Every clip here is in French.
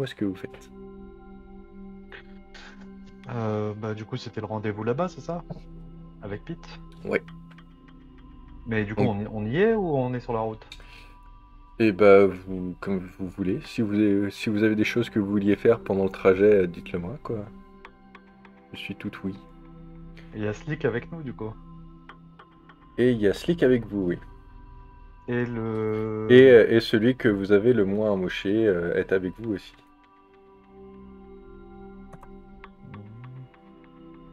dites-moi ce que vous faites. Du coup, c'était le rendez-vous là-bas, c'est ça? Avec Pete? Ouais. Mais du coup, Donc, on y est ou on est sur la route? et bah, vous, comme vous voulez. Si vous avez des choses que vous vouliez faire pendant le trajet, dites-le moi, quoi. Je suis tout oui. Il y a Slick avec nous, du coup. Et il y a Slick avec vous, oui. Et le... Et celui que vous avez le moins amoché est avec vous aussi.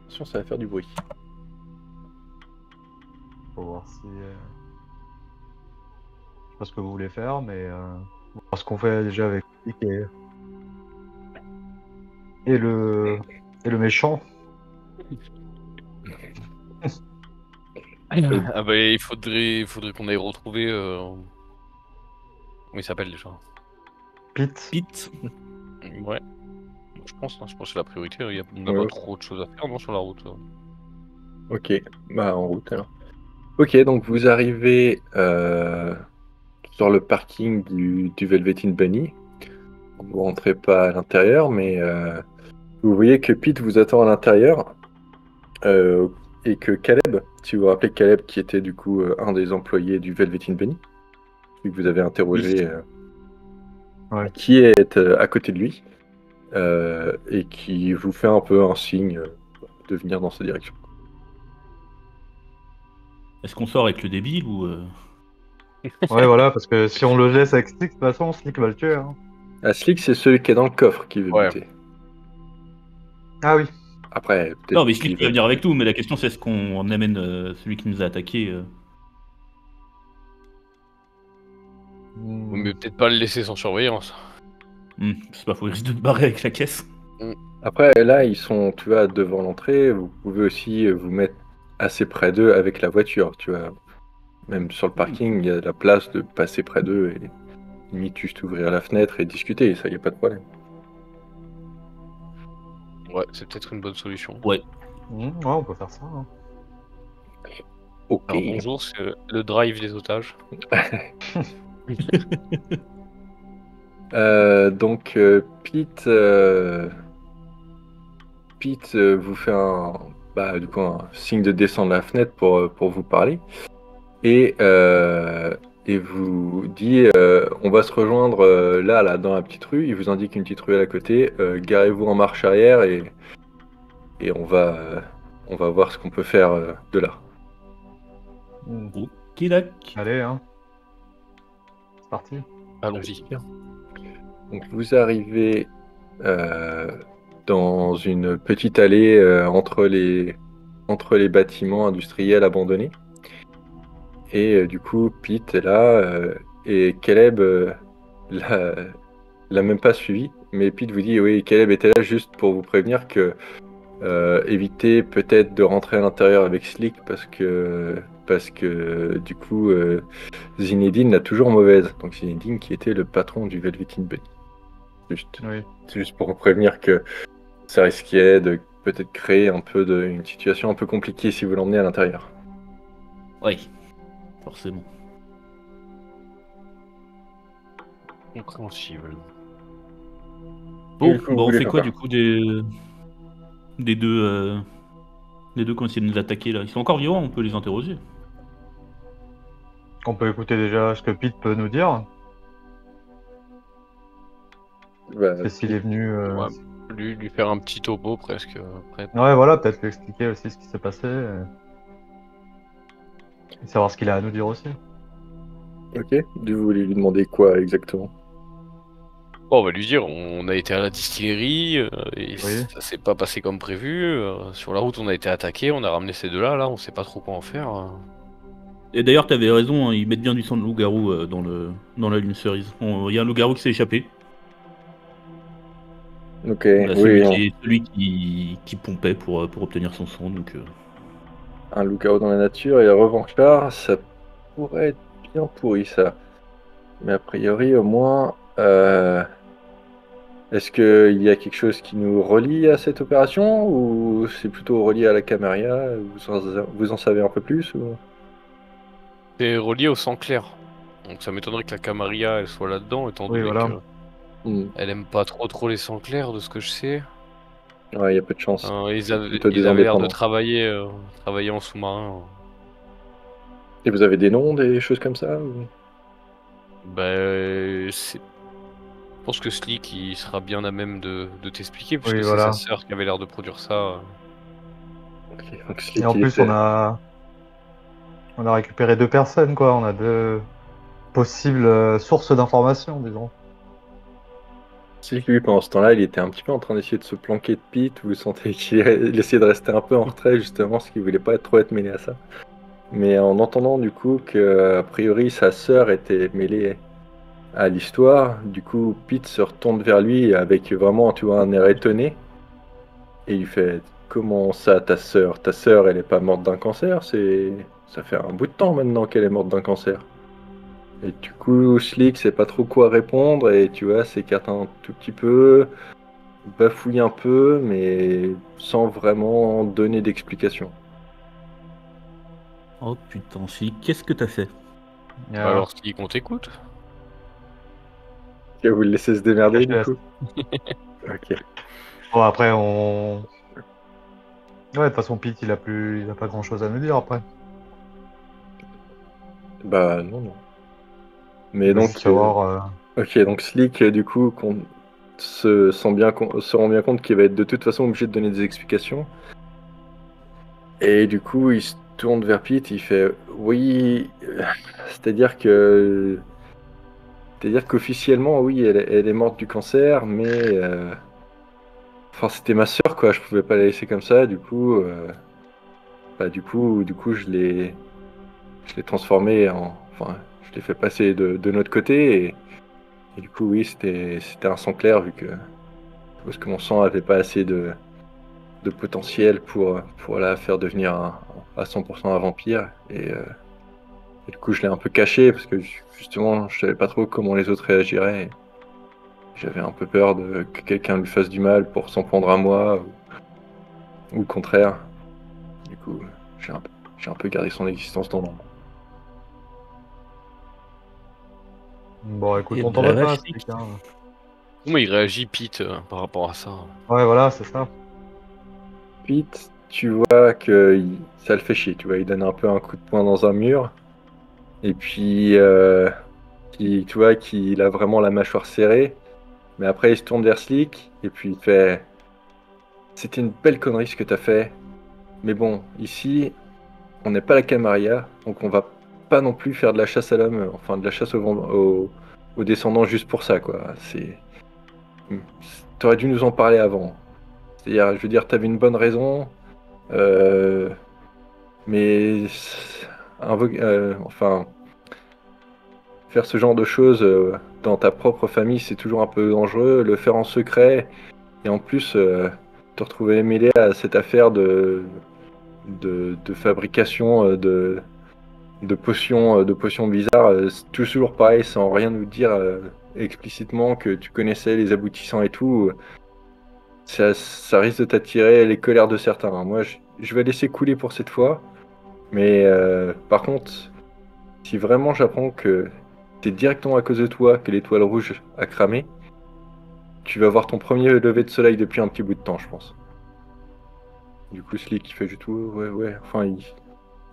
Attention, ça va faire du bruit. Faut voir si... Je sais pas ce que vous voulez faire, mais... on va voir ce qu'on fait déjà avec Slick et le... Et le méchant. Ah bah il faudrait qu'on aille retrouver... Comment il s'appelle déjà? Pete. Pete. Ouais. Je pense que c'est la priorité. On n'a Ouais. pas trop de choses à faire non, sur la route. Ok, bah en route alors. Ok, donc vous arrivez sur le parking du Velveteen Bunny. Vous rentrez pas à l'intérieur, mais vous voyez que Pete vous attend à l'intérieur et que Caleb, si vous vous rappelez Caleb qui était du coup un des employés du Velveteen Bunny, celui que vous avez interrogé, Ouais. qui est à côté de lui et qui vous fait un peu un signe de venir dans sa direction. Est-ce qu'on sort avec le débile ou Ouais, voilà, parce que si on le laisse avec Slick, de toute façon, Slick va le tuer. Hein. Ah, Slick, c'est celui qui est dans le coffre qui veut Ouais. buter. Ah oui. Après, peut-être Non, mais qu'il Slick va- va venir avec nous, mais la question c'est est-ce qu'on amène celui qui nous a attaqué Mais peut-être pas le laisser sans surveillance. C'est pas faux, il risque de se barrer avec la caisse. Après, là, ils sont, tu vois, devant l'entrée. Vous pouvez aussi vous mettre assez près d'eux avec la voiture, tu vois. Même sur le parking, il y a la place de passer près d'eux et limite juste ouvrir la fenêtre et discuter, ça, il n'y a pas de problème. Ouais, c'est peut-être une bonne solution. Ouais. Ouais, on peut faire ça. Hein. Ok. Alors bonjour, c'est le drive des otages. Donc, Pete, vous fait du coup, un signe de descendre la fenêtre pour vous parler. Et vous dit on va se rejoindre là dans la petite rue. Il vous indique une petite rue à la côté. Garez-vous en marche arrière et on va voir ce qu'on peut faire de là. Ok, d'accord. Allez, hein. C'est parti. Allons-y. Donc vous arrivez dans une petite allée entre les bâtiments industriels abandonnés. Et du coup, Pete est là et Caleb l'a même pas suivi. Mais Pete vous dit oui, Caleb était là juste pour vous prévenir que évitez peut-être de rentrer à l'intérieur avec Slick parce que du coup Zinedine l'a toujours mauvaise. Donc Zinedine qui était le patron du Velveteen Bunny. Oui. C'est juste pour vous prévenir que ça risquait de peut-être créer une situation un peu compliquée si vous l'emmenez à l'intérieur. Oui, forcément. Compréhensible. Bon, Du coup, vous on voulez fait faire quoi quoi du coup des deux qui ont essayé de nous attaquer là? Ils sont encore vivants, on peut les interroger. On peut écouter déjà ce que Pete peut nous dire. Bah, C'est s'il est venu... Ouais, lui faire un petit topo presque. Après. Ouais, voilà, peut-être lui expliquer aussi ce qui s'est passé. Et savoir ce qu'il a à nous dire aussi. Ok, vous voulez lui demander quoi exactement? Bon, on va lui dire, on a été à la distillerie, et Oui. ça s'est pas passé comme prévu. Sur la route, on a été attaqué, on a ramené ces deux-là, là, on sait pas trop quoi en faire. Et d'ailleurs, t'avais raison, hein, ils mettent bien du sang de loup-garou dans la lune cerise. Il y a un loup-garou qui s'est échappé. Ok, Bah, oui, celui qui pompait pour obtenir son sang, donc... un loup-garou dans la nature et un revanchard, ça pourrait être bien pourri ça. Mais a priori, au moins, est-ce qu'il y a quelque chose qui nous relie à cette opération ou c'est plutôt relié à la Camarilla? Vous en savez un peu plus ou... C'est relié au sang clair. Donc ça m'étonnerait que la Camarilla elle soit là-dedans, étant Oui, donné voilà. que Elle aime pas trop les sangs clairs, de ce que je sais. Ouais, il y a peu de chance. Ils C'est avaient, plutôt des ils avaient l'air de indépendants. travailler en sous-marin. Et vous avez des noms, des choses comme ça ou... Je pense que Slick il sera bien à même de t'expliquer, Oui, puisque c'est sa voilà. sœur qui avait l'air de produire ça. Ok, donc Et Slick, en il plus, était... on a récupéré 2 personnes, quoi. On a 2 possibles sources d'informations, disons. Slick, lui, pendant ce temps-là, il était un petit peu en train d'essayer de se planquer de Pete. Vous sentez qu'il essayait de rester un peu en retrait, justement, parce qu'il voulait pas trop être mêlé à ça. Mais en entendant, du coup, que a priori, sa sœur était mêlée à l'histoire, du coup, Pete se retourne vers lui avec vraiment, tu vois, un air étonné. Et il fait, comment ça, ta sœur? Ta sœur, elle est pas morte d'un cancer, ça fait un bout de temps maintenant qu'elle est morte d'un cancer. Et du coup, Slick sait pas trop quoi répondre et tu vois, s'écarte un tout petit peu, bafouille un peu, mais sans vraiment donner d'explication. Oh putain, Slick, qu'est-ce que t'as fait? Alors Slick, on t'écoute. Ok, vous le laissez se démerder du Cache-laisse. coup? Ok. Bon, après, on. Ouais, de toute façon, Pete, il a pas grand-chose à nous dire après. Bah non, non. Il Mais veut juste donc, savoir. ok, donc Slick, du coup, se rend bien compte qu'il va être de toute façon obligé de donner des explications. Et du coup, il se tourne vers Pete, il fait oui, c'est-à-dire que, c'est-à-dire qu'officiellement, oui, elle est morte du cancer, mais enfin, c'était ma sœur, quoi. Je pouvais pas la laisser comme ça. Du coup, je l'ai transformée en, enfin, je l'ai fait passer de notre côté. Et du coup, oui, c'était un sang clair vu que parce que mon sang avait pas assez de potentiel pour la faire devenir à 100% un vampire. Et du coup, je l'ai un peu caché parce que justement, je savais pas trop comment les autres réagiraient. Et j'avais un peu peur que quelqu'un lui fasse du mal pour s'en prendre à moi ou le contraire. Du coup, j'ai un peu gardé son existence dans l'ombre. Bon, écoute, Et on t'en la veut vache, pas, Slick. Slick, hein. Comment il réagit Pete par rapport à ça? Ouais, voilà, c'est ça. Pete, tu vois que ça le fait chier. Tu vois, il donne un peu un coup de poing dans un mur. Et puis, tu vois qu'il a vraiment la mâchoire serrée. Mais après, il se tourne vers Slick et puis il fait c'était une belle connerie ce que t'as fait. Mais bon, ici, on n'est pas la Camarilla, donc on va pas non plus faire de la chasse à l'homme, enfin de la chasse aux descendants juste pour ça, quoi. T'aurais dû nous en parler avant. C'est-à-dire, je veux dire, t'avais une bonne raison, euh, mais enfin, faire ce genre de choses dans ta propre famille, c'est toujours un peu dangereux. Le faire en secret, et en plus, te retrouver mêlé à cette affaire de fabrication de potions bizarres, c'est toujours pareil, sans rien nous dire explicitement que tu connaissais les aboutissants et tout. Ça risque de t'attirer les colères de certains, hein. Moi, je vais laisser couler pour cette fois. Mais par contre, si vraiment j'apprends que c'est directement à cause de toi que l'étoile rouge a cramé, tu vas voir ton premier lever de soleil depuis un petit bout de temps, je pense. Du coup, Slick, il fait du tout, ouais, ouais. Enfin,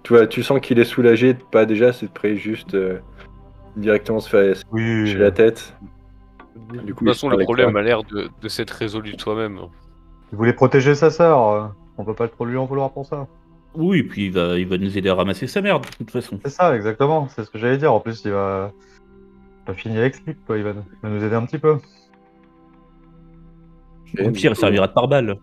tu vois, tu sens qu'il est soulagé de pas déjà s'être pris juste directement se faire Oui. chez la tête. De Du toute coup, il se façon, le parle avec problème toi. a l'air de s'être résolu de soi-même. Il voulait protéger sa sœur. On peut pas trop lui en vouloir pour ça. Oui, et puis il va nous aider à ramasser sa merde, de toute façon. C'est ça, exactement. C'est ce que j'allais dire. En plus, il va finir avec Slick, quoi. Il va nous aider un petit peu. Et Au pire, il servira de pare-balles.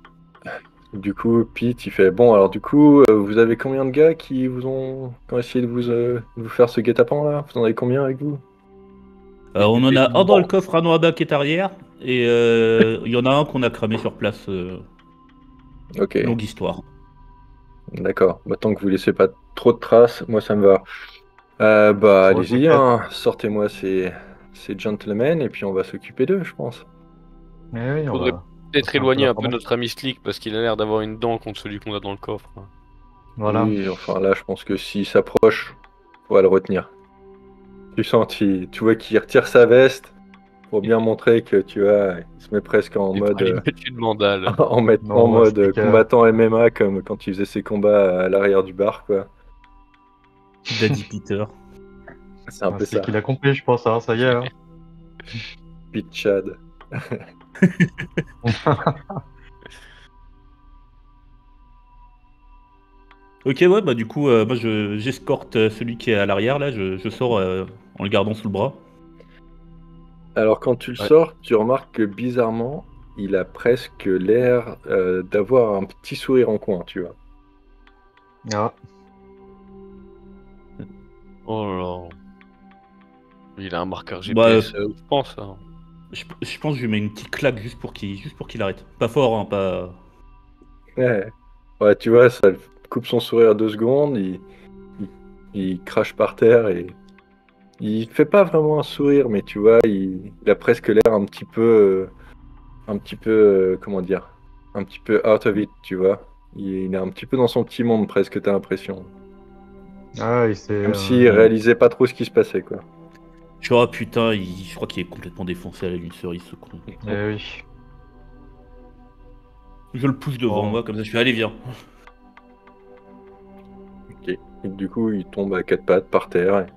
du coup, Pete, il fait bon. Alors, du coup, vous avez combien de gars qui ont essayé de vous faire ce guet-apens là? Vous en avez combien avec vous? On en a un dans le coffre, un dans la baquette arrière, et il y en a un qu'on a cramé sur place. Ok, Longue histoire. d'accord. Bah, tant que vous laissez pas trop de traces, moi ça me va. Bah, Oh, allez-y, t'inquiète. hein. Sortez-moi ces gentlemen et puis on va s'occuper d'eux, je pense. Mais oui, Faudrait on peut-être faire un peu éloigner un peu d'informations. notre ami Slick parce qu'il a l'air d'avoir une dent contre celui qu'on a dans le coffre. Voilà. Oui, enfin là, je pense que s'il s'approche, on va le retenir. Tu sens, tu vois qu'il retire sa veste pour bien montrer que tu vois, il se met presque en Il mode, lui mettre une mandale. Non, en moi, mode c'est que- combattant MMA comme quand il faisait ses combats à l'arrière du bar, quoi. Daddy Peter. C'est un peu C'est ça. qu'il a compris, je pense, hein, ça y est. Hein. Pete Chad. Ok, ouais, bah du coup, moi j'escorte celui qui est à l'arrière, là, je sors en le gardant sous le bras. Alors quand tu le Ouais. sors, tu remarques que bizarrement, il a presque l'air d'avoir un petit sourire en coin, tu vois. Ah. Oh là là. Il a un marqueur Bah, GPS, je pense. Hein. je pense que je lui mets une petite claque juste pour qu'il arrête. Pas fort, hein, pas... Ouais. Ouais, tu vois, ça le coupe son sourire 2 secondes, il crache par terre et il fait pas vraiment un sourire, mais tu vois, il a presque l'air un petit peu, comment dire, un petit peu out of it, tu vois. Il est un petit peu dans son petit monde presque, t'as l'impression. Ah, il s'est. Comme s'il réalisait pas trop ce qui se passait, quoi. Je suis, oh putain, je crois qu'il est complètement défoncé à la lune cerise, ce con. Eh oui. Je le pousse devant Oh. moi, comme ça, je fais, allez, viens. Ok. Et du coup, il tombe à 4 pattes par terre.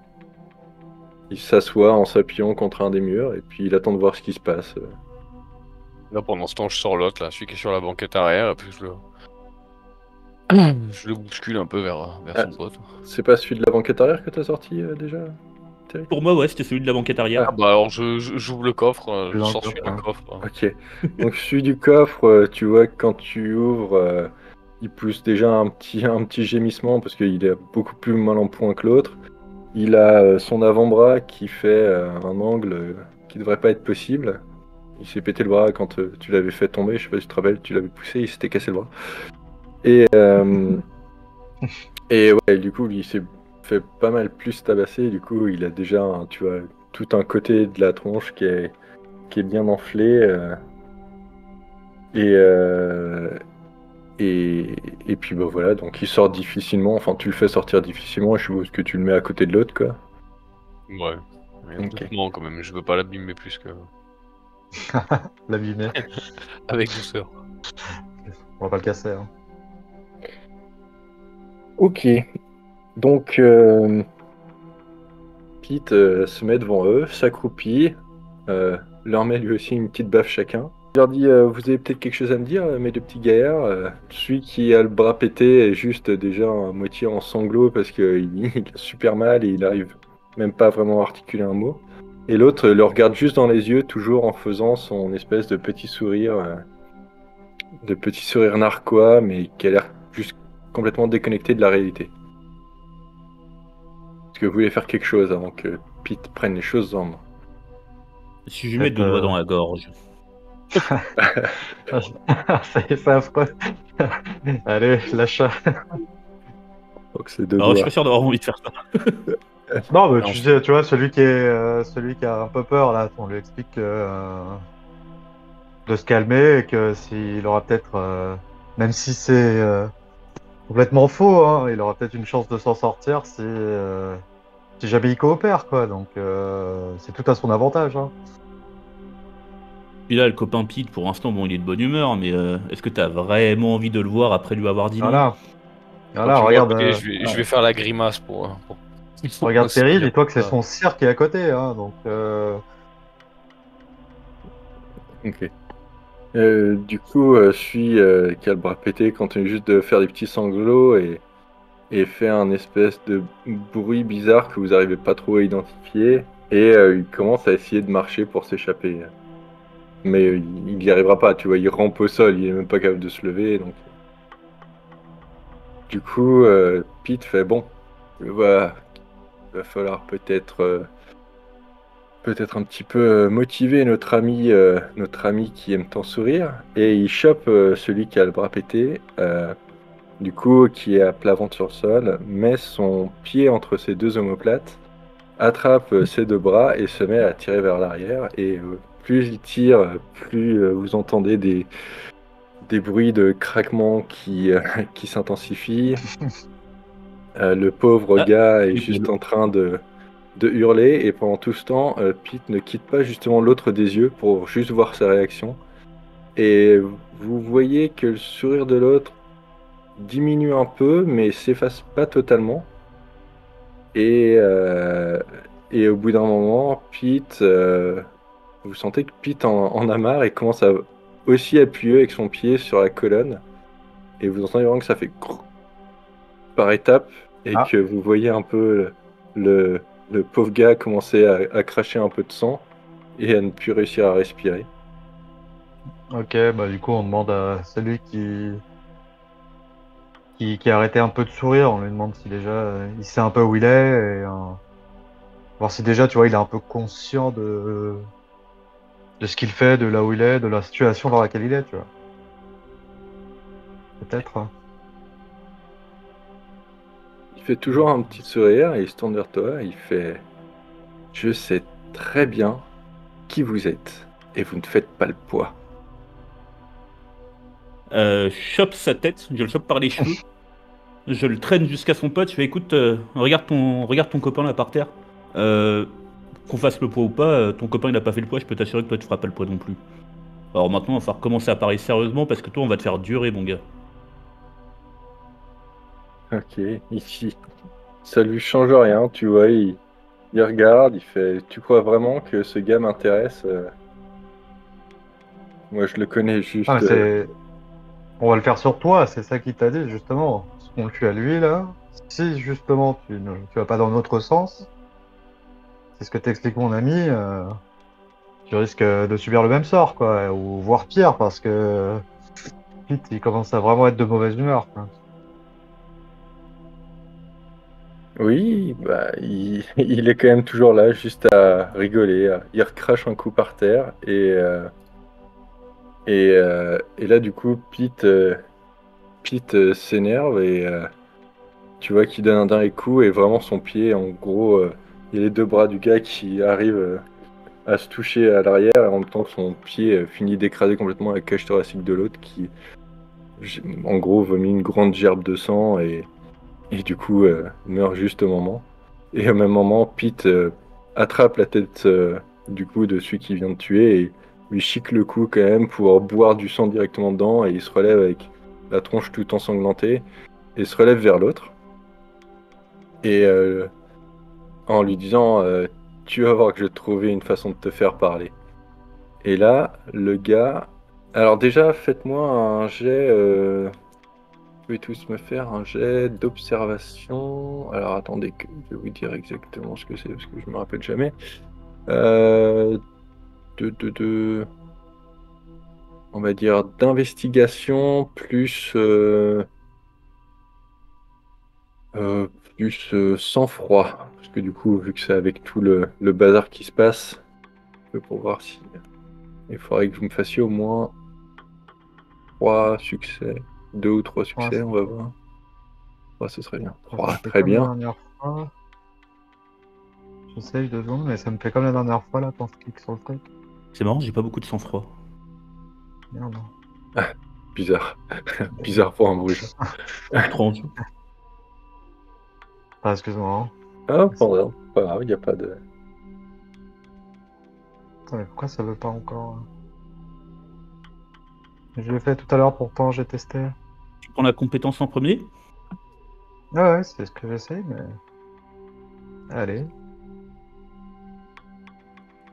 Il s'assoit en s'appuyant contre un des murs et puis il attend de voir ce qui se passe. Là, pendant ce temps, je sors l'autre, là, celui qui est sur la banquette arrière, et puis je le bouscule un peu vers Ah. son pote. C'est pas celui de la banquette arrière que t'as sorti déjà, Terry? Pour moi, ouais, c'était celui de la banquette arrière. Ah bah alors, j'ouvre le coffre, je Dans le sors celui coffre, du hein. coffre. Ok. Donc celui du coffre, tu vois que quand tu ouvres, il pousse déjà un petit gémissement parce qu'il est beaucoup plus mal en point que l'autre. Il a son avant-bras qui fait un angle qui devrait pas être possible. Il s'est pété le bras quand tu l'avais fait tomber, je sais pas si tu te rappelles, tu l'avais poussé, il s'était cassé le bras. Et ouais, du coup, il s'est fait pas mal plus tabasser. Du coup, il a déjà, tu vois, tout un côté de la tronche qui est bien enflé. Et, euh, et puis bah voilà, donc il sort difficilement. Enfin, tu le fais sortir difficilement. Je suppose que tu le mets à côté de l'autre, quoi. Ouais. Mais Ok. doucement quand même, je veux pas l'abîmer plus que. L'abîmer. Avec douceur. On va pas le casser. Hein. Ok. Donc, Pete se met devant eux, s'accroupit, leur met lui aussi une petite baffe chacun. Il leur dit vous avez peut-être quelque chose à me dire, mes 2 petits gaillards. Celui qui a le bras pété est juste déjà à moitié en sanglots parce qu'il a super mal et il arrive même pas vraiment à articuler un mot. Et l'autre le regarde juste dans les yeux, toujours en faisant son espèce de petit sourire narquois, mais qui a l'air juste complètement déconnecté de la réalité. Est-ce que vous voulez faire quelque chose avant que Pete prenne les choses en main? Si je lui mets 2 doigts dans la gorge. C'est affreux. Allez, lâche. Donc c'est 2 Alors, je suis doigts. pas sûr d'avoir envie de faire ça. Non, mais Non. tu sais, tu vois, celui qui a un peu peur, là, on lui explique de se calmer et que s'il aura peut-être, même si c'est complètement faux, hein, il aura peut-être une chance de s'en sortir si jamais il coopère, quoi. Donc, c'est tout à son avantage. Hein. Puis là, le copain Pete, pour l'instant, bon, il est de bonne humeur, mais est-ce que t'as vraiment envie de le voir après lui avoir dit non? Voilà. Quand Voilà, tu vois à regarde, côté, je vais faire la grimace pour regarde pour se Terry, dire dis-toi que c'est ça. son cirque qui est à côté. Hein, donc, Ok. Du coup, celui qui a le bras pété continue juste de faire des petits sanglots et fait un espèce de bruit bizarre que vous n'arrivez pas trop à identifier. Et il commence à essayer de marcher pour s'échapper. Mais il n'y arrivera pas, tu vois, il rampe au sol, il est même pas capable de se lever. Donc... Du coup, Pete fait bon, il va falloir peut-être un petit peu motiver notre ami qui aime tant sourire. Et il chope celui qui a le bras pété, du coup, qui est à plat ventre sur le sol, met son pied entre ses 2 omoplates, attrape ses 2 bras et se met à tirer vers l'arrière. Et plus il tire, plus vous entendez des bruits de craquement qui s'intensifient. Le pauvre Ah, gars est oui, juste en train de de hurler, et pendant tout ce temps, Pete ne quitte pas justement l'autre des yeux pour juste voir sa réaction. Et vous voyez que le sourire de l'autre diminue un peu, mais s'efface pas totalement. Et au bout d'un moment, Pete, vous sentez que Pete en a marre et commence à aussi appuyer avec son pied sur la colonne. Et vous entendez vraiment que ça fait par étapes et Ah. que vous voyez un peu le pauvre gars commencer à cracher un peu de sang et à ne plus réussir à respirer. Ok, bah du coup on demande à celui qui a arrêté un peu de sourire, on lui demande si déjà il sait un peu où il est et voir si déjà tu vois il est un peu conscient de ce qu'il fait, de là où il est, de la situation dans laquelle il est, tu vois. Peut-être. Il fait toujours un petit sourire et il se tourne vers toi et il fait « Je sais très bien qui vous êtes et vous ne faites pas le poids. » Chope sa tête, je le chope par les cheveux. Je le traîne jusqu'à son pote. Je fais écoute, regarde ton copain là par terre. Qu'on fasse le poids ou pas, ton copain il a pas fait le poids, je peux t'assurer que toi tu feras pas le poids non plus. Alors maintenant, il va falloir commencer à parler sérieusement parce que toi on va te faire durer, mon gars. Ok, ici. Ça lui change rien, tu vois, il regarde, il fait « Tu crois vraiment que ce gars m'intéresse Moi je le connais juste... Ah, mais c'est. On va le faire sur toi, c'est ça qu'il t'a dit justement. Ce qu'on le fait à lui là. Si justement tu vas pas dans notre sens, c'est ce que t'explique mon ami, tu risques de subir le même sort quoi, ou voire pire parce que Pete il commence à vraiment être de mauvaise humeur, quoi. Oui, bah, il est quand même toujours là, juste à rigoler. Il recrache un coup par terre et là, du coup, Pete s'énerve et tu vois qu'il donne un dernier coup et vraiment son pied, en gros, il y a les deux bras du gars qui arrivent à se toucher à l'arrière et en même temps que son pied finit d'écraser complètement la cage thoracique de l'autre qui, en gros, vomit une grande gerbe de sang et du coup meurt juste au moment. Et au même moment, Pete attrape la tête du coup de celui qui vient de tuer et lui chique le cou quand même pour boire du sang directement dedans et il se relève avec la tronche tout ensanglantée et se relève vers l'autre et en lui disant tu vas voir que je vais trouver une façon de te faire parler. Et là, le gars... Alors déjà, faites-moi un jet... Vous pouvez tous me faire un jet d'observation. Alors attendez que je vais vous dire exactement ce que c'est parce que je me rappelle jamais. On va dire d'investigation plus sang-froid. Parce que du coup, vu que c'est avec tout le bazar qui se passe, pour voir si il faudrait que vous me fassiez au moins 3 succès. 2 ou 3 succès, on va voir. 3, ce serait bien. 3, Ça me fait très comme la bien. dernière fois. J'essaye 2 secondes, mais ça me fait comme la dernière fois là quand je clique sur le truc. C'est marrant, j'ai pas beaucoup de sang-froid. Merde. Bizarre. Bizarre pour un bruge. Trop en dessous. Ah, excuse-moi. Hein. Ah, pas grave, il n'y a pas de... Attends, mais pourquoi ça veut pas encore? Je l'ai fait tout à l'heure, pourtant j'ai testé. Tu prends la compétence en premier. Ah ouais, c'est ce que j'essaye, mais. Allez.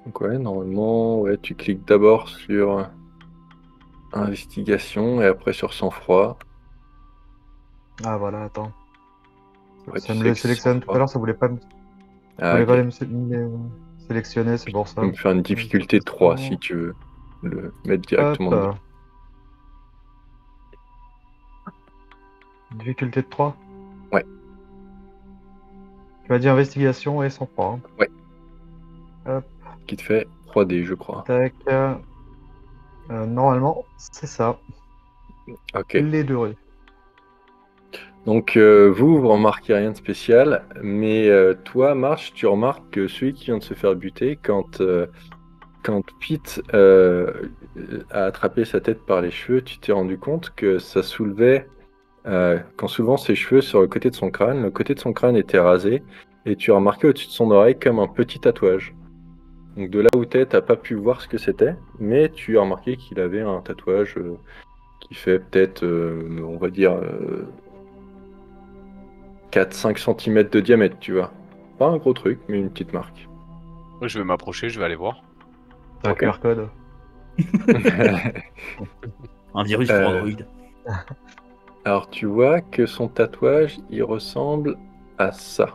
Donc ouais, normalement, ouais, tu cliques d'abord sur investigation et après sur sang-froid. Ah voilà, attends. Ouais, Ça tu me sais le que sélectionne tout à sang-froid. l'heure, ça voulait pas me, Ah, voulait ok. pas me sélectionner, c'est pour Tu ça. peux me faire une difficulté 3 si tu veux le mettre directement dedans. Hop. Difficulté de 3. Ouais. Tu m'as dit investigation et sang-froid. Hein. Ouais. Hop, Qui te fait 3D, je crois. tac. Normalement, c'est ça. Ok. Les deux rues. Donc vous remarquez rien de spécial, mais toi, Marche, tu remarques que celui qui vient de se faire buter, quand Pete a attrapé sa tête par les cheveux, tu t'es rendu compte que ça soulevait, qu'en soulevant ses cheveux sur le côté de son crâne, le côté de son crâne était rasé, et tu as remarqué au-dessus de son oreille comme un petit tatouage. Donc de là où t'es, t'as pas pu voir ce que c'était, mais tu as remarqué qu'il avait un tatouage qui fait peut-être, on va dire, 4-5 cm de diamètre, tu vois. Pas un gros truc, mais une petite marque. Ouais, je vais m'approcher, je vais aller voir. C'est un Ok. QR code. Un virus pour Android. Alors tu vois que son tatouage, il ressemble à ça.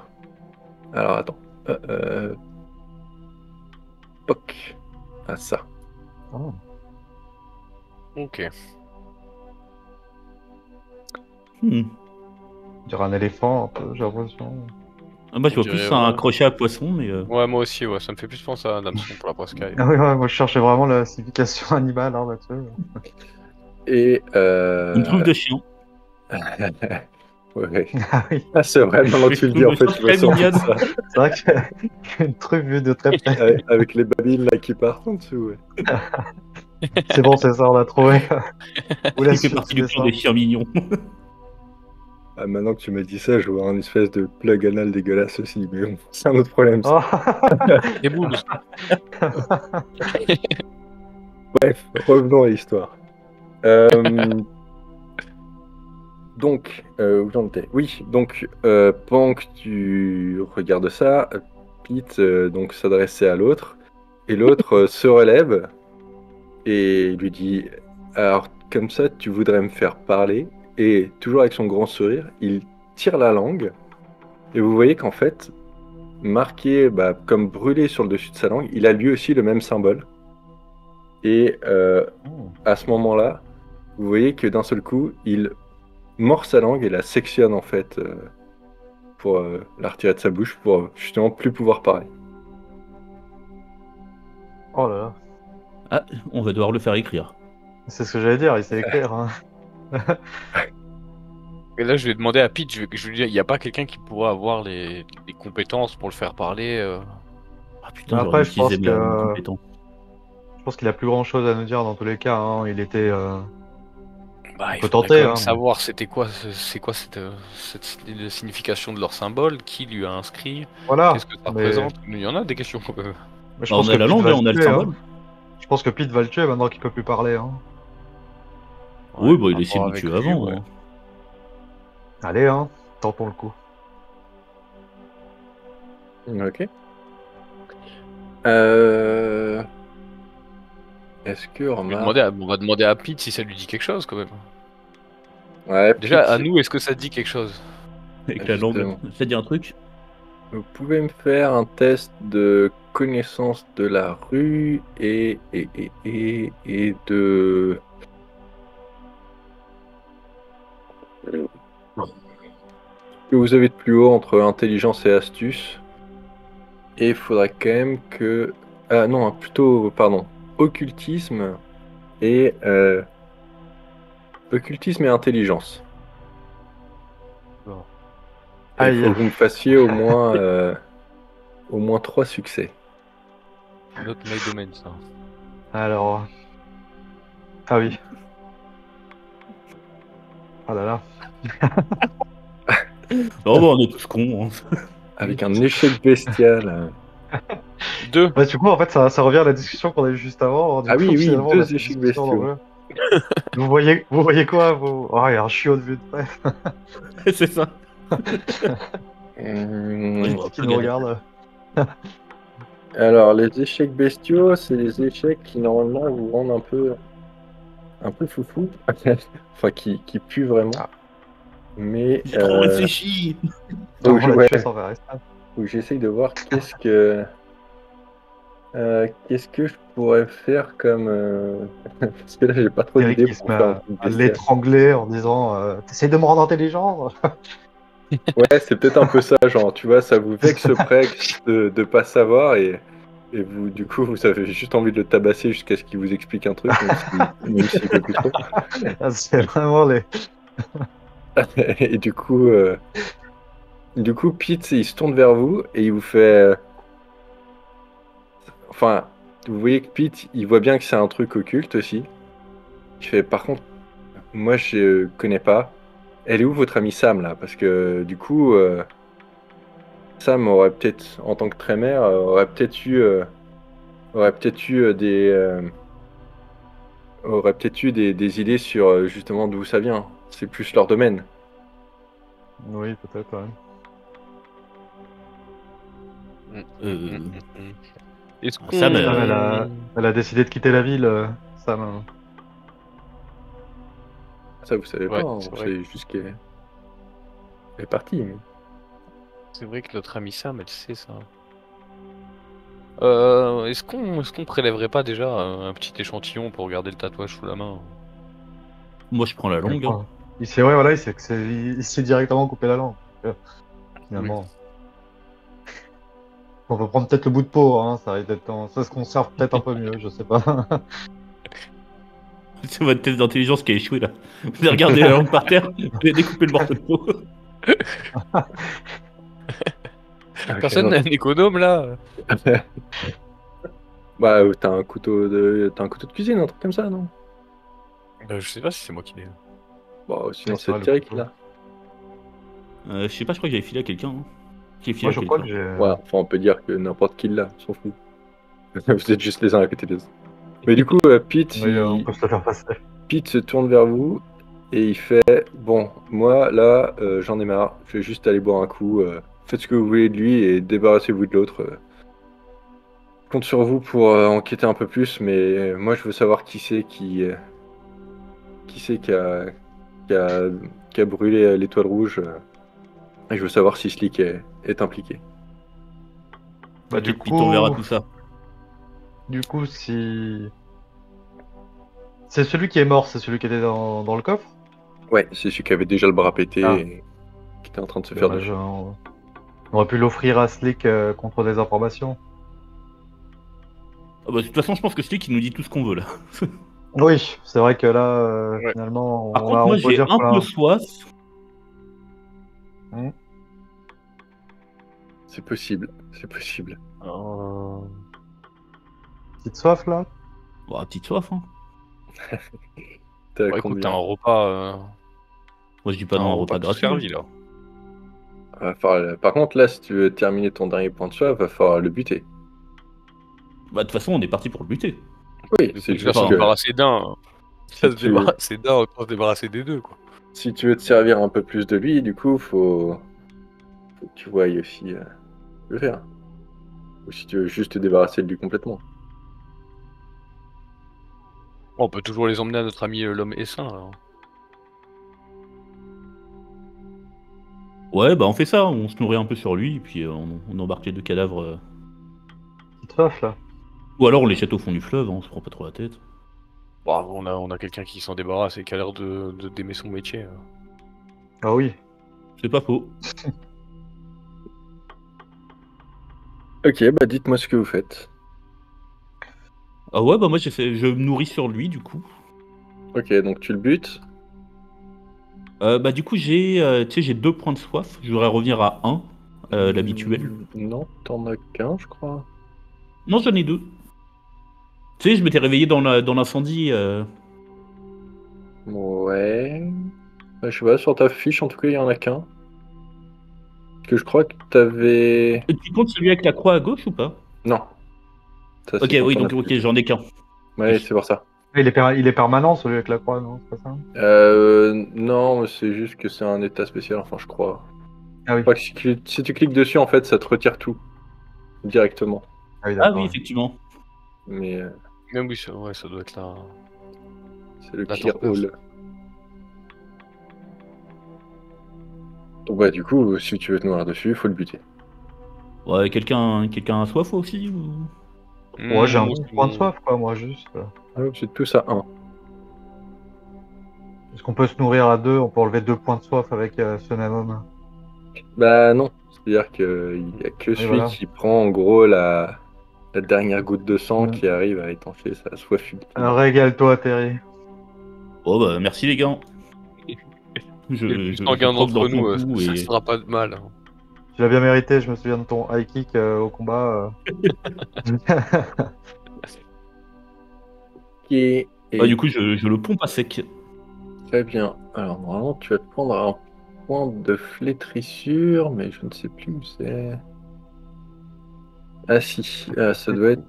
Alors attends. Poc. À ça. Oh. Ok. Hmm. On dirait un éléphant, un peu, j'ai l'impression. Ah, bah, je vois On dirait, plus un ouais. crochet à poisson, mais. Ouais, moi aussi, ouais, ça me fait plus penser à un hameçon pour la poiscaille. Ah oui, ouais, moi je cherchais vraiment la signification animale hein, là-dessus. Et Une truffe de chien. ouais. Ah oui, Ah c'est vrai, maintenant que tu le dis, en fait, je me Très sens mignonne. ça. c'est vrai qu'une truffe vue de très près. Avec les babines là qui partent en dessous. Ouais. C'est bon, c'est ça, on l'a trouvé. Vous Il laisse fait partie du utiliser clan des chiens mignons. Ah, maintenant que tu m'as dit ça, je vois un espèce de plug anal dégueulasse aussi, mais bon, c'est un autre problème. Ça. Oh. Des boules. Bref, revenons à l'histoire. Donc, où j'en étais? Oui, donc, pendant que tu regardes ça, Pete donc s'adressait à l'autre, et l'autre se relève et lui dit, alors comme ça, tu voudrais me faire parler, et toujours avec son grand sourire, il tire la langue, et vous voyez qu'en fait, marqué comme brûlé sur le dessus de sa langue, il a lui aussi le même symbole. Et à ce moment-là, vous voyez que d'un seul coup, il mord sa langue et la sectionne en fait pour la retirer de sa bouche pour justement plus pouvoir parler. Oh là là, Ah, on va devoir le faire écrire. c'est ce que j'allais dire, il sait écrire. Hein. Et là, je vais demander à Pete, je lui dis, il n'y a pas quelqu'un qui pourrait avoir les compétences pour le faire parler Ah putain, Mais j'aurais après, je pense utilisé mes que compétences. je pense qu'il a plus grand chose à nous dire dans tous les cas. Hein. Il était. Bah, On il peut faudrait tenter, quand même hein. savoir c'est quoi cette signification de leur symbole, qui lui a inscrit, Voilà. qu'est-ce que ça Mais, représente. Il y en a des questions quand même. mais je Bah, pense on que a la Pete langue, va hein, le on a le tuer. Hein. symbole. Je pense que Pete va le tuer maintenant qu'il peut plus parler. Hein. Oui, bah, par il essaie de rapport le avec tuer lui, avant. ouais. Hein. Allez, hein, tentons le coup. Ok. Est-ce que remarque... On va demander à Pete si ça lui dit quelque chose quand même. Ouais, Déjà, Pete, à nous, est-ce que ça dit quelque chose? Avec la langue. justement. Ça dit un truc? Vous pouvez me faire un test de connaissance de la rue et de... que vous avez de plus haut entre intelligence et astuce. Et il faudra quand même que... Ah non, plutôt, pardon, occultisme et... occultisme et intelligence. Bon. Et il faut Aïe. que vous me fassiez au moins 3 succès. Not my domain, ça. Alors. Ah oui. Oh là là. Oh, bah, on est tous cons. Hein. Avec un échec bestial. 2. Bah, du coup, en fait, ça revient à la discussion qu'on a eue juste avant. Du Ah coup, oui, finalement, on a 2 cette échecs discussion dans bestiaux. le- vous voyez quoi vous... Oh, il y a un chiot de vue de près C'est ça. qui nous regarde. Alors, les échecs bestiaux, c'est les échecs qui normalement vous rendent un peu foufou. Enfin, qui puent vraiment. Ah. J'ai trop réfléchi. Donc, On l'a ouais, tué sans faire exprès. donc j'essaye de voir qu'est-ce que je pourrais faire comme... Parce que là, j'ai pas trop Eric d'idées qui se pour met faire un à truc bestial. l'étrangler en disant T'essayes de me rendre intelligent Ouais, c'est peut-être un peu ça, genre, tu vois, ça vous vexe presque de pas savoir et vous, du coup, vous avez juste envie de le tabasser jusqu'à ce qu'il vous explique un truc, même s'il veut plus trop. Ah, c'est vraiment les. Et du coup, Pete, il se tourne vers vous et il vous fait... Enfin, vous voyez que Pete, il voit bien que c'est un truc occulte aussi. Il fait, par contre, moi, je connais pas. Elle est où votre ami Sam, là? Parce que, du coup... Sam aurait peut-être, en tant que trémère, aurait peut-être eu des idées sur justement d'où ça vient. C'est plus leur domaine. Oui, peut-être, ouais. Est-ce qu'on... Sam, Elle a décidé de quitter la ville, Sam. Ça, vous savez Ouais, pas, hein, c'est on vrai. sait juste qu'elle est partie. Mais... C'est vrai que notre amie Sam, elle sait ça. Est-ce qu'on prélèverait pas déjà un petit échantillon pour garder le tatouage sous la main? moi je prends la longue. Hein. Il sait, ouais, voilà, il s'est directement coupé la langue. Finalement. On peut prendre peut-être le bout de peau, hein, ça risque d'être ça se conserve peut-être un peu mieux, je sais pas. C'est votre test d'intelligence qui a échoué là. Vous avez regardé la langue par terre, vous avez découpé le morceau de peau. Personne n'a un économe là? Bah, t'as un couteau de cuisine, un truc comme ça, non? Je sais pas si c'est moi qui l'ai. Bon, sinon Ouais, c'est c'est vrai, le Thierry couteau. qui l'a. Je sais pas, je crois que j'avais filé à quelqu'un. Hein. J'ai filé Moi, à je quelqu'un. crois que j'ai. Ouais, enfin, on peut dire que n'importe qui l'a, on s'en fout. Vous êtes juste les uns à côté des autres. Mais du coup, Pete, Oui, on peut se le faire passer. Pete se tourne vers vous et il fait bon, moi là, j'en ai marre, je vais juste aller boire un coup. Faites ce que vous voulez de lui et débarrassez-vous de l'autre. Je compte sur vous pour enquêter un peu plus, mais moi je veux savoir qui c'est qui qui a, qui a brûlé l'étoile rouge. Et je veux savoir si Slick est impliqué. Bah, du T'inquiète, Pete, on verra coup, tout ça. si. C'est celui qui est mort, c'est celui qui était dans le coffre? Ouais, c'est celui qui avait déjà le bras pété Ah. et qui était en train de se faire Dommage, de... on aurait pu l'offrir à Slick contre des informations. Ah bah, de toute façon, je pense que Slick il nous dit tout ce qu'on veut là. Oui, c'est vrai que là, Ouais. finalement, Par contre, moi on peut j'ai dire un qu'on peu a. soif. C'est possible, c'est possible. Petite soif là? Bon, petite soif. Hein. T'as Écoute, combien? t'as un repas. Moi je dis pas T'as non, un un repas tout gratuit. servi là. Par contre, là, si tu veux terminer ton dernier point de soif, va falloir le buter. Bah, de toute façon, on est parti pour le buter. Oui, Du c'est coup, il va juste se que débarrasser d'un. Il va se tu- débarrasser d'un, autant se débarrasser des deux quoi. si tu veux te servir un peu plus de lui, du coup, faut que tu voies aussi le faire. Ou si tu veux juste te débarrasser de lui complètement. On peut toujours les emmener à notre ami l'homme essaim là. Ouais, bah on fait ça, on se nourrit un peu sur lui, et puis on embarque les deux cadavres. Petite soif là. Ou alors on les jette au fond du fleuve, hein, on se prend pas trop la tête. Bon, on a quelqu'un qui s'en débarrasse et qui a l'air d'aimer son métier. Ah oui. C'est pas faux. Ok, bah dites-moi ce que vous faites. Ah ouais, bah moi je me nourris sur lui du coup. Ok, donc tu le butes. Bah du coup j'ai tu sais, j'ai 2 points de soif, je voudrais revenir à 1, l'habituel. Non, t'en as qu'un, je crois. Non, j'en ai 2. Tu sais, je m'étais réveillé dans l'incendie. Ouais. Je sais pas, sur ta fiche, en tout cas, il y en a qu'un. Parce que je crois que t'avais... Et tu comptes celui avec la croix à gauche ou pas? Non. Ça, Ok, c'est quand oui, on a donc ok, plus. j'en ai qu'un. Ouais, c'est pour ça. Il est permanent celui avec la croix, non? C'est pas ça? Non, c'est juste que c'est un état spécial, enfin, je crois. Ah oui. Je crois que si tu cliques dessus, en fait, ça te retire tout. Directement. Ah oui, Ah d'accord. oui, ouais. effectivement. Mais Même oui, ouais, ça doit être là. c'est le La clear torpeur. all. Donc, bah, du coup, si tu veux te nourrir dessus, il faut le buter. Ouais, quelqu'un a soif aussi ou... Ouais, j'ai un Moi, bon c'est point de bon. soif, quoi, moi, juste. C'est tous à 1. Est-ce qu'on peut se nourrir à 2? On peut enlever 2 points de soif avec ce même homme. Bah non, c'est-à-dire qu'il n'y a que celui voilà. qui prend en gros la dernière goutte de sang Ouais. qui arrive à étancher sa soif ultime. Régale-toi, Terry. Oh bah merci les gars. Et le plus Je sanguin croque d'entre dans ton nous, cou ça et... fera pas de mal. Tu l'as bien mérité, je me souviens de ton high kick au combat. Et Bah, du coup je le pompe à sec. très bien. Alors normalement tu vas te prendre un point de flétrissure, mais je ne sais plus où c'est. Ah si, ça doit être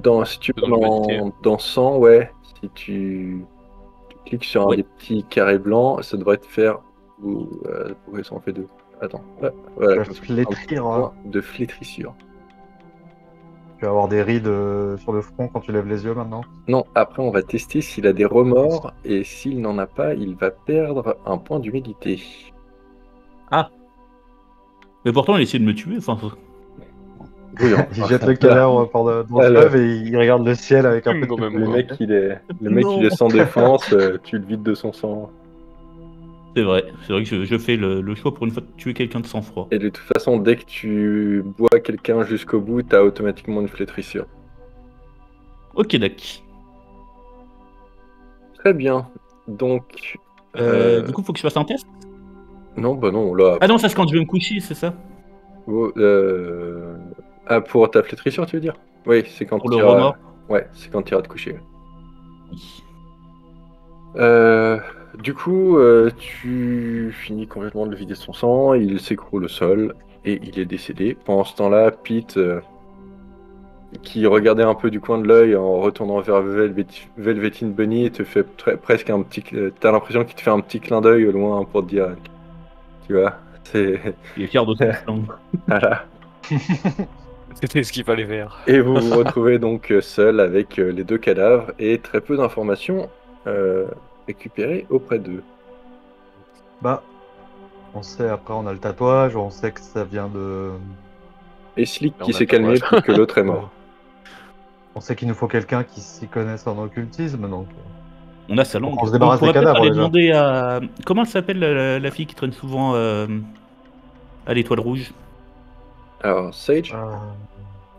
Non, si tu dans vas l'humanité. dans 100, ouais. Si tu cliques sur un Ouais. des petits carrés blancs, ça devrait te faire. Pourquoi ça en fait deux? Attends, ouais, voilà, Tu vas comme ça, un petit flétrir, hein. point de flétrissure. Tu vas avoir des rides sur le front quand tu lèves les yeux maintenant. Non, après on va tester s'il a des remords, et s'il n'en a pas, il va perdre un point d'humidité. Mais pourtant, il essaie de me tuer. Enfin, Oui, Il jette le là, cadavre dans le là, fleuve et il regarde le ciel avec un peu de Quand même, le quoi. mec, le mec il Non. est sans défense, tu le vides de son sang. c'est vrai que je fais le choix pour une fois de tuer quelqu'un de sang-froid. Et de toute façon, dès que tu bois quelqu'un jusqu'au bout, t'as automatiquement une flétrissure. Ok, d'accord. Très bien. Donc, Du coup, faut que je fasse un test. non, bah non, là. Ah non, ça c'est quand je vais me coucher, c'est ça? Ah, pour ta flétrissure, tu veux dire? Oui, c'est quand Pour le tu iras. remords. Ouais, c'est quand tu iras te coucher. Oui. Du coup, tu finis complètement de le vider son sang, il s'écroule au sol et il est décédé. Pendant ce temps-là, Pete, qui regardait un peu du coin de l'œil en retournant vers Velveteen Bunny, te fait presque un petit. T'as l'impression qu'il te fait un petit clin d'œil au loin pour te dire, tu vois, c'est. Il est fier de son flingue. Voilà. C'était ce qu'il fallait faire. Et vous vous retrouvez donc seul avec les deux cadavres et très peu d'informations récupérées auprès d'eux. Bah, on sait, après on a le tatouage, on sait que ça vient de... Et Slick Là, qui on a s'est le calmé tatouage. puisque l'autre est mort. On sait qu'il nous faut quelqu'un qui s'y connaisse en occultisme, donc... On a sa Faut langue. qu'on se débarrasse pourrait des peut-être cadavres, aller déjà. demander à. Comment elle s'appelle la fille qui traîne souvent à l'étoile rouge? Alors Sage,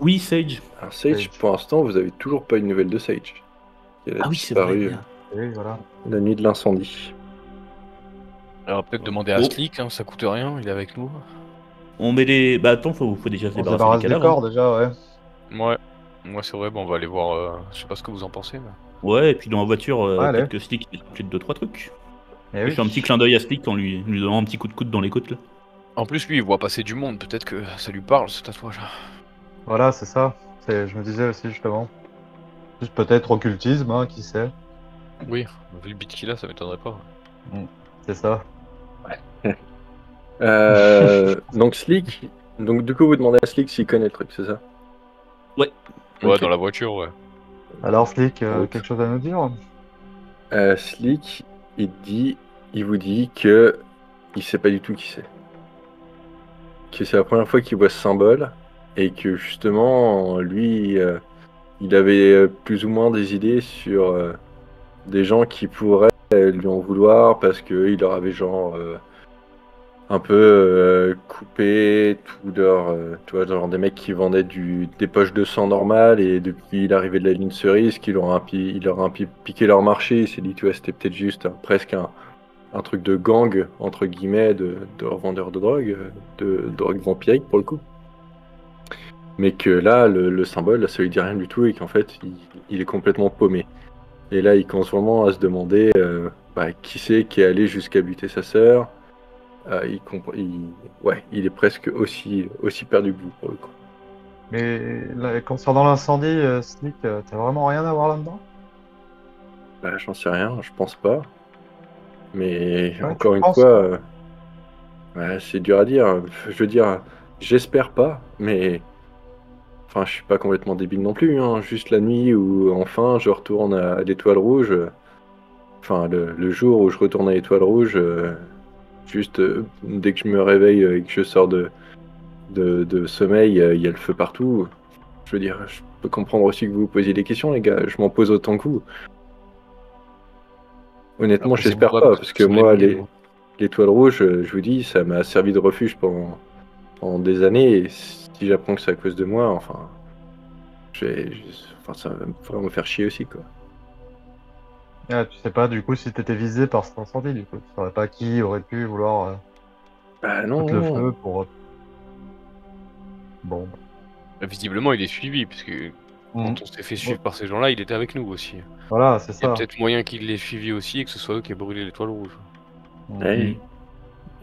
Oui, Sage. Sage, Sage. pour l'instant, vous avez toujours pas une nouvelle de Sage. Elle a Ah oui, c'est vrai. disparu merde. Oui, voilà. la nuit de l'incendie. Alors peut-être demander à Bon. Slick, hein, ça coûte rien, il est avec nous. On met les. Bah attends, faut déjà se On se débarrasser des débarrasse des cadavres. corps, déjà, ouais. Ouais. Moi c'est vrai, bon on va aller voir, je sais pas ce que vous en pensez. Mais... Ouais, et puis dans la voiture, Allez. peut-être que Slick il peut de 2-3 trucs. Eh Je oui. fais un petit clin d'œil à Slick en lui donnant un petit coup de coude dans les côtes là. En plus lui il voit passer du monde, peut-être que ça lui parle ce tatouage. Voilà, c'est ça. Je me disais aussi, justement. Juste peut-être occultisme, hein, qui sait. Oui, vu le beat qu'il a, ça m'étonnerait pas. C'est ça. Donc Slick, donc du coup vous demandez à Slick s'il connaît le truc, c'est ça? Ouais, Ok. dans la voiture, ouais. Alors, Slick, route. quelque chose à nous dire? Slick, il vous dit que il sait pas du tout qui c'est. Que c'est la première fois qu'il voit ce symbole et que justement, lui, il avait plus ou moins des idées sur des gens qui pourraient lui en vouloir parce qu'il leur avait genre un peu coupé tout leur, tu vois, genre des mecs qui vendaient des poches de sang normales et depuis l'arrivée de la ligne cerise, il leur a piqué leur marché. Il s'est dit, tu vois, c'était peut-être juste presque un truc de gang, entre guillemets, de revendeurs de drogue vampirique pour le coup. Mais que là, le symbole, ça lui dit rien du tout et qu'en fait, il est complètement paumé. Et là, il commence vraiment à se demander qui c'est qui est allé jusqu'à buter sa sœur. Il est presque aussi perdu que vous pour le coup. Mais là, concernant l'incendie, Slick, t'as vraiment rien à voir là-dedans? Bah, j'en sais rien, je pense pas. Mais Ouais, encore tu une penses fois, c'est dur à dire. Je veux dire, j'espère pas, mais enfin, je suis pas complètement débile non plus. Hein. Juste la nuit où enfin je retourne à l'Étoile Rouge. Enfin, le jour où je retourne à l'Étoile Rouge, juste dès que je me réveille et que je sors de sommeil, il y a le feu partout. Je veux dire, je peux comprendre aussi que vous vous posiez des questions, les gars. Je m'en pose autant que vous. Honnêtement, Après, c'est j'espère probable pas, que parce ce que soit moi, les moyens, l'Étoile Rouge, je vous dis, ça m'a servi de refuge pendant des années. Et si j'apprends que c'est à cause de moi, enfin, ça va vraiment me faire chier aussi, quoi. Ah, tu sais pas, du coup, si t'étais visé par cet incendie, du coup. Tu saurais pas qui aurait pu vouloir Bah non, foutre le non. feu pour... Bon. Visiblement, il est suivi, puisque Mhm. quand on s'est fait suivre par ces gens-là, il était avec nous aussi. Voilà, c'est Il y a ça. peut-être moyen qu'il l'ait suivi aussi et que ce soit eux qui aient brûlé l'étoile rouge. Mhm. Ouais.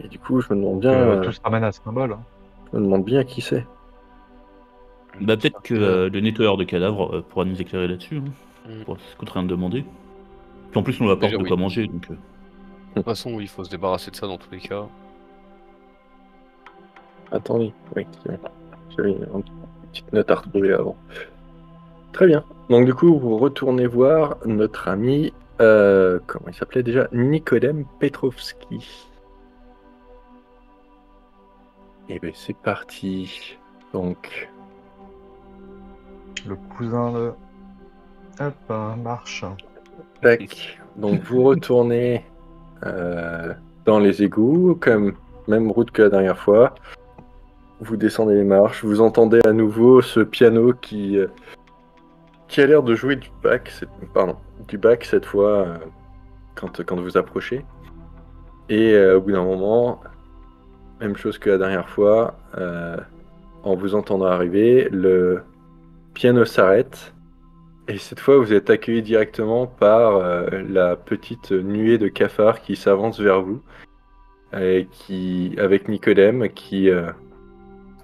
Et du coup, je me demande Que bien, tout se ramène à ce symbole. Hein. je me demande bien qui c'est. Bah peut-être que le nettoyeur de cadavres pourra nous éclairer là-dessus. Hein. Ça coûte rien de demander. Puis en plus on apporte Déjà, de oui. quoi manger, donc... De toute façon, il faut se débarrasser de ça dans tous les cas. Attendez, oui, c'est bon. J'avais une petite note à retrouver avant. Très bien. Donc du coup, vous retournez voir notre ami, comment il s'appelait déjà? Nikodem Petrovski. Et bien c'est parti. Donc, Le cousin de. Hop, marche. tac. Donc vous retournez dans les égouts, comme même route que la dernière fois. Vous descendez les marches, vous entendez à nouveau ce piano qui a l'air de jouer du Bach, du Bach cette fois quand vous approchez. Et au bout d'un moment, même chose que la dernière fois, en vous entendant arriver, le piano s'arrête. Et cette fois, vous êtes accueilli directement par la petite nuée de cafards qui s'avance vers vous, avec Nicodème qui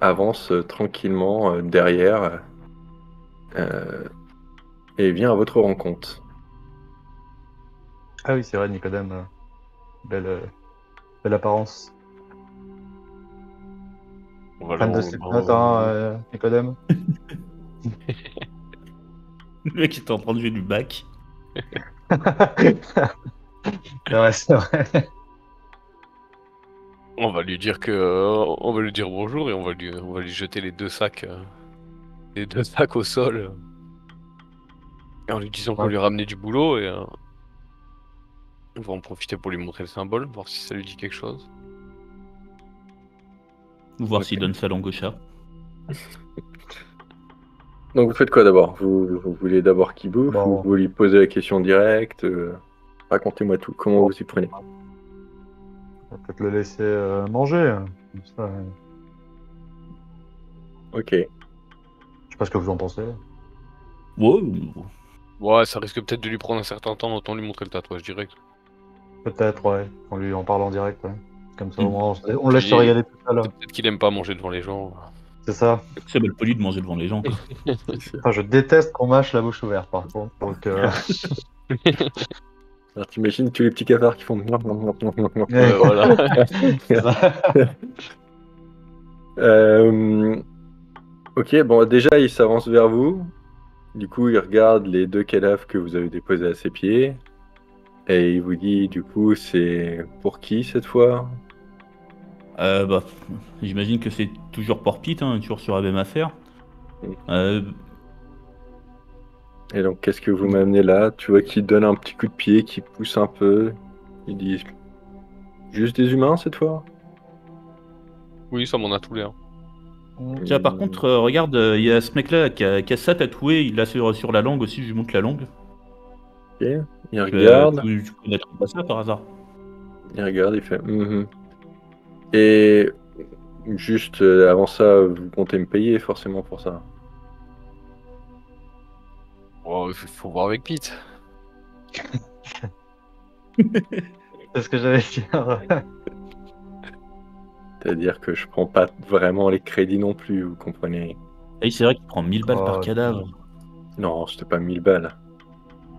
avance tranquillement derrière et vient à votre rencontre. Ah oui, c'est vrai, Nicodème. Belle apparence. On va Fan de le- Slipknot, hein, Nicodème. Le mec était en train de jouer du bac. C'est vrai, c'est vrai. On va lui dire on va lui dire bonjour et on va lui jeter les deux sacs au sol. En lui disant qu'on Ouais. lui a ramené du boulot et on va en profiter pour lui montrer le symbole, voir si ça lui dit quelque chose. Voir Ok. s'il donne sa langue au chat. Donc vous faites quoi d'abord? Vous voulez d'abord qu'il bouffe Bon. ou vous lui posez la question directe? Racontez-moi tout, comment vous y prenez? On va peut-être le laisser manger. Comme ça, Ok. je sais pas ce que vous en pensez. Ouais, Ouais, ça risque peut-être de lui prendre un certain temps, autant lui montrer le tatouage direct. Peut-être, ouais. On lui en parle en direct, ouais. Comme ça, au Mm. moins, on le laisse se régaler tout seul. Peut-être qu'il aime pas manger devant les gens. C'est ça. c'est mal poli de manger devant les gens, quoi. Enfin, je déteste qu'on mâche la bouche ouverte, par contre. Donc, Alors t'imagines tous les petits cafards qui font... Voilà. c'est ça. Ok, bon, déjà, il s'avance vers vous. Du coup, il regarde les deux cadavres que vous avez déposés à ses pieds. Et il vous dit, du coup, c'est pour qui cette fois? Bah, j'imagine que c'est toujours pour Pete, hein, toujours sur la même affaire. Et donc, qu'est-ce que vous m'amenez là? Tu vois qu'il donne un petit coup de pied, qui pousse un peu. Il dit, juste des humains cette fois? Oui, ça m'en a tout l'air. Tiens, par contre, regarde, il y a ce mec-là qui a ça tatoué, il l'a sur la langue aussi, je lui montre la langue. Ok, il regarde. Tu connaîtrais pas ça par hasard? Il regarde, il fait... Mhm. Et juste avant ça, vous comptez me payer forcément pour ça. Oh, faut voir avec Pete. C'est ce que j'allais dire. C'est-à-dire que je prends pas vraiment les crédits non plus, vous comprenez? Et c'est vrai qu'il prend 1000 balles par Oh, cadavre. Non, c'était pas 1000 balles.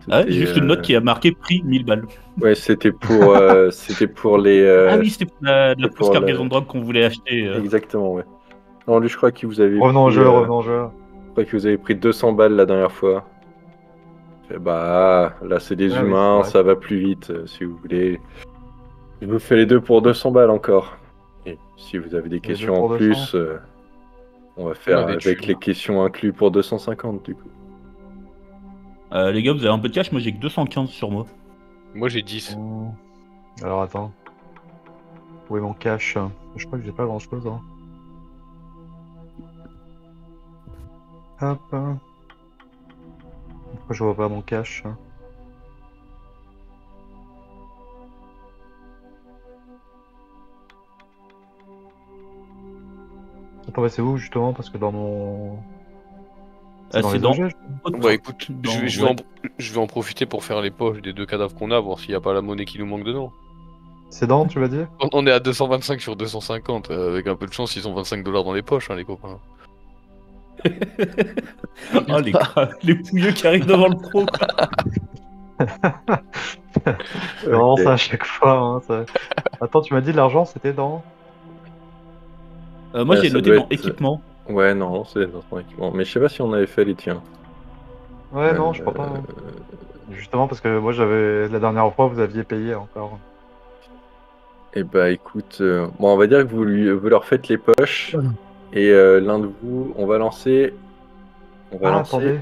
Ah ouais, C'était, juste une note qui a marqué prix 1000 balles. Ouais, c'était pour les... Ah oui, c'était pour la c'est fausse pour cargaison le- de drogue qu'on voulait acheter. Exactement, ouais. Non, lui, je crois que vous avez revenons au pris, jeu, revenons au jeu. je crois que vous avez pris 200 balles la dernière fois. Bah, là, c'est des Ah oui, humains, c'est vrai. ça va plus vite, si vous voulez. Je vous fais les deux pour 200 balles encore. Et si vous avez des deux questions pour en 200. plus, on va faire On a des avec thunes. les questions inclus pour 250, du coup. Les gars, vous avez un peu de cash? Moi, j'ai que 215 sur moi. Moi j'ai 10. Alors, attends. Où est mon cash? Je crois que j'ai pas grand-chose. Hein. Hop. Pourquoi je vois pas mon cash? Attends, mais c'est où justement? Parce que dans mon. C'est les dans... objets, Bah écoute, Dans- je vais en profiter pour faire les poches des deux cadavres qu'on a, voir s'il n'y a pas la monnaie qui nous manque dedans. C'est dans, tu vas dire? On est à 225 sur 250, avec un peu de chance, ils ont 25 $ dans les poches, hein, les copains. Oh, les pouilleux qui arrivent devant le pro. Quoi. C'est vraiment Ok. ça à chaque fois. Hein, ça. Attends, tu m'as dit l'argent, c'était dans... Moi, j'ai ça noté doit dans être- équipement. Ouais, non, c'est dans ton équipement. Mais je sais pas si on avait fait les tiens. Ouais, non, je crois pas. Hein. Justement, parce que moi, j'avais... La dernière fois, vous aviez payé encore. Eh bah écoute, bon, on va dire que vous leur faites les poches. Et l'un de vous, on va lancer. Attendez.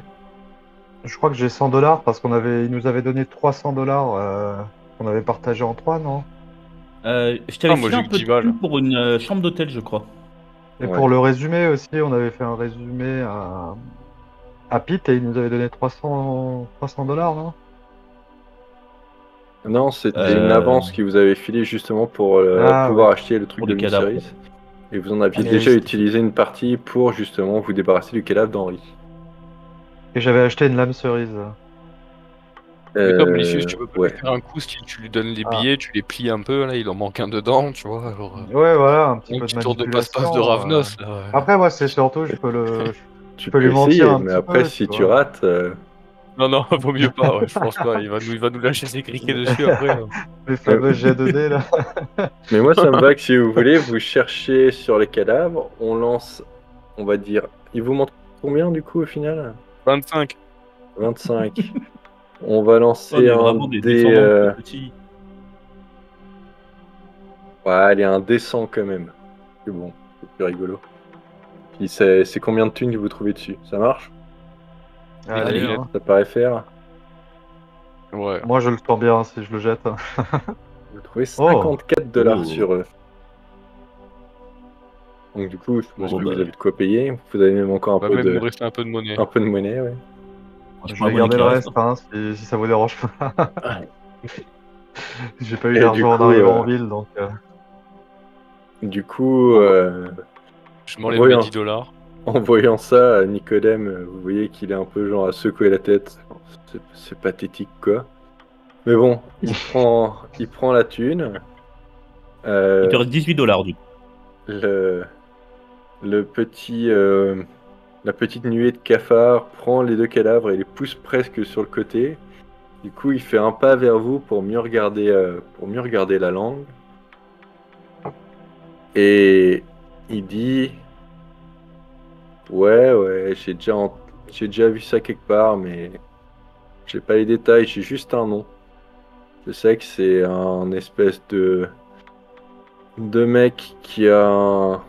Je crois que j'ai 100 $ parce il nous avait donné 300 $ qu'on avait partagé en 3, non? Je t'avais moi, filé j'ai un que peu 10 de balles. thunes pour une chambre d'hôtel, je crois. Et Ouais. pour le résumé aussi, on avait fait un résumé à Pete et il nous avait donné 300 $, non? Non, c'était une avance qui vous avait filé justement pour Ah, pouvoir ouais. acheter le truc Pour de les cadavres. Mysteries. Et vous en aviez Et déjà oui. utilisé une partie pour justement vous débarrasser du cadavre d'Henri. Et j'avais acheté une lame cerise. Mais toi, Blicius, tu peux pas lui Ouais. faire un coup, style, tu lui donnes les Ah. billets, tu les plies un peu, là, il en manque un dedans, tu vois. Alors, Ouais, voilà, un petit un peu de petit tour de passe-passe de manipulation. Ravnos, là. Après, moi, c'est surtout, je Tu peux peux lui mentir essayer, un mais petit après peu, si tu tu vois. rates, Non, non, vaut mieux pas, ouais, je pense pas. Il va nous lâcher ses criquets dessus après. Hein. Les fameux jets de dés, là. mais moi ça me va que si vous voulez, vous cherchez sur les cadavres, on lance, on va dire, il vous manque combien du coup au final? 25. 25. On va On lancer est un vraiment des dé. descendants de petits. Ouais, allez, un dé 100 quand même. C'est bon, c'est plus rigolo. Puis c'est combien de thunes que vous trouvez dessus? Ça marche? Allez, Allez. hein. Ça paraît faire? Ouais. Moi, je le sens bien si je le jette. Vous trouvez 54 $ Oh. sur eux. Donc du coup, je pense Bon, que bah, vous avez de quoi payer. Vous avez même encore Va même nous rester un peu de monnaie. un peu de monnaie, ouais. Je franchement, la vais monnaie garder qui le reste. reste, hein, si ça vous dérange pas. J'ai pas eu Et d'argent en du coup, arrivant en ville, donc... Du coup, Je m'enlève voyons. mes 10 $. en voyant ça, Nicodème, vous voyez qu'il est un peu genre à secouer la tête. C'est pathétique, quoi. Mais bon, il prend la thune. Il te reste 18 $ du coup. Le petit, la petite nuée de cafards prend les deux cadavres et les pousse presque sur le côté. Du coup, il fait un pas vers vous pour mieux regarder la langue. Et il dit, ouais, j'ai déjà vu ça quelque part, mais j'ai pas les détails, j'ai juste un nom. Je sais que c'est un espèce de mec qui gère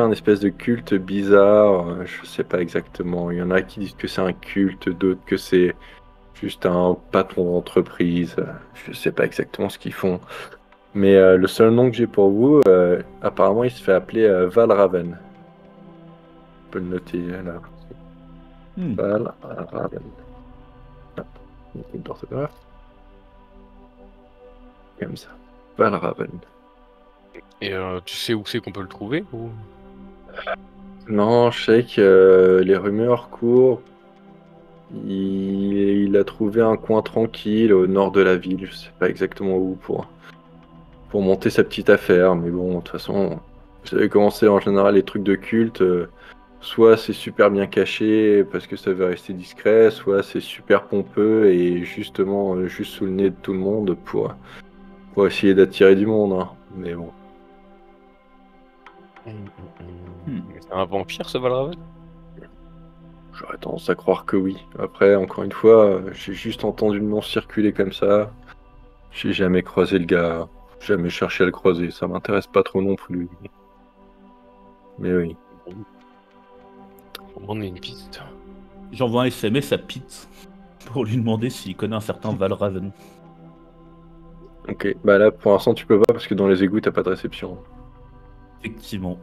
un espèce de culte bizarre. Je sais pas exactement. Il y en a qui disent que c'est un culte, d'autres que c'est juste un patron d'entreprise. Je sais pas exactement ce qu'ils font. Mais le seul nom que j'ai pour vous, apparemment, il se fait appeler Valraven. Je peux le noter là. Valraven. Ah, une orthographe. Comme ça. Valraven. Et tu sais où c'est qu'on peut le trouver ou... Non, je sais que les rumeurs courent. Il a trouvé un coin tranquille au nord de la ville. Je sais pas exactement où pour monter sa petite affaire. Mais bon, de toute façon, vous savez comment c'est en général les trucs de culte. Soit c'est super bien caché parce que ça veut rester discret, soit c'est super pompeux et justement juste sous le nez de tout le monde pour essayer d'attirer du monde. Hein. Mais bon. C'est un vampire, ce Valraven? J'aurais tendance à croire que oui. Après, encore une fois, j'ai juste entendu le nom circuler comme ça. J'ai jamais croisé le gars, jamais cherché à le croiser. Ça m'intéresse pas trop non plus. Mais oui. On est une piste. J'envoie un SMS à Pete pour lui demander s'il connaît un certain Valraven. Ok, bah là pour l'instant tu peux pas parce que dans les égouts t'as pas de réception. Effectivement.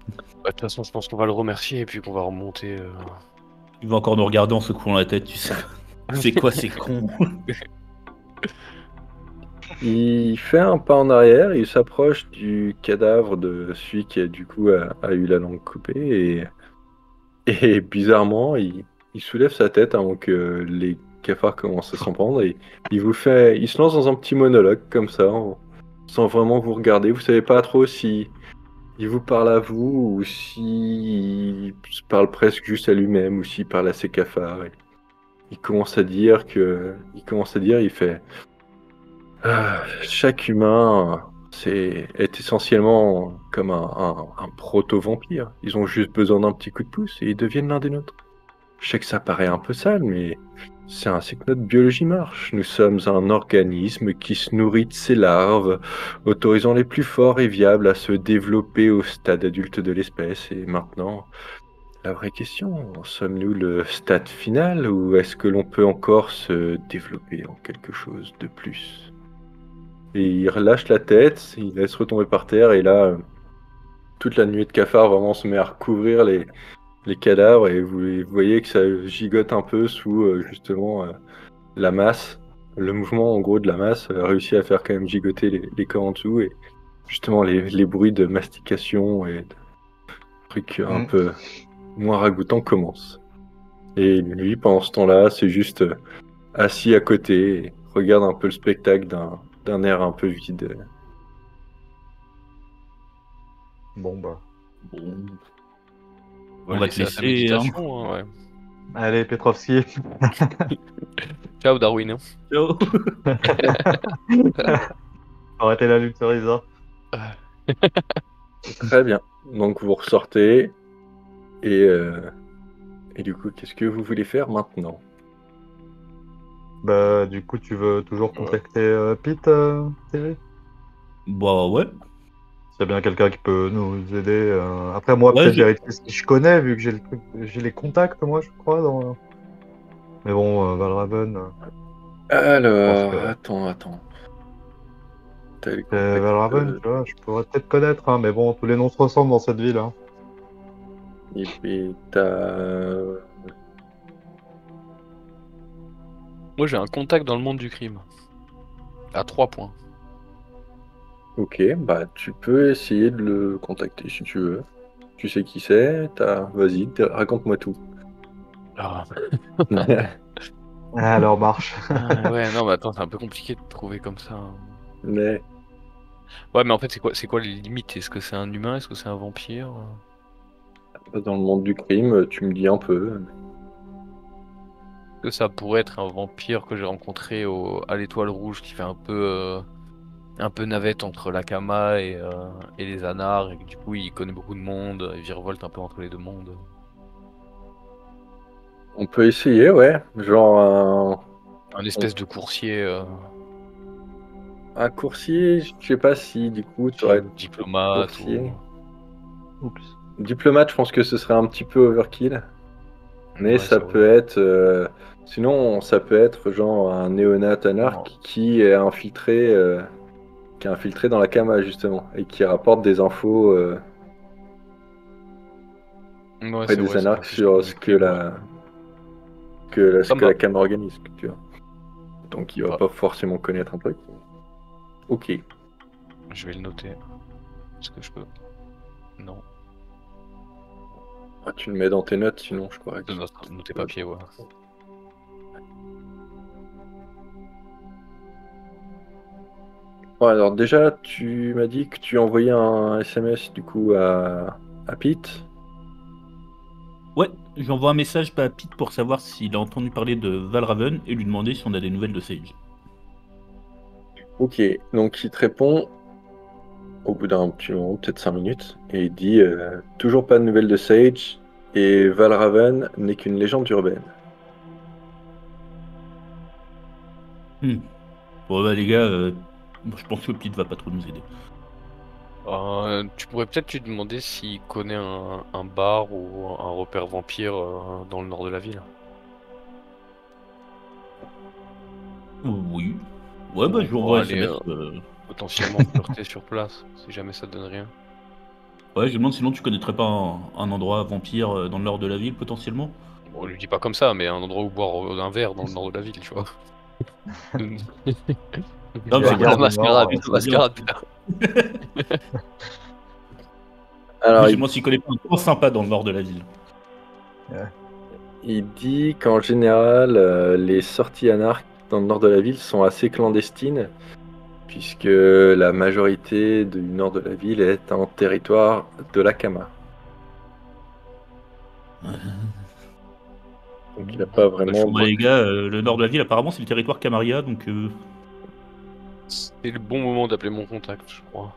Bah, de toute façon, je pense qu'on va le remercier et puis qu'on va remonter. Il va encore nous regarder en secouant la tête, tu sais. C'est quoi ces cons? Il fait un pas en arrière, il s'approche du cadavre de celui qui a du coup a eu la langue coupée et bizarrement il soulève sa tête avant que les cafards commencent à s'en prendre et il se lance dans un petit monologue comme ça sans vraiment vous regarder. Vous savez pas trop si il vous parle à vous, ou s'il se parle presque juste à lui-même, ou s'il parle à ses cafards. Il commence à dire il fait chaque humain est essentiellement comme un proto-vampire. Ils ont juste besoin d'un petit coup de pouce et ils deviennent l'un des nôtres. Je sais que ça paraît un peu sale, mais c'est ainsi que notre biologie marche. Nous sommes un organisme qui se nourrit de ses larves, autorisant les plus forts et viables à se développer au stade adulte de l'espèce. Et maintenant, la vraie question, sommes-nous le stade final ou est-ce que l'on peut encore se développer en quelque chose de plus? Et il relâche la tête, il laisse retomber par terre et là, toute la nuée de cafards vraiment se met à recouvrir les cadavres et vous voyez que ça gigote un peu sous justement la masse. Le mouvement en gros de la masse a réussi à faire quand même gigoter les corps en dessous et justement les bruits de mastication et de trucs un peu moins ragoûtants commencent. Et lui, pendant ce temps-là, c'est juste assis à côté et regarde un peu le spectacle d'un air un peu vide. Bon, bah. Bon, On on va te laisser à sa laisser. Hein. méditation, hein, ouais. Allez, Petrovski. Ciao Darwin. Hein. Ciao. Arrêtez la lutte, Cerisa. Très bien. Donc vous ressortez et du coup, qu'est-ce que vous voulez faire maintenant? Bah, du coup, tu veux toujours contacter Pete, Thierry? Bah ouais. S'il y a bien quelqu'un qui peut nous aider. Après, moi, Ouais, peut-être je- vérifier si je connais, vu que j'ai le truc, j'ai les contacts, moi, je crois. Mais bon, Valraven, je pense Alors, que attends. T'as les contacts, Valraven, tu vois, je pourrais peut-être connaître, hein, mais bon, tous les noms se ressemblent dans cette ville. Hein. et puis t'as... Moi j'ai un contact dans le monde du crime. À 3 points. Ok, bah tu peux essayer de le contacter si tu veux. Tu sais qui c'est, vas-y, raconte-moi tout. Ah. Alors, marche. Ouais, non, mais attends, c'est un peu compliqué de trouver comme ça. Hein. Mais Ouais, mais en fait, c'est quoi les limites? Est-ce que c'est un humain? Est-ce que c'est un vampire? dans le monde du crime, tu me dis un peu. Est-ce que ça pourrait être un vampire que j'ai rencontré à l'Étoile Rouge qui fait un peu navette entre l'Akama et les Anars, et que du coup il connaît beaucoup de monde, il virevolte un peu entre les deux mondes. On peut essayer, ouais. Genre Un espèce de coursier, un coursier, je sais pas si du coup tu aurais diplomate coursier. Oups. Diplomate, je pense que ce serait un petit peu overkill. Mais Ouais, ça ça, ouais. peut être. Sinon, ça peut être genre un néonat anarque qui est infiltré dans la Kama justement et qui rapporte des infos Ouais, auprès c'est des vrai, ça fait anarques plus sur monde ce du que crime, ce Ça me que va. la Kama organise, tu vois. Donc il va Va. pas forcément connaître un truc. Ok. Je vais le noter. Est-ce que je peux? Non. Ah, tu le mets dans tes notes, sinon je crois que. Noter papier, ouais. Bon, alors déjà, tu m'as dit que tu envoyais un SMS du coup à Pete. Ouais, j'envoie un message à Pete pour savoir s'il a entendu parler de Valraven et lui demander si on a des nouvelles de Sage. Ok, donc il te répond au bout d'un petit moment, peut-être 5 minutes, et il dit toujours pas de nouvelles de Sage, et Valraven n'est qu'une légende urbaine. Bon bah les gars, moi, je pense que Pete va pas trop nous aider. Tu pourrais peut-être lui demander s'il connaît un bar ou un repère vampire dans le nord de la ville. Oui. Ouais bah On je lui pourra envoie un aller SMS. potentiellement flirter sur place, si jamais ça donne rien. Ouais, je lui demande sinon tu connaîtrais pas un endroit vampire dans le nord de la ville potentiellement. Bon, on lui dit pas comme ça, mais un endroit où boire un verre dans le nord de la ville, tu vois. Non, mais La c'est gare La du mascarade, Nord, la c'est bien. mascarade, putain. Alors Je lui demande s'il connaît pas un coin sympa dans le nord de la ville. il dit qu'en général, les sorties anarques dans le nord de la ville sont assez clandestines, puisque la majorité du nord de la ville est en territoire de la Kama. Donc il n'a pas vraiment... Bah, les gars, le nord de la ville, apparemment, c'est le territoire Camaria, donc... C'est le bon moment d'appeler mon contact, je crois.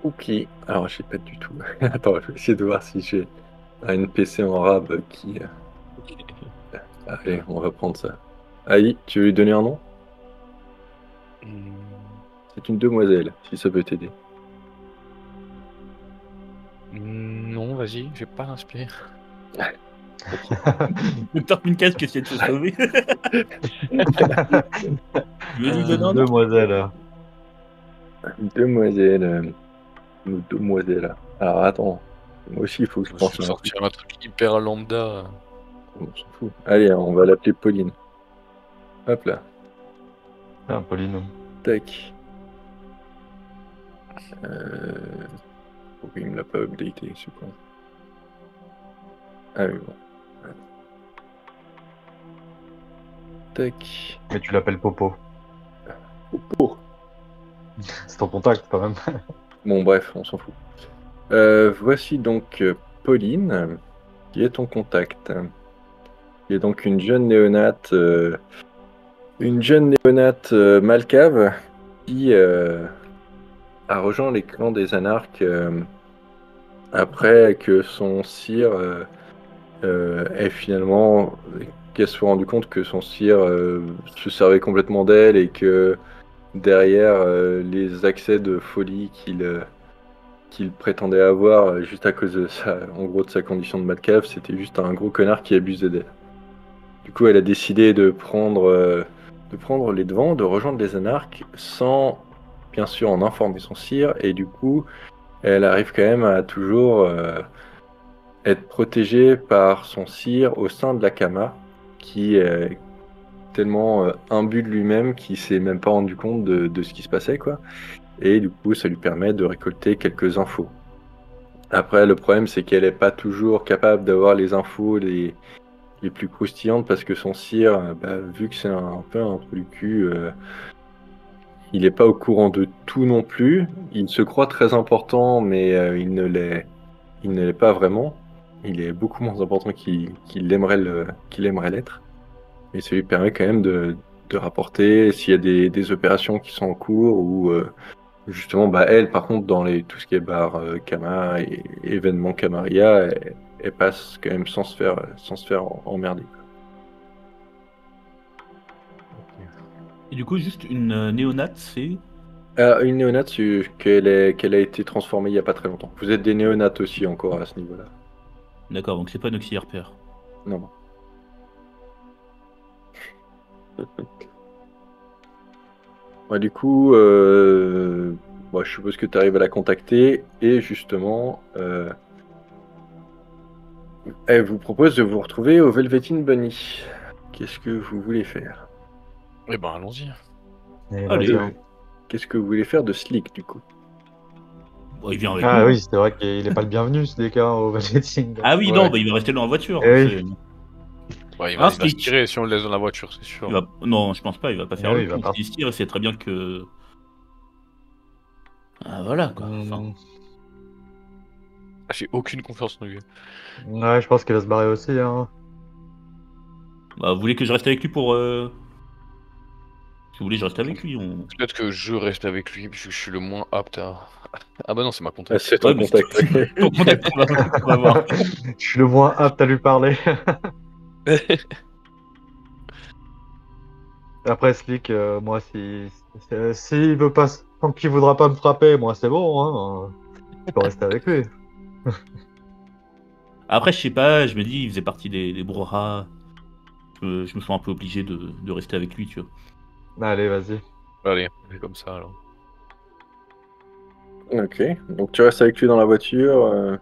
Ok, alors je sais pas du tout. Attends, je vais essayer de voir si j'ai un NPC en arabe qui... Allez, on va prendre ça. Aïe, tu veux lui donner un nom? Hmm. C'est une demoiselle, si ça peut t'aider. Non, vas-y, j'ai pas l'inspiré. Le Torpinkas qui essaie de se sauver. Je lui ai dit, Euh, non, non. Demoiselle. Une demoiselle. Une demoiselle. Alors attends, moi aussi il faut que je Je pense vais à un truc. sortir un truc hyper lambda. On s'en fout. Allez, on va l'appeler Pauline. Hop là, Ah, Pauline. tac. Pourquoi il me l'a pas updaté, c'est quoi? Ah oui, bon. Tac. Mais tu l'appelles Popo. Oh. C'est ton contact quand même. Bon bref, on s'en fout. Voici donc Pauline, qui est ton contact. Qui est donc une jeune néonate, malcave qui a rejoint les clans des anarques après que son sire ait finalement qu'elle se soit rendu compte que son sire se servait complètement d'elle et que derrière les accès de folie qu'il prétendait avoir juste à cause de en gros de sa condition de malcave, c'était juste un gros connard qui abusait d'elle. Du coup, elle a décidé de prendre les devants, de rejoindre les anarques sans bien sûr en informer son sire, et du coup, elle arrive quand même à toujours être protégée par son sire au sein de la Kama, qui est tellement imbu de lui-même qu'il s'est même pas rendu compte de ce qui se passait, quoi. Et du coup, ça lui permet de récolter quelques infos. Après, le problème, c'est qu'elle n'est pas toujours capable d'avoir les infos les plus croustillantes parce que son sire, vu que c'est un peu un trou du cul, il n'est pas au courant de tout non plus. Il se croit très important, mais il ne l'est pas vraiment. Il est beaucoup moins important qu'il aimerait l'être. Et ça lui permet quand même de rapporter s'il y a des opérations qui sont en cours ou justement, elle, par contre, dans tout ce qui est bar Kama et événements Kamaria, elle passe quand même sans se faire emmerder. Et du coup, juste une néonate, c'est... Une néonate, c'est qu'elle a été transformée il n'y a pas très longtemps. Vous êtes des néonates aussi encore à ce niveau-là. D'accord, donc c'est pas un auxiliaire père. Non, non. Du coup, je suppose que tu arrives à la contacter et justement, elle vous propose de vous retrouver au Velveteen Bunny. Qu'est-ce que vous voulez faire? Eh ben, allons-y. Et Allez. vas-y, Qu'est-ce que vous voulez faire de Slick du coup? Bon, il vient avec Ah nous. oui, c'est vrai qu'il est pas le bienvenu ce DK au Budgeting. Ah oui, Ouais. non, il va rester dans la voiture. Eh oui. C'est- Ouais, il Ah, va se Slick. tirer si on le laisse dans la voiture, c'est sûr. Non, je pense pas, il va pas faire Ah le oui, il va con. pas. S'il se tire, c'est très bien que... Ah voilà, quoi. Enfin, J'ai aucune confiance en lui. Ouais, je pense qu'il va se barrer aussi. Hein. vous voulez que je reste avec lui pour... Si vous voulez, je reste avec lui. On... Peut-être que je reste avec lui, puisque je suis le moins apte à... Ah bah non, c'est ma Ah, contact. c'est ton Ouais, mais contact. c'est- Ton contact, on va voir. Je suis le moins apte à lui parler. Après, Slick, moi, s'il veut pas, tant qu'il voudra pas me frapper, moi, c'est bon. Hein. Je peux rester avec lui. Après, je sais pas, je me dis, il faisait partie des brouhahas. Je me sens un peu obligé de rester avec lui, tu vois. Allez, vas-y. Allez, c'est comme ça alors. Ok, donc tu restes avec lui dans la voiture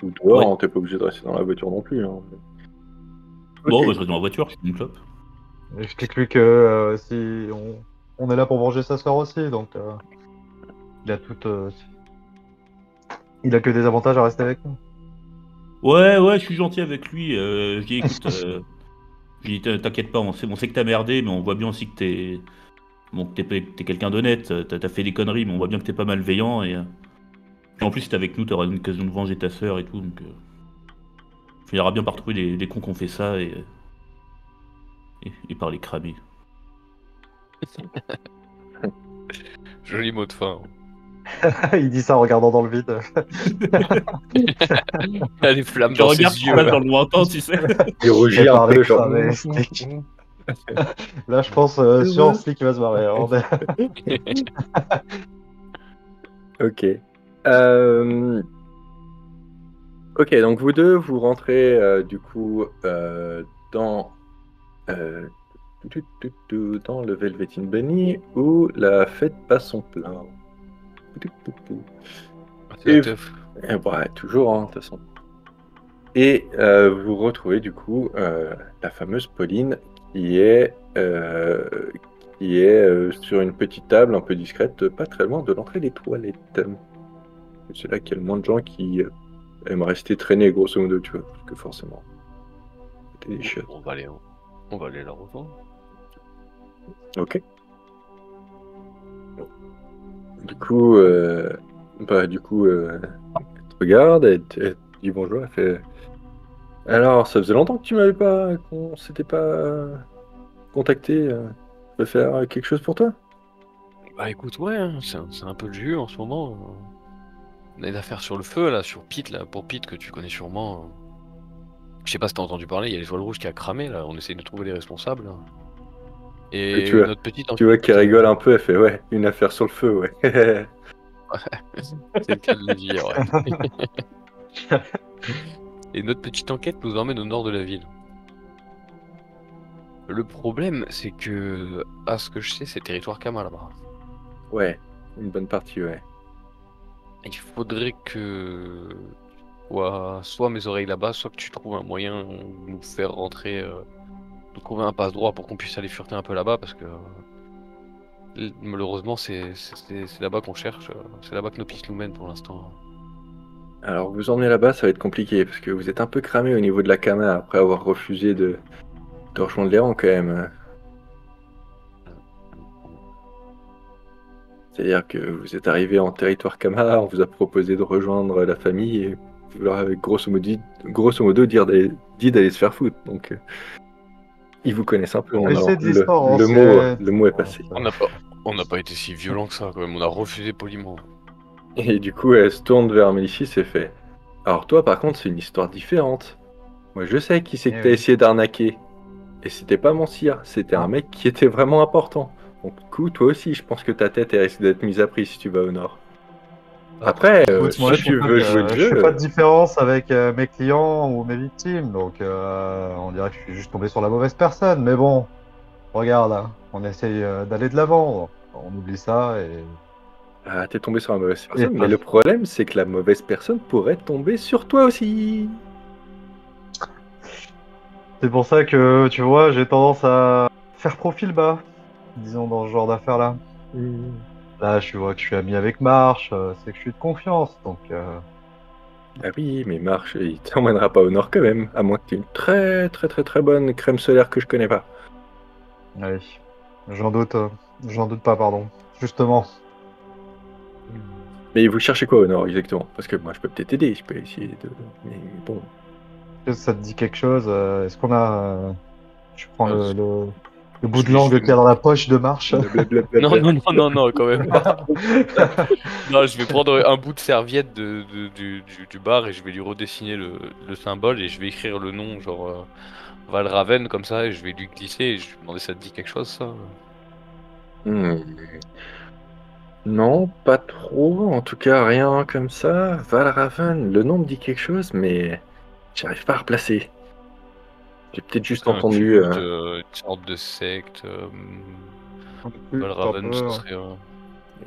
ou dehors, Ouais. hein, t'es pas obligé de rester dans la voiture non plus. Hein. Bon, Ok. bah, je reste dans la voiture, je fume une clope. Explique-lui que si on est là pour venger sa soeur aussi, donc il a il a que des avantages à rester avec nous. Ouais, je suis gentil avec lui. Je dis, écoute, Je lui dis t'inquiète pas, on sait que t'as merdé, mais on voit bien aussi que t'es quelqu'un d'honnête, t'as fait des conneries, mais on voit bien que t'es pas malveillant et en plus si t'es avec nous, t'auras une occasion de venger ta sœur et tout, donc tu finiras bien par trouver les cons qui ont fait ça et par les cramer. Joli mot de fin. Il dit ça en regardant dans le vide. Il a les flammes Je dans regarde ses trop mal yeux. dans le lointain, tu sais. Il rougit Et un par les peu, genre. cramés, Slick. Là, je pense sur Slick qui va se marrer. Hein. Ok. Ok, donc vous deux, vous rentrez du coup dans, euh, dans le Velveteen Bunny où la fête passe son plein. C'est la Et, teuf. et ouais, toujours, hein, de toute façon. Et vous retrouvez du coup la fameuse Pauline qui est, sur une petite table un peu discrète, pas très loin de l'entrée des toilettes. C'est là qu'il y a le moins de gens qui aiment rester traîner, grosso modo, tu vois, parce que forcément, c'était des chiottes. On va aller la rejoindre. Ok. Du coup, elle te regarde, elle te dit bonjour, elle fait... Alors, ça faisait longtemps que tu m'avais pas... qu'on s'était pas contacté. Je peux faire quelque chose pour toi? Bah écoute, ouais, hein, c'est un peu le jus en ce moment. On a des affaires sur le feu, là, sur Pete, là, pour Pete, que tu connais sûrement. Je sais pas si t'as entendu parler, il y a l'Étoile Rouge qui a cramé, là, on essaye de trouver les responsables. Et Et notre petite tu vois enquête, qu'elle rigole un peu, elle fait ouais, une affaire sur le feu, ouais. c'est le cas de le dire, ouais. Et notre petite enquête nous emmène au nord de la ville. Le problème, c'est que, à ce que je sais, c'est territoire Kama là-bas. Ouais, une bonne partie, ouais. Il faudrait que soit mes oreilles là-bas, soit que tu trouves un moyen de nous faire rentrer, de trouver un passe-droit pour qu'on puisse aller fureter un peu là-bas, parce que malheureusement c'est là-bas qu'on cherche, c'est là-bas que nos pistes nous mènent pour l'instant. Alors, vous emmenez là-bas, ça va être compliqué, parce que vous êtes un peu cramé au niveau de la Kama après avoir refusé de rejoindre les rangs, quand même. C'est-à-dire que vous êtes arrivé en territoire Kama, on vous a proposé de rejoindre la famille, et vous leur avez grosso modo dit d'aller se faire foutre. Donc, ils vous connaissent un peu maintenant. Essayer de l'histoire Le mot est passé. On n'a pas été si violent que ça quand même, on a refusé poliment. Et du coup, elle se tourne vers Mélicis et fait alors toi, par contre, c'est une histoire différente. Moi, je sais qui c'est que Eh t'as oui. essayé d'arnaquer. Et c'était pas mon sire, c'était un mec qui était vraiment important. Donc, du coup, toi aussi, je pense que ta tête risque d'être mise à prix si tu vas au nord. Après, Écoute, moi, si tu veux jouer le je fais jeu, pas de différence avec mes clients ou mes victimes, donc on dirait que je suis juste tombé sur la mauvaise personne. Mais bon, regarde, hein, on essaye d'aller de l'avant. On oublie ça et t'es tombé sur la mauvaise Et personne. ça. Mais le problème, c'est que la mauvaise personne pourrait tomber sur toi aussi. c'est pour ça que, tu vois, j'ai tendance à faire profil bas, disons, dans ce genre d'affaires-là. Là, je vois que je suis ami avec Marche, c'est que je suis de confiance, donc Ah oui, mais Marche, il t'emmènera pas au nord quand même, à moins que tu aies une très très très très bonne crème solaire que je connais pas. allez, j'en doute pas, pardon. Justement, Mais vous cherchez quoi au nord exactement? Parce que moi je peux peut-être aider, je peux essayer de... Mais bon... est-ce que ça te dit quelque chose? Est-ce qu'on a... Je prends le bout de Je langue vais qu'il y a dans la poche de Marche. Blablabla. Non, quand même pas. Non, je vais prendre un bout de serviette du bar et je vais lui redessiner le symbole et je vais écrire le nom, genre Valraven comme ça, et je vais lui glisser et je vais lui demander si ça te dit quelque chose, ça. Hmm. Non, pas trop, en tout cas rien comme ça. Valraven, le nom me dit quelque chose, mais j'arrive pas à replacer. J'ai peut-être juste C'est un entendu... culte, une sorte de secte. Valraven, ce serait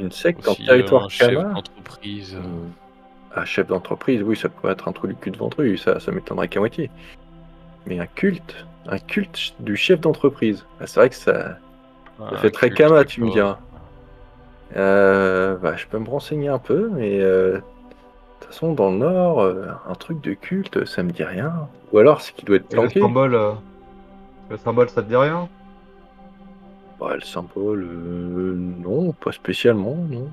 Une secte en aussi territoire un chef Kama? d'entreprise. Un chef d'entreprise, oui, ça pourrait être un trou du cul de ventru, ça m'étonnerait qu'à moitié. Mais un culte du chef d'entreprise. Ah, c'est vrai que ça fait très culte, Kama, quelque tu me chose. diras. Je peux me renseigner un peu, mais de toute façon, dans le Nord, un truc de culte, ça me dit rien. Ou alors, c'est qu'il doit être Et le planqué. symbole, Le symbole, ça te dit rien? Bah, le symbole, non, pas spécialement, non.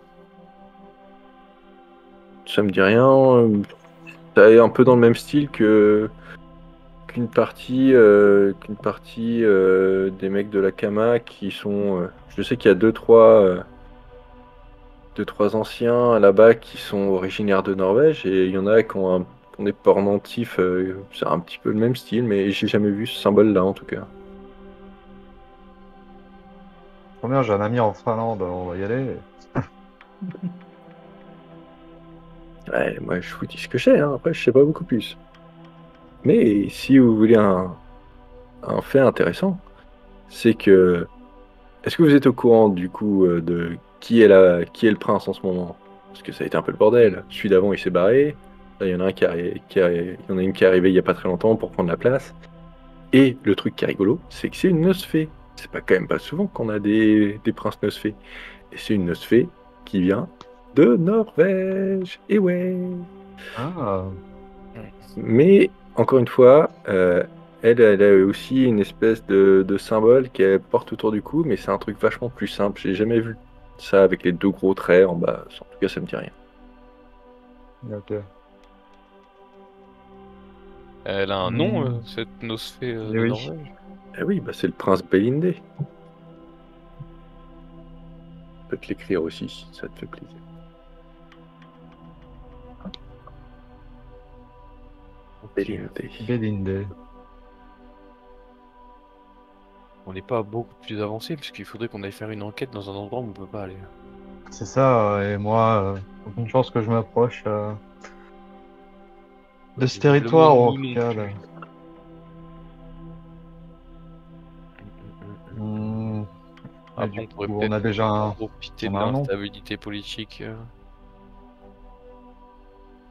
Ça me dit rien. Ça est un peu dans le même style qu'une partie des mecs de la Kama qui sont. Je sais qu'il y a deux, trois anciens là-bas qui sont originaires de Norvège et il y en a qui ont des pendentifs. C'est un petit peu le même style, mais j'ai jamais vu ce symbole-là en tout cas. Trop bien, j'ai un ami en Finlande, on va y aller. Ouais, moi je vous dis ce que je sais, hein. Après je sais pas beaucoup plus. Mais si vous voulez un fait intéressant, c'est que est-ce que vous êtes au courant du coup de qui est le prince en ce moment? Parce que ça a été un peu le bordel. Celui d'avant il s'est barré. Là il y en a un il y en a une qui est arrivée il y a pas très longtemps pour prendre la place. Et le truc qui est rigolo, c'est que c'est une nosfée. C'est pas quand même pas souvent qu'on a des princes nosfées. Et c'est une nosfée qui vient de Norvège. Et ouais. Ah, Mais encore une fois, elle a aussi une espèce de symbole qu'elle porte autour du cou, mais c'est un truc vachement plus simple. J'ai jamais vu ça avec les deux gros traits en bas. En tout cas, ça me dit rien. ok. Elle a un nom, cette nosfée Eh de oui. Norvège. Eh oui, bah c'est le prince Belinde. Je peux te l'écrire aussi si ça te fait plaisir. Belinde. Belinde. On n'est pas beaucoup plus avancé, puisqu'il faudrait qu'on aille faire une enquête dans un endroit où on peut pas aller. C'est ça, et moi, aucune chance que je m'approche de ce territoire, ou en tout cas. Là. Et Après, du on pourrait coup, peut-être on a déjà profiter on de a un nom l'instabilité politique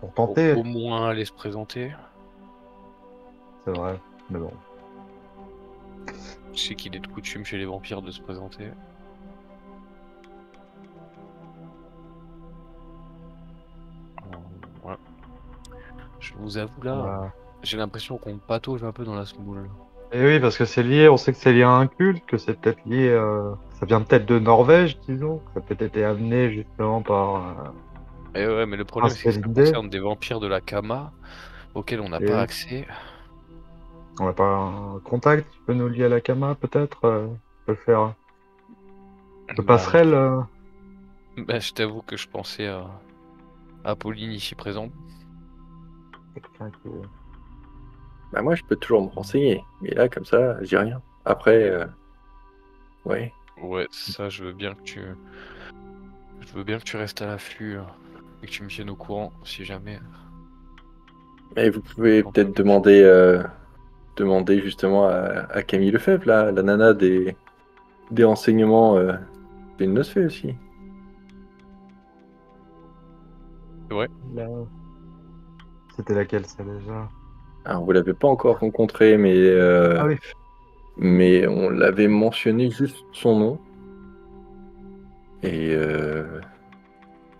pour pour tenter. au moins aller se présenter. C'est vrai, mais bon. Je sais qu'il est de coutume chez les vampires de se présenter. Voilà. Je vous avoue là, Voilà. j'ai l'impression qu'on patauge un peu dans la semoule. Et oui, parce que c'est lié, on sait que c'est lié à un culte, que c'est peut-être lié, ça vient peut-être de Norvège, disons, que ça a peut-être été amené justement par Et ouais, mais le problème Prince c'est que ça Belinde. concerne des vampires de la Kama auxquels on n'a Et pas oui. accès. On n'a pas un contact qui peut nous lier à la Kama, peut-être, on peut le faire. De Bah, passerelle. bah, je t'avoue que je pensais à Pauline ici présente. Quelqu'un qui- Bah moi, je peux toujours me renseigner, mais là, comme ça, j'ai rien. Après, ouais. Ouais, ça je veux bien que tu restes à l'affût et que tu me tiennes au courant si jamais. Mais vous pouvez Quand peut-être même. demander justement à Camille Lefebvre, là, la nana des renseignements. C'est une nosfée aussi. Ouais. Là. C'était laquelle, ça, déjà? Alors, vous l'avez pas encore rencontrée, Ah oui. mais on l'avait mentionné juste son nom. Et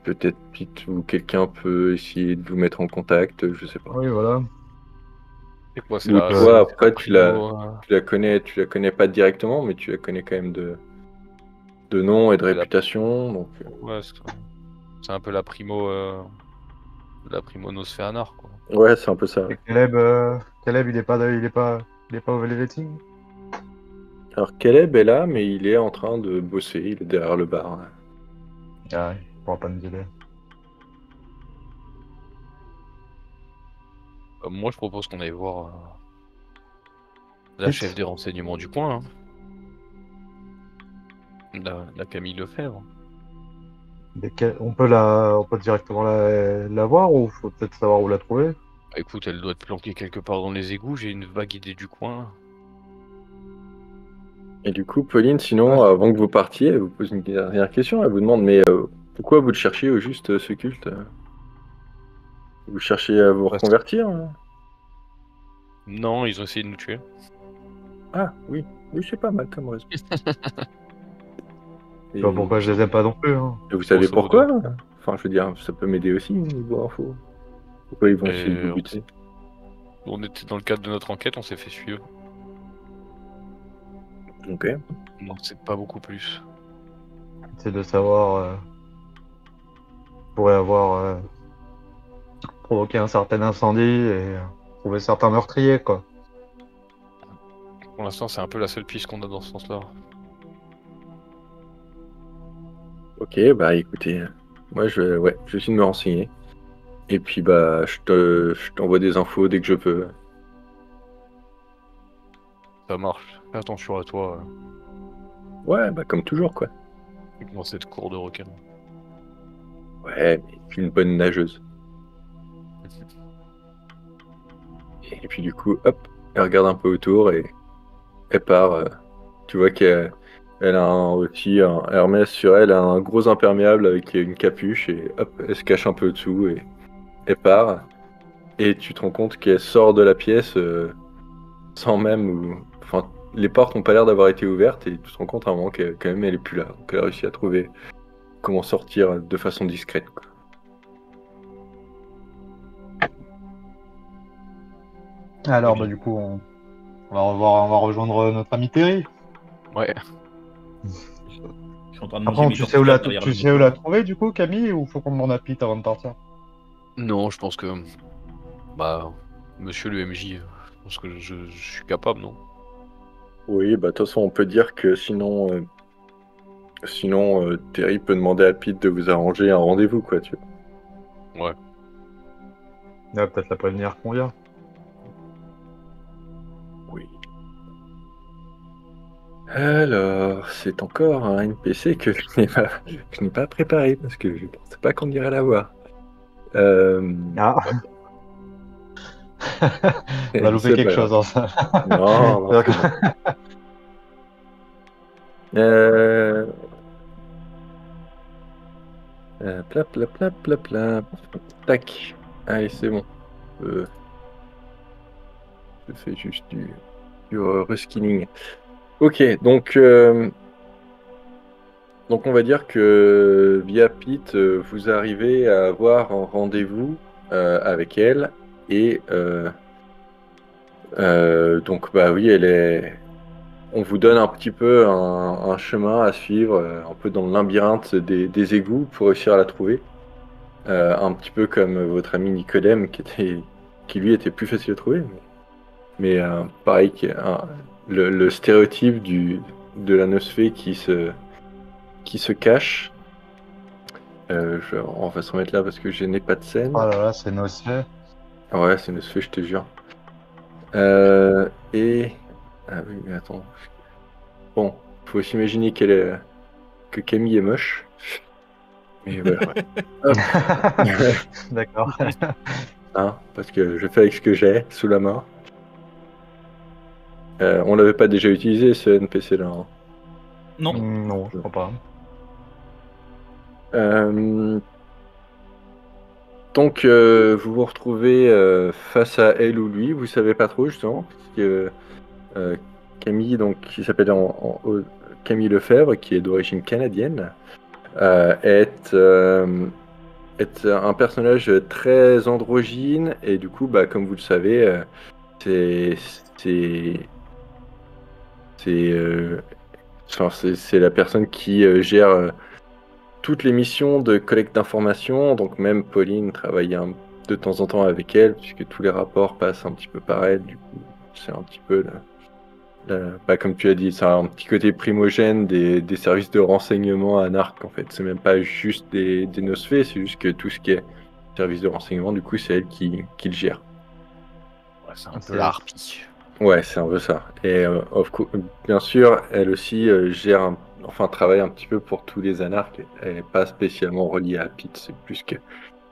peut-être quelqu'un peut essayer de vous mettre en contact, je sais pas. Oui, voilà. C'est quoi, Ou c'est toi, la après, primo, tu la connais pas directement, mais tu la connais quand même de nom et de c'est la- réputation. Donc, ouais, c'est un peu la primo Nosfernar, quoi. ouais, c'est un peu ça. Et Caleb, il est pas au Velveting? Alors, Caleb est là, mais il est en train de bosser, il est derrière le bar. Ah, ouais, il pourra pas nous aider. Moi, je propose qu'on aille voir la Vite. chef des renseignements du coin, hein. La Camille Lefebvre. On peut directement la voir ou faut peut-être savoir où la trouver? Bah, écoute, elle doit être planquée quelque part dans les égouts, j'ai une vague idée du coin. Et du coup, Pauline, sinon, Ouais. avant que vous partiez, elle vous pose une dernière question. Elle vous demande, mais pourquoi vous le cherchez au juste ce culte? Vous cherchez à vous Ouais, reconvertir, hein? non, ils ont essayé de nous tuer. Ah, oui. Oui, c'est pas mal comme raison. Je sais pas pourquoi je les aime pas non plus. Hein. Et vous savez Grosso pourquoi? modo. Enfin, je veux dire, ça peut m'aider aussi, niveau info. Pourquoi ils vont essayer de vous buter? On était dans le cadre de notre enquête, on s'est fait suivre. Ok. Non, c'est pas beaucoup plus. C'est de savoir pourrait avoir provoqué un certain incendie et trouver certains meurtriers, quoi. Pour l'instant, c'est un peu la seule piste qu'on a dans ce sens-là. Ok, bah écoutez, moi je vais essayer de me renseigner. Et puis bah je t'envoie des infos dès que je peux. Ça marche. Fais attention à toi Ouais, bah comme toujours quoi. dans cette cour de requin. Ouais, mais je suis une bonne nageuse. Et puis du coup, hop, elle regarde un peu autour et elle part. Tu vois qu'elle a aussi un Hermès sur elle, un gros imperméable avec une capuche et hop, elle se cache un peu dessous et elle part. Et tu te rends compte qu'elle sort de la pièce sans même. Enfin, les portes n'ont pas l'air d'avoir été ouvertes et tu te rends compte à un moment qu'elle quand même elle est plus là. Donc elle a réussi à trouver comment sortir de façon discrète, quoi. Alors, bah, du coup, on va rejoindre notre ami Terry. Ouais. Je suis en train de Après, manger mes tortillas derrière tu le sais où micro. la trouver, du coup, Camille, ou faut qu'on demande à Pete avant de partir? Non, je pense que. Bah. Monsieur le MJ, je pense que je suis capable, non? Oui, bah de toute façon, on peut dire que sinon Terry peut demander à Pete de vous arranger un rendez-vous, quoi, tu vois. Ouais. Ouais, peut-être la prévenir qu'on vient. Oui. Alors, c'est encore un NPC que je n'ai pas préparé parce que je ne pensais pas qu'on irait la voir. Ah, on a loupé C'est quelque pas grave. chose, hein, ça. Non, non, c'est bon. Euh... Plap, plap, plap, plap, plap. Tac. Allez, c'est bon. Euh, je fais juste du reskinning. Ok, donc on va dire que via Pete, vous arrivez à avoir un rendez-vous avec elle et donc bah oui, on vous donne un petit peu un chemin à suivre, un peu dans le labyrinthe des égouts pour réussir à la trouver. Un petit peu comme votre ami Nicodème qui lui était plus facile à trouver, mais pareil, le stéréotype de la nosphée qui se cache. On va se remettre là parce que je n'ai pas de scène. Oh là là, c'est nocé. Ouais, c'est une nosphée, je te jure. Et. Ah oui, mais attends. Bon, faut s'imaginer que Camille est moche. Mais voilà. Hop. D'accord. Hein, parce que je fais avec ce que j'ai sous la main. On l'avait pas déjà utilisé ce NPC-là, hein. Non. Non, je crois pas. Euh, donc, vous vous retrouvez face à elle ou lui, vous savez pas trop justement, parce que Camille, donc, qui s'appelle Camille Lefebvre, qui est d'origine canadienne, est un personnage très androgyne et du coup, bah, comme vous le savez, c'est c'est c'est enfin, c'est la personne qui gère toutes les missions de collecte d'informations. Donc même Pauline travaille de temps en temps avec elle puisque tous les rapports passent un petit peu par elle. Du coup, c'est un petit peu bah, comme tu as dit, c'est un petit côté primogène des services de renseignement à Narc en fait. C'est même pas juste des nosphées, c'est juste que tout ce qui est service de renseignement, du coup, c'est elle qui le gère. Ouais, c'est un peu C'est- la harpie. Ouais, c'est un peu ça. Et bien sûr, elle aussi enfin, travaille un petit peu pour tous les anarques. Elle n'est pas spécialement reliée à Pete, c'est plus que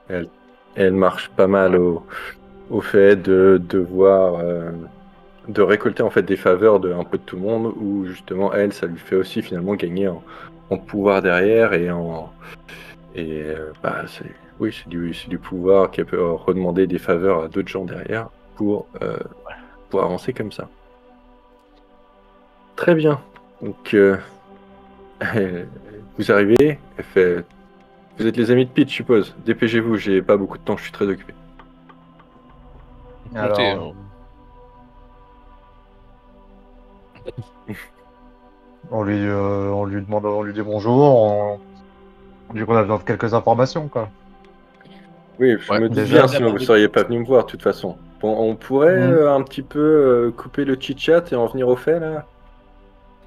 elle, elle marche pas mal au fait de devoir de récolter en fait des faveurs de un peu de tout le monde, où justement elle, ça lui fait aussi finalement gagner en pouvoir derrière bah oui, c'est du pouvoir qu'elle peut redemander des faveurs à d'autres gens derrière pour avancer comme ça. Très bien. Donc vous arrivez, elle fait. Vous êtes les amis de Pete, je suppose. Dépêchez-vous, j'ai pas beaucoup de temps, je suis très occupé. Comptez, Alors, hein. On lui demande, on lui dit bonjour, on dit qu'on a besoin de quelques informations, quoi. Oui, je Ouais, me doute déjà, bien, sinon vous seriez pas venu me voir de toute façon. Bon, on pourrait Mm. un petit peu couper le chit-chat et en venir au fait là.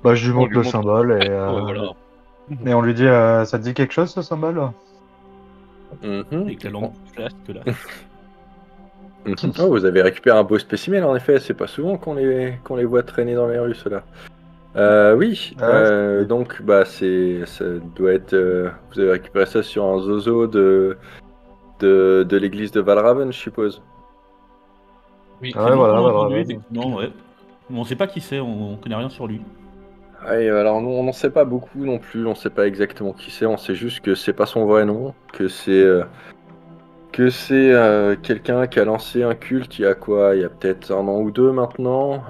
Bah, je lui on montre lui le montre. symbole Ouais, voilà. et on lui dit, ça te dit quelque chose ce symbole? Mhm. Avec la langue flasque là. Mhm. Oh, vous avez récupéré un beau spécimen en effet, c'est pas souvent qu'on les voit traîner dans les rues ceux-là. Oui, Ouais, donc bah ça doit être. Vous avez récupéré ça sur un zozo de l'église de Valraven, je suppose. Oui. C'est le ouais, nom qu'on voilà, a voilà. entendu, effectivement, ouais. Mais on sait pas qui c'est, on connaît rien sur lui. Ouais, alors nous, on n'en sait pas beaucoup non plus, on sait pas exactement qui c'est, on sait juste que c'est pas son vrai nom, que c'est quelqu'un qui a lancé un culte il y a quoi? Il y a peut-être un an ou deux maintenant,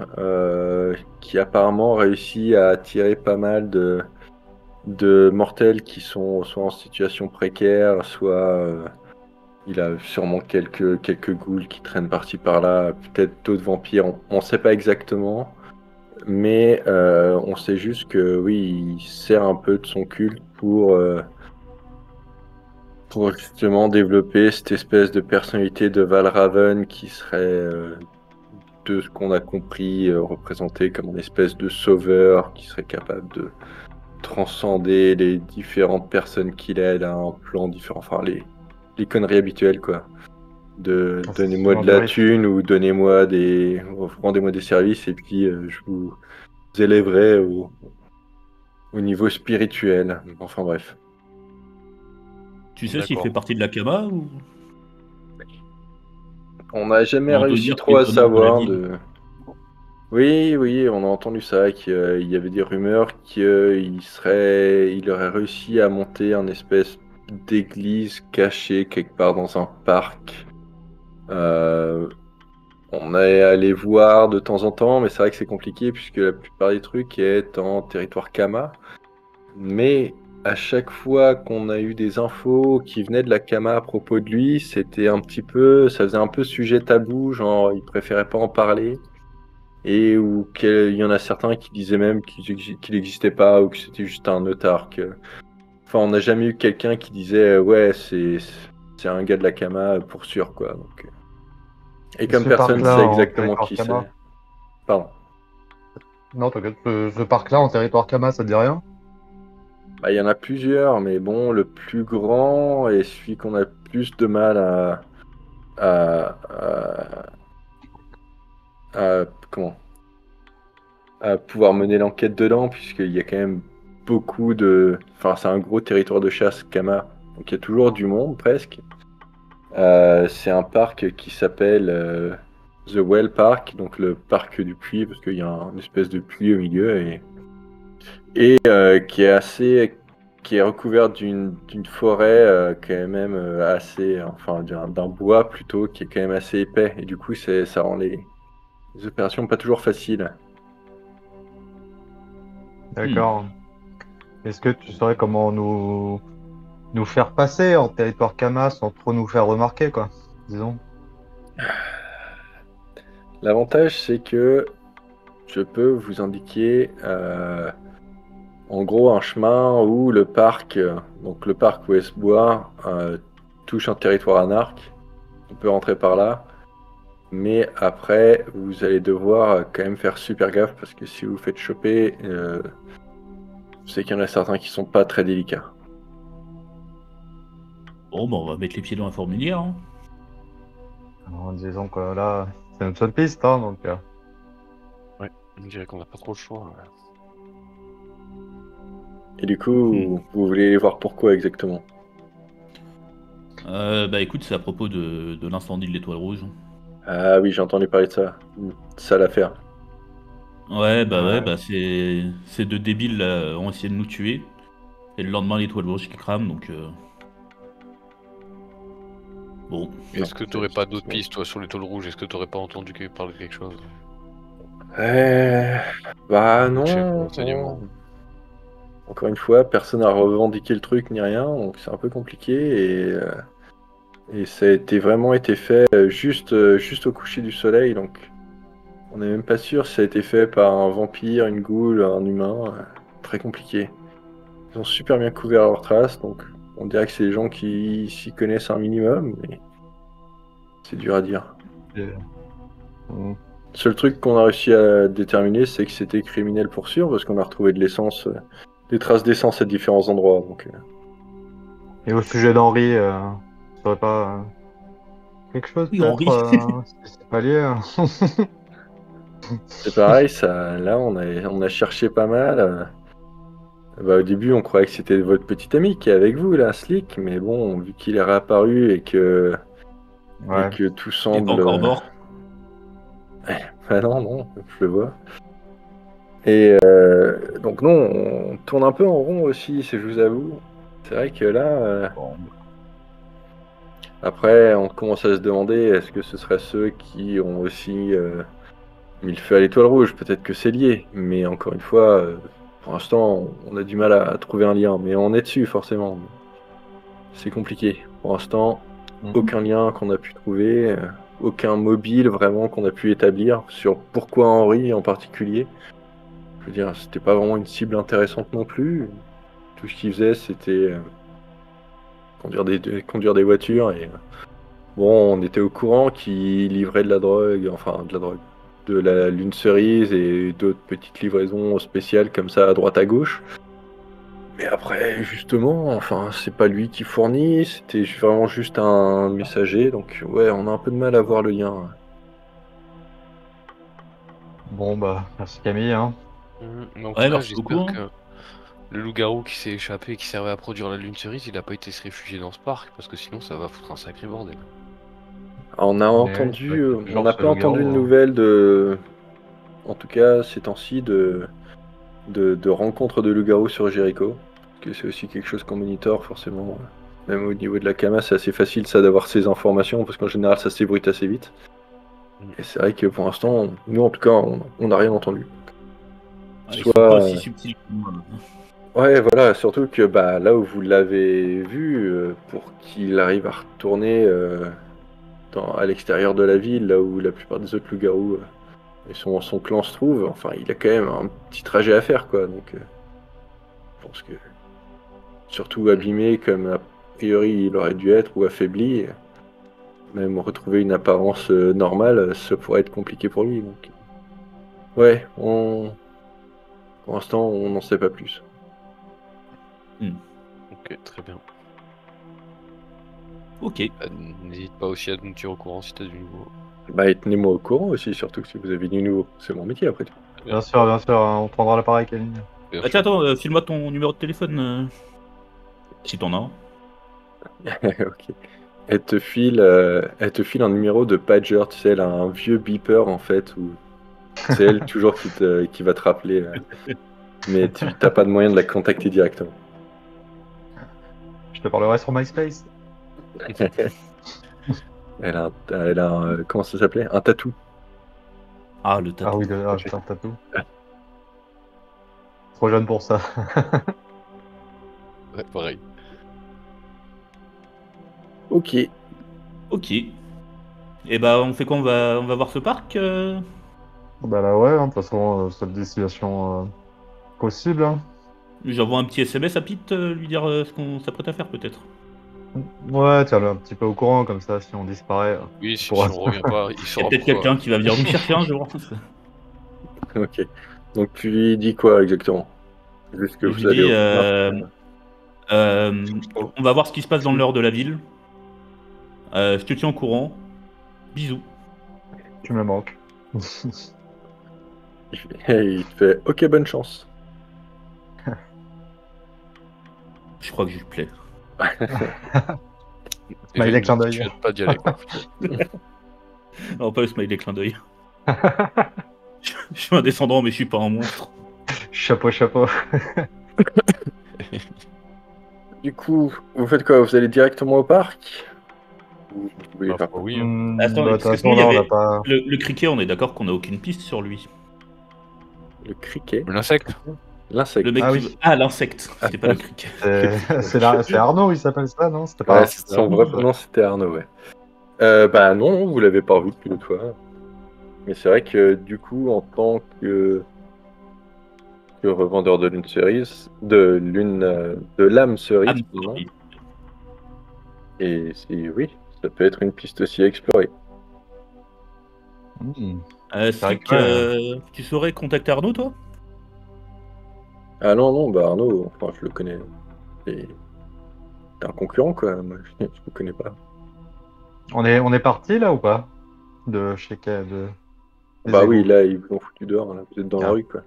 qui apparemment réussit à attirer pas mal de mortels qui sont soit en situation précaire, soit il a sûrement quelques ghouls qui traînent par-ci par-là, peut-être d'autres vampires, on sait pas exactement. Mais on sait juste que oui, il sert un peu de son culte pour justement développer cette espèce de personnalité de Valraven qui serait, de ce qu'on a compris, représenté comme une espèce de sauveur qui serait capable de transcender les différentes personnes qu'il aide à un plan différent. Enfin, les conneries habituelles, quoi. De Ah, c'est donnez-moi souvent de des la risques. thune ou rendez-moi des services et puis je vous élèverai au niveau spirituel. Enfin bref. Tu sais s'il D'accord. fait partie de la Kama ou. On n'a jamais On a entendu réussi dire qu'il trop à était dans la savoir ville. de. Oui, oui, on a entendu ça, qu'il y avait des rumeurs il aurait réussi à monter un espèce d'église cachée quelque part dans un parc. Euh, on est allé voir de temps en temps, mais c'est vrai que c'est compliqué puisque la plupart des trucs est en territoire Kama. Mais à chaque fois qu'on a eu des infos qui venaient de la Kama à propos de lui, ça faisait un peu sujet tabou, genre il préférait pas en parler, et il y en a certains qui disaient même qu'il n'existait pas ou que c'était juste un autarque. Enfin, on n'a jamais eu quelqu'un qui disait ouais c'est un gars de la Kama pour sûr quoi. Donc, et Et comme ce personne parc-là sait en exactement territoire qui Kama? c'est, pardon. Non, t'inquiète, ce parc-là en territoire Kama, ça te dit rien? Bah, il y en a plusieurs, mais bon, le plus grand et celui qu'on a plus de mal à, à- comment, à pouvoir mener l'enquête dedans, puisqu'il y a quand même beaucoup de. Enfin, c'est un gros territoire de chasse, Kama. Donc il y a toujours du monde, presque. C'est un parc qui s'appelle The Well Park, donc le parc du puits, parce qu'il y a une espèce de puits au milieu, et qui est recouvert d'une forêt quand même assez, enfin d'un bois plutôt, qui est quand même assez épais, et du coup ça rend les opérations pas toujours faciles. Hmm. D'accord. Est-ce que tu saurais comment nous faire passer en territoire Kama sans trop nous faire remarquer, quoi, disons? L'avantage, c'est que je peux vous indiquer en gros un chemin où donc le parc Ouest-Bois, touche un territoire anarque. On peut rentrer par là, mais après, vous allez devoir quand même faire super gaffe parce que si vous vous faites choper, je sais qu'il y en a certains qui sont pas très délicats. Bon, bah, on va mettre les pieds dans la fourmilière, hein. Alors, disons que là, c'est notre seule piste, hein, donc. Ouais, je dirais qu'on n'a pas trop le choix. Et du coup, vous voulez les voir pourquoi exactement? Bah écoute, c'est à propos de l'incendie de l'Étoile Rouge. Ah oui, j'ai entendu parler de ça. Sale affaire. Ouais, Ouais. bah ces deux débiles là, ont essayé de nous tuer. Et le lendemain, l'Étoile Rouge qui crame, donc bon. Non, Est-ce que t'aurais pas d'autres pistes, toi, sur l'étoile rouge? Est-ce que t'aurais pas entendu parler de quelque chose? Euh, Bah Je sais pas, non, renseignement. non. Encore une fois, personne n'a revendiqué le truc ni rien, donc c'est un peu compliqué et ça a vraiment été fait juste au coucher du soleil, donc on n'est même pas sûr si ça a été fait par un vampire, une ghoul, un humain. très compliqué. Ils ont super bien couvert leurs traces, donc on dirait que c'est des gens qui s'y connaissent un minimum, mais c'est dur à dire. Et- Mm. Le seul truc qu'on a réussi à déterminer, c'est que c'était criminel pour sûr, parce qu'on a retrouvé de l'essence, des traces d'essence à différents endroits. Donc, Et au sujet d'Henri, ça serait pas quelque chose Oui, peut-être Henri. c'est pas lié. Hein. c'est pareil, ça, là, on a cherché pas mal. Bah, au début, on croyait que c'était votre petit ami qui est avec vous, là, Slick, mais bon, vu qu'il est réapparu et que Ouais. tout Il est semble. pas encore mort. Ah non, non, je le vois. Et donc non, on tourne un peu en rond aussi, je vous avoue. C'est vrai que là, Bon. après, on commence à se demander, est-ce que ce serait ceux qui ont aussi mis le feu à l'étoile rouge? Peut-être que c'est lié, mais encore une fois, pour l'instant, on a du mal à trouver un lien, mais on est dessus forcément. C'est compliqué. Pour l'instant, aucun lien qu'on a pu trouver, aucun mobile vraiment qu'on a pu établir sur pourquoi Henri en particulier. Je veux dire, c'était pas vraiment une cible intéressante non plus. Tout ce qu'il faisait, c'était conduire des voitures et bon, on était au courant qu'il livrait de la drogue, enfin de la drogue, de la lune cerise et d'autres petites livraisons spéciales comme ça à droite à gauche. Mais après, justement, enfin, c'est pas lui qui fournit, c'était vraiment juste un messager, donc ouais, on a un peu de mal à voir le lien. Bon bah merci Camille. Hein. Mais en tout Ouais, cas, merci beaucoup. j'espère que le loup-garou qui s'est échappé et qui servait à produire la lune cerise, il a pas été se réfugier dans ce parc, parce que sinon ça va foutre un sacré bordel. On a entendu, on n'a pas entendu de nouvelles de, en tout cas ces temps-ci, de rencontres de loups-garous sur Jericho. Parce que c'est aussi quelque chose qu'on monitore forcément. Même au niveau de la Kama, c'est assez facile ça d'avoir ces informations parce qu'en général ça s'ébruite assez vite. Et c'est vrai que pour l'instant, nous en tout cas, on n'a rien entendu. Ils Soit- sont pas aussi subtils que moi. Ouais, voilà, surtout que bah, là où vous l'avez vu, pour qu'il arrive à retourner à l'extérieur de la ville, là où la plupart des autres loups-garous et son clan se trouvent, enfin, il a quand même un petit trajet à faire, quoi. Donc, je pense que, surtout abîmé comme a priori il aurait dû être ou affaibli, même retrouver une apparence normale, ça pourrait être compliqué pour lui. Donc, ouais, pour l'instant, on n'en sait pas plus. Ok, très bien. Ok. N'hésite pas aussi à nous tenir au courant si t'as du nouveau. Bah, et tenez-moi au courant aussi, surtout si vous avez du nouveau. C'est mon métier après tout. Bien sûr, hein, on prendra l'appareil Camille. Bien sûr. Attends, file-moi ton numéro de téléphone. Si t'en as un. Ok. Elle te file un numéro de pager, tu sais, elle a un vieux beeper en fait, où c'est elle toujours qui va te rappeler, mais tu n'as pas de moyen de la contacter directement. Je te parlerai sur MySpace. Elle a comment ça s'appelait? Un tatou. Ah, le tatou. Ah oui, putain, tatou. Trop jeune pour ça. Ouais, pareil. Ok. Ok. Et bah, on fait quoi? On va voir ce parc Bah là ouais, hein, de toute façon, seule destination possible. Hein. J'envoie un petit SMS à Pete, lui dire ce qu'on s'apprête à faire peut-être. Ouais, tiens-le un petit peu au courant, comme ça, si on disparaît. Oui, si pourra- on revient pas, il Il y a saura peut-être pourquoi. quelqu'un qui va venir nous chercher un jour. Ok. Donc tu lui dis quoi exactement? Juste que Je vous lui allez dis, au on va voir ce qui se passe dans l'heure de la ville. Je te tiens au courant. Bisous. Tu me manques. Et il te fait ok, bonne chance. Je crois que je lui plais. Déjà, Smiley il clin nous d'œil. dit, tu pas d'y aller, quoi. Non, pas le smiley clin d'œil. Je suis un descendant, mais je suis pas un monstre. Chapeau, chapeau. Du coup, vous faites quoi? Vous allez directement au parc? Vous voulez Ma faire foi, quoi? oui. Hein. Attends, Bah, de parce toute que façon, sinon, il y là, on avait n'a pas. le criquet, on est d'accord qu'on a aucune piste sur lui. Le criquet? L'insecte? L'insecte. Le mec Ah qui oui. veut- Ah, l'insecte. C'était pas le criquet. C'est Arnaud, il s'appelle ça, non? C'était Ouais, pas. son vrai prénom c'était Arnaud, ouais. Bah non, vous l'avez pas revu depuis l'autre fois. Mais c'est vrai que du coup, en tant que que revendeur de lune cerise, de lame cerise, Ah, pardon. Et si oui, ça peut être une piste aussi à explorer. vrai Slick, que, tu saurais contacter Arnaud, toi? Ah non, bah Arnaud, enfin je le connais. C'est un concurrent quoi, moi je le connais pas. on est parti là ou pas? De chez de... des Bah oui, égouts. là ils vous ont foutu dehors, là, vous êtes dans la Ah. rue quoi.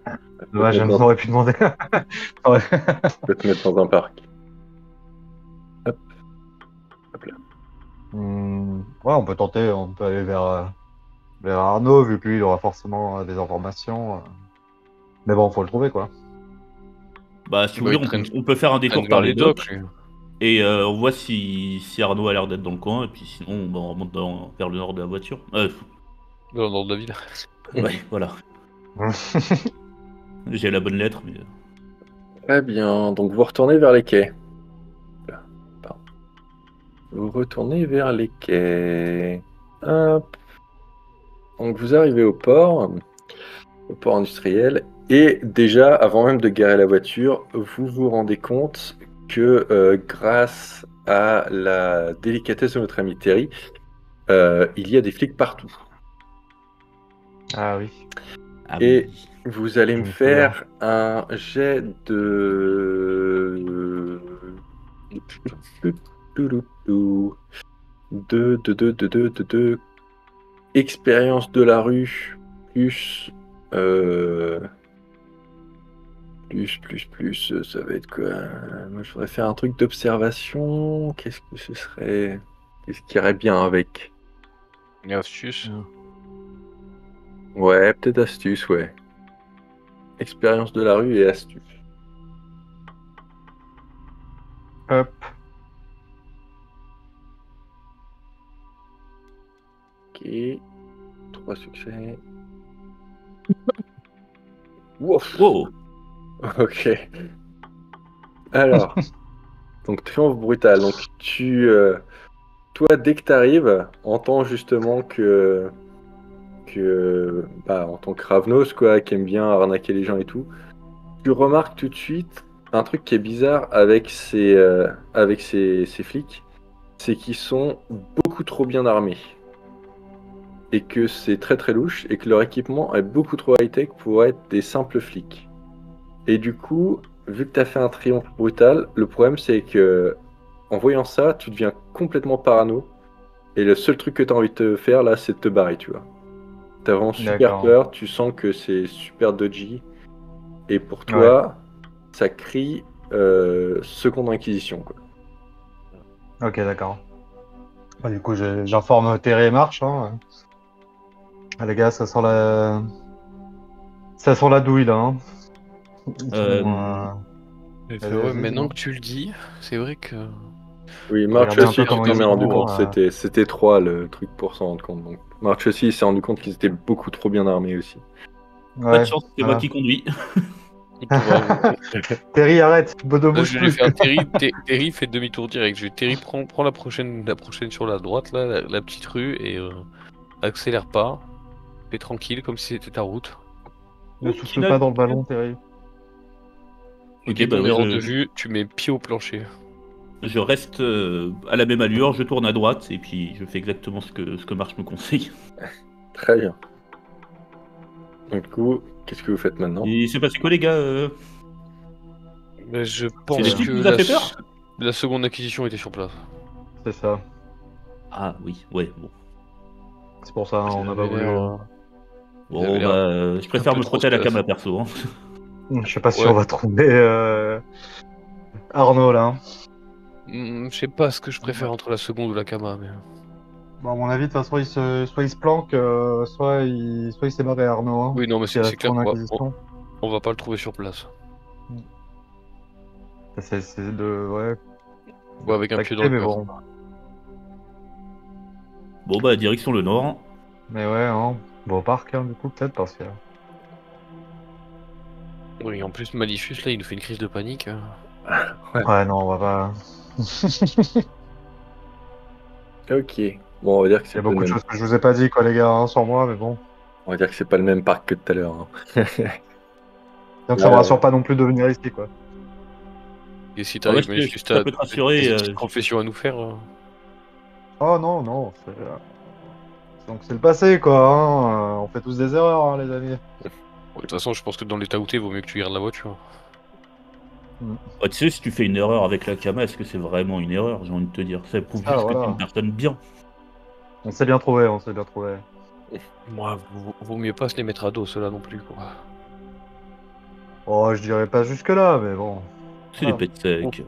Dommage, on aurait pu demander. Ouais. Je vais te mettre dans un parc. Hop, hop là. Ouais, on peut tenter, on peut aller vers Arnaud, vu que lui, il aura forcément des informations. Mais bon, faut le trouver, quoi. Bah, si vous Bah, voulez, il traîne, on peut faire un il traîne détour vers par les les docks. docks, lui. Et on voit si Arnaud a l'air d'être dans le coin. Et puis sinon, bah, on remonte vers le nord de la voiture. Dans le nord de la ville. Ouais, voilà. J'ai la bonne lettre, mais. Très bien, donc vous retournez vers les quais. Là, pardon. Vous retournez vers les quais. Hop. Donc vous arrivez au port industriel, et déjà, avant même de garer la voiture, vous vous rendez compte que grâce à la délicatesse de notre ami Terry, il y a des flics partout. Ah oui. Ah Et oui. vous allez Je me me faire un jet de... De expérience de la rue, plus... ça va être quoi? Moi, je voudrais faire un truc d'observation. Qu'est-ce que ce serait? Qu'est-ce qui irait bien avec? Une astuce. Ouais, peut-être astuce, ouais. Expérience de la rue et astuce. Hop. Ok. 3 succès. Wouf. Wow. Ok. Alors, donc triomphe brutal. Donc toi, dès que t'arrives, entends justement bah, en tant que Ravnos, quoi, qui aime bien arnaquer les gens et tout, tu remarques tout de suite un truc qui est bizarre avec ces flics, c'est qu'ils sont beaucoup trop bien armés. Et que c'est très très louche, et que leur équipement est beaucoup trop high-tech pour être des simples flics. Et du coup, vu que tu as fait un triomphe brutal, le problème c'est que en voyant ça, tu deviens complètement parano. Et le seul truc que tu as envie de te faire là, c'est de te barrer, tu vois. T'as vraiment super D'accord. peur, tu sens que c'est super dodgy. Et pour Ouais. toi, ça crie seconde inquisition, quoi. Ok, d'accord. Bah, du coup, j'informe Terry et Marche. Hein. Ah, les gars, ça sent la douille, là. Hein. Ils sont, C'est Vas-y, vrai, vas-y, maintenant dis-moi. que tu le dis, c'est vrai que. Oui, March Regardez un aussi, peu tu comment t'en ils es rendu sont. compte, c'était 3 le truc pour s'en rendre compte. Donc, March aussi, il s'est rendu compte qu'ils étaient beaucoup trop bien armés aussi. Pas de Ouais. chance, c'est moi Voilà. qui conduis. Terry, arrête. Ne bouge Je vais plus. faire Terry fait demi-tour direct. Terry prend la prochaine sur la droite, là, la petite rue, et accélère pas. Fais tranquille, comme si c'était ta route. Ne souffle pas dans le ballon, Terry. Et Ok, dès bah qu'on est ouais, hors de vue, tu mets pied au plancher. je reste à la même allure, je tourne à droite et puis je fais exactement ce que Marche me conseille. Très bien. Donc, du coup, qu'est-ce que vous faites maintenant? Et c'est passé quoi les gars Mais je C'est pense les flics que qui vous a fait peur la seconde acquisition était sur place. C'est ça. Ah oui, ouais, bon. C'est pour ça, Ils on n'a pas avaient voulu. l'air, ils avaient Bon l'air bah je préfère peu me trop frotter à la stress. cama perso. Hein. Je sais pas si Ouais. on va trouver Arnaud là. Hein. Je sais pas ce que je préfère entre la seconde ou la Kama, mais. Bon, à mon avis, de toute façon, soit il se planque, soit il s'est barré Arnaud. Hein, Oui, non, mais s'il y a la c'est clair seconde qu'on inquisition. va pas le trouver sur place. C'est de. Ouais. Ouais, avec un pied dans tacter, le mais mur. bon. Bon bah direction le nord. Mais ouais, hein. Bon, au parc, hein, du coup, peut-être, parce que. Oui, en plus, Malicious, là, il nous fait une crise de panique. Ouais, non, on va pas. Ok. Bon, on va dire que Il y c'est a pas le beaucoup de même. choses que je vous ai pas dit, quoi, les gars, hein, sur moi, mais bon. On va dire que c'est pas le même parc que tout à l'heure. Hein. Donc ça me rassure pas non plus de venir ici, quoi. Et si Ouais, t'arrives, je mais peux- juste ça à peut te rassurer, des petites confessions à nous faire. Oh non, non. Donc c'est le passé, quoi. Hein. On fait tous des erreurs, hein, les amis. Ouais, de toute façon, je pense que dans l'état où t'es, vaut mieux que tu gardes la voiture. Tu sais, si tu fais une erreur avec la Kama, est-ce que c'est vraiment une erreur? J'ai envie de te dire. Ça prouve Ah, juste que voilà. t'es une personne bien. On s'est bien trouvé, on s'est bien trouvé. Moi, vaut mieux pas se les mettre à dos, ceux-là non plus, quoi. Oh, je dirais pas jusque-là, mais bon. C'est Ah. des pets secs.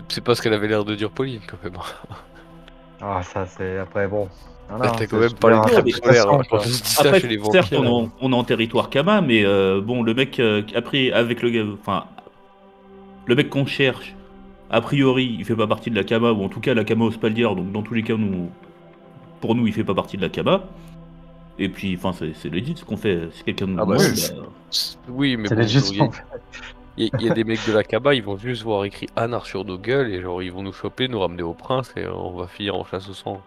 C'est pas ce qu'elle avait l'air de dire, Pauline, quand même. Ah, ça, c'est après, bon. Voilà, Elle hein, t'a quand c'est même super parlé de crème interprétation, solaire. quoi. Quand on se dit ça Après, chez les certes, vampires. on est en territoire Kama, mais bon, le mec, après, avec le gars, enfin, le mec qu'on cherche, a priori, il fait pas partie de la Kama, ou en tout cas la Kama Ospaldière, donc dans tous les cas, pour nous, il fait pas partie de la Kama. Et puis, enfin, c'est legit ce qu'on fait. Si quelqu'un nous Ah bah, demande, oui. bah, Oui, mais C'est bon, legit, genre, il y a des mecs de la Kaba, ils vont juste voir écrit Anar sur nos gueules et genre ils vont nous choper, nous ramener au prince et on va finir en chasse au sang.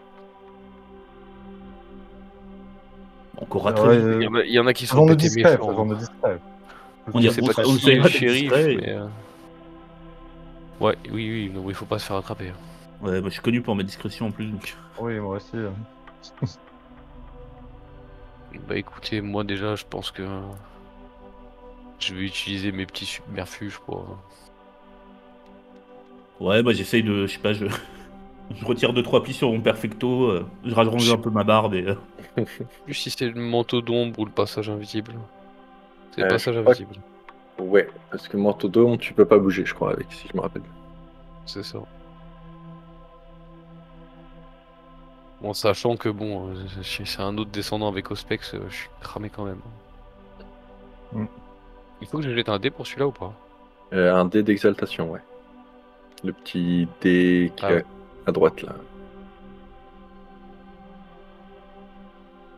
encore Ouais, très vite. Il y en a qui sont faisons-nous pétés discret, méchants. faisons-nous discret. On Je y sais pas on qui est essaiera le d'être shérif, discret. mais. Ouais, oui, non, il faut pas se faire attraper. Ouais, bah, je suis connu pour ma discrétion en plus, donc. Oui, moi aussi. Bah écoutez, moi déjà, je pense que je vais utiliser mes petits submerfuges pour. Ouais, bah j'essaye de, je sais pas, je retire 2-3 plis sur mon perfecto, je range un peu ma barbe et. Juste si c'est le manteau d'ombre ou le passage invisible. C'est le Je passage crois invisible, Ouais, parce que manteau d'homme, tu peux pas bouger, je crois, avec, si je me rappelle. c'est ça. Bon, sachant que bon, c'est un autre descendant avec Ospex, je suis cramé quand même. Mm. Il faut que je jette un dé pour celui-là ou pas? Un dé d'exaltation, ouais. Le petit dé qui Ah est ouais. à droite, là.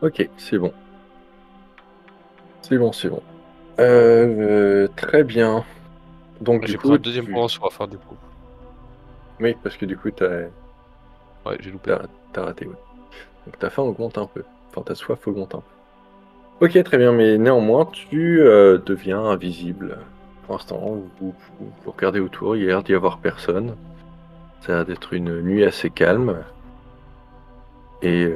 Ok, c'est bon. C'est bon, c'est bon. Très bien. Donc, du J'ai coup, pris un deuxième point en soif, hein, du coup. Oui, parce que du coup, Ouais, j'ai loupé. t'as raté, ouais. Donc, ta faim augmente un peu. Enfin, ta soif augmente un peu. Ok, très bien, mais néanmoins, tu deviens invisible. Pour l'instant, vous regardez autour, il y a l'air d'y avoir personne. Ça a l'air d'être une nuit assez calme. Et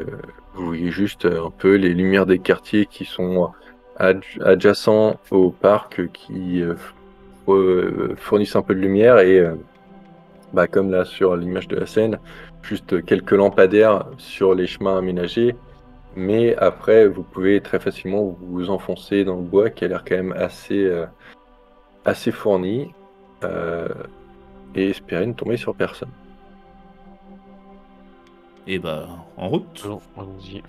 vous voyez juste un peu les lumières des quartiers qui sont adjacents au parc qui fournissent un peu de lumière. Et comme là sur l'image de la scène, juste quelques lampadaires sur les chemins aménagés. Mais après, vous pouvez très facilement vous enfoncer dans le bois qui a l'air quand même assez fourni. Et espérer ne tomber sur personne. Et bah, en route. Non, allons-y.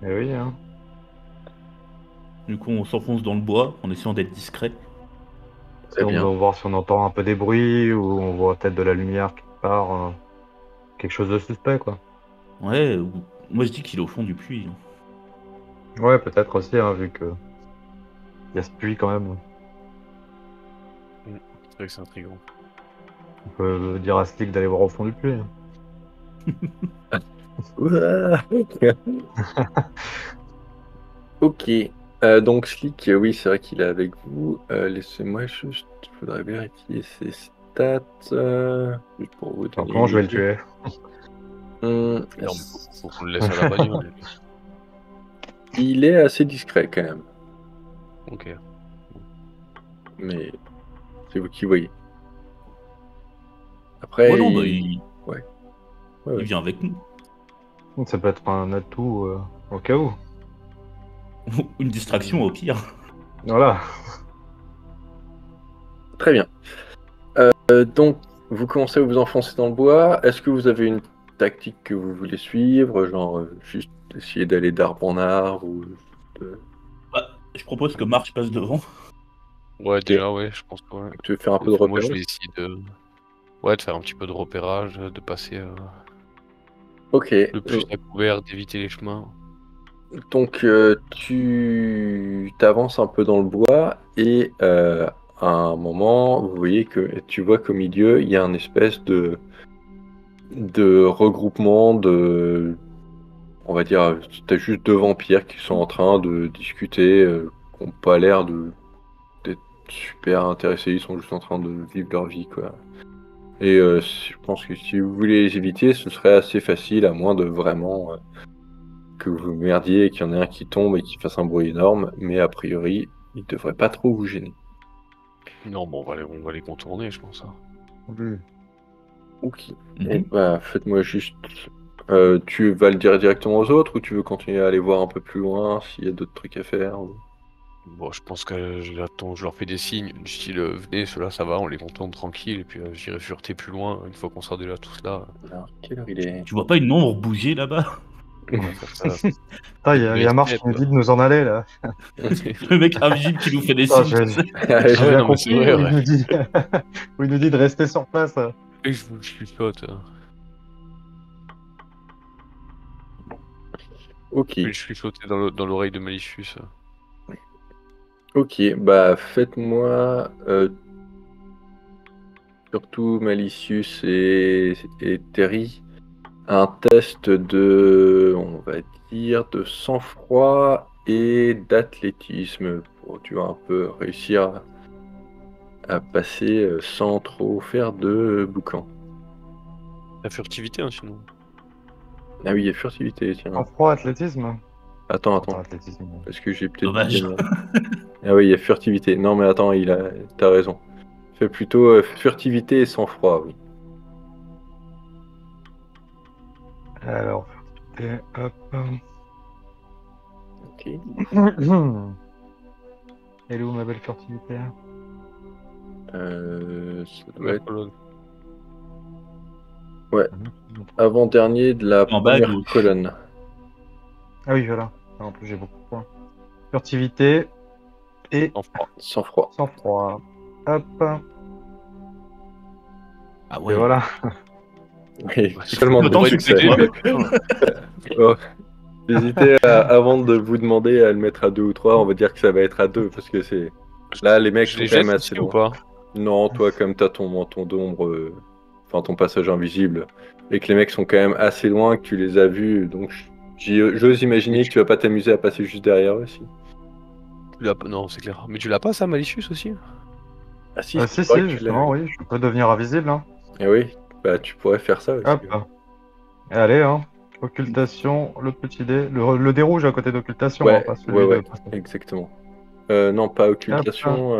Eh oui, hein. Du coup, on s'enfonce dans le bois en essayant d'être discret. Très On bien. va voir si on entend un peu des bruits ou on voit peut-être de la lumière qui part. Quelque chose de suspect, quoi. Ouais, moi je dis qu'il est au fond du puits. Ouais, peut-être aussi, hein, vu que il y a ce puits quand même. C'est vrai que c'est intriguant. On peut dire à Slick d'aller voir au fond du puits. Hein. Ouah. Ok. Donc Slick, oui, c'est vrai qu'il est avec vous. Laissez-moi juste, il faudrait vérifier ses stats. Juste pour vous Alors, donner comment une je vais le idée. tuer? Alors, faut qu'on le laisse à la bagnole. Il est assez discret quand même, Ok. mais c'est vous qui voyez. Après, Ouais, non, bah, il ouais. vient avec nous. Ça peut être un atout au cas où. Une distraction au pire. Voilà. Très bien. Donc, vous commencez à vous enfoncer dans le bois. Est-ce que vous avez une tactique que vous voulez suivre, genre juste essayer d'aller d'arbre en arbre ou Bah, je propose que Marche passe devant. Ouais, déjà, ouais, je pense que ouais. tu veux faire un peu de Moi, je repérage? vais essayer de. Ouais, de faire un petit peu de repérage, de passer Ok. le plus à couvert, d'éviter les chemins. Donc, tu t'avances un peu dans le bois et à un moment, vous voyez que tu vois qu'au milieu, il y a un espèce de regroupement on va dire, t'as juste deux vampires qui sont en train de discuter, qui n'ont pas l'air super intéressés, ils sont juste en train de vivre leur vie, quoi. Et je pense que si vous voulez les éviter, ce serait assez facile, à moins de vraiment que vous merdiez et qu'il y en ait un qui tombe et qui fasse un bruit énorme, mais a priori, il devrait pas trop vous gêner. Non, bon, on va les contourner, je pense. Hein. Oui. Ok. Mhm. Et bah, faites-moi juste... tu vas le dire directement aux autres ou tu veux continuer à aller voir un peu plus loin s'il y a d'autres trucs à faire Bon, je pense que j'attends, je leur fais des signes du style venez, ceux-là ça va, on les contourne tranquille, et puis j'irai fureter plus loin une fois qu'on sera déjà tous là. Alors, quelle heure il est? Tu vois pas une ombre bouger là-bas? On va faire ça. Putain, il y a Marche qui nous dit de nous en aller là. Le mec invisible qui nous fait des Putain, signes. j'ai Ah j'ai ouais, bien non, mais c'est compris vrai, où il ouais. nous dit... où il nous dit de rester sur place. Et je vous chuchote. Ok. Je chuchotais dans l'oreille de Malicious. Ok, bah faites-moi surtout Malicious et Terry un test de, on va dire, de sang-froid et d'athlétisme pour tu vas un peu réussir à passer sans trop faire de boucan. La furtivité, hein, sinon. Ah oui, il y a furtivité, tiens. En froid, athlétisme. Attends, Attends, athlétisme. parce que j'ai peut-être Dommage. dit des merdes. Ah oui, il y a furtivité. Non mais attends, t'as raison. Fais plutôt furtivité et sang-froid, oui. Alors, et hop. Ok. Elle est où ma belle furtivité? Ça doit La être colonne. avant-dernier de la En bas à première gauche. colonne. Ah oui, voilà. En plus, j'ai beaucoup de points. Furtivité et Sang-froid. Sang-froid. sang-froid. Hop. Ah Et ouais. voilà. Oui, seulement Autant deux que succès. c'était, Mais putain. Oh, j'hésitais avant de vous demander à le mettre à 2 ou 3, on va dire que ça va être à 2 parce que c'est. Là, les mecs Je sont les quand même jette assez aussi ou loin. pas? Non, toi, comme t'as ton manteau d'ombre, enfin ton passage invisible, et que les mecs sont quand même assez loin, que tu les as vus, donc j'ose imaginer que tu vas pas t'amuser à passer juste derrière eux aussi. Non, c'est clair. Mais tu l'as pas, ça, Malicious aussi? Ah si, Si, c'est vrai si, que tu l'as. justement, oui. Je peux devenir invisible. Hein. Eh oui, bah tu pourrais faire ça aussi. Hop. Et allez, hein. Occultation, le petit dé. Le dé rouge à côté d'occultation, hein, Ouais, pas celui ouais, de. exactement. Non, pas occultation,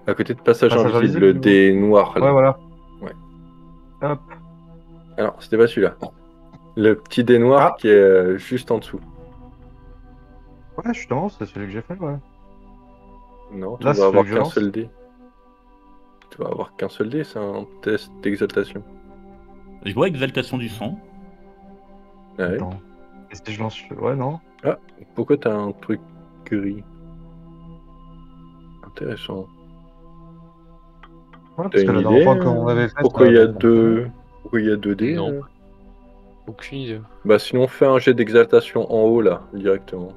à côté de passage Passage invisible, invisible, des noirs là. Ouais, voilà. Ouais. Hop. Alors, c'était pas celui-là. Le petit dé noir Ah. qui est juste en dessous. Ouais, justement, c'est celui que j'ai fait, ouais. Non, tu Là, vas c'est avoir celui que je qu'un lance. seul dé. Tu vas avoir qu'un seul dé, c'est un test d'exaltation. Je vois exaltation du sang. Ah ouais. Attends. Et si je lance. Ouais, non. Ah, pourquoi t'as un truc gris? Intéressant. Ouais, T'as parce que une la dernière idée fois qu'on avait fait. pourquoi ça il y a avait fonctionné. pourquoi il y a 2 dés Non. Aucune idée. Bah sinon fais un jet d'exaltation en haut là, directement.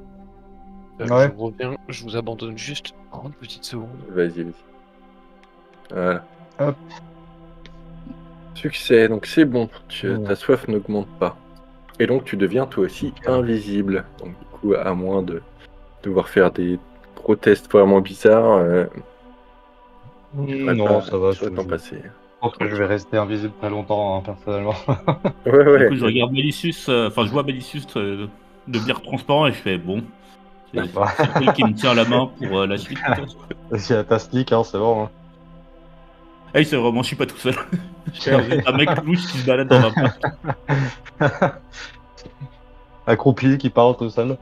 Ouais. Je reviens, je vous abandonne juste 30 petites secondes. Vas-y. Voilà. Hop. Succès, donc c'est bon, Bon. ta soif n'augmente pas. Et donc tu deviens toi aussi invisible. Donc du coup, à moins de devoir faire des gros tests vraiment bizarres, Non, ça va. tu vas t'en passer. Je pense que je vais rester invisible très longtemps, hein, personnellement. Ouais, Du coup, je regarde Malicious, enfin, je vois Malicious devenir transparent et je fais bon. C'est Bah. elle qui me tient la main pour la suite, peut-être. S'il y a ta sneak, hein, c'est bon. Hein. Hey, c'est vraiment, je suis pas tout seul. J'ai un mec louche qui se balade dans ma part. Accroupi qui parle tout seul.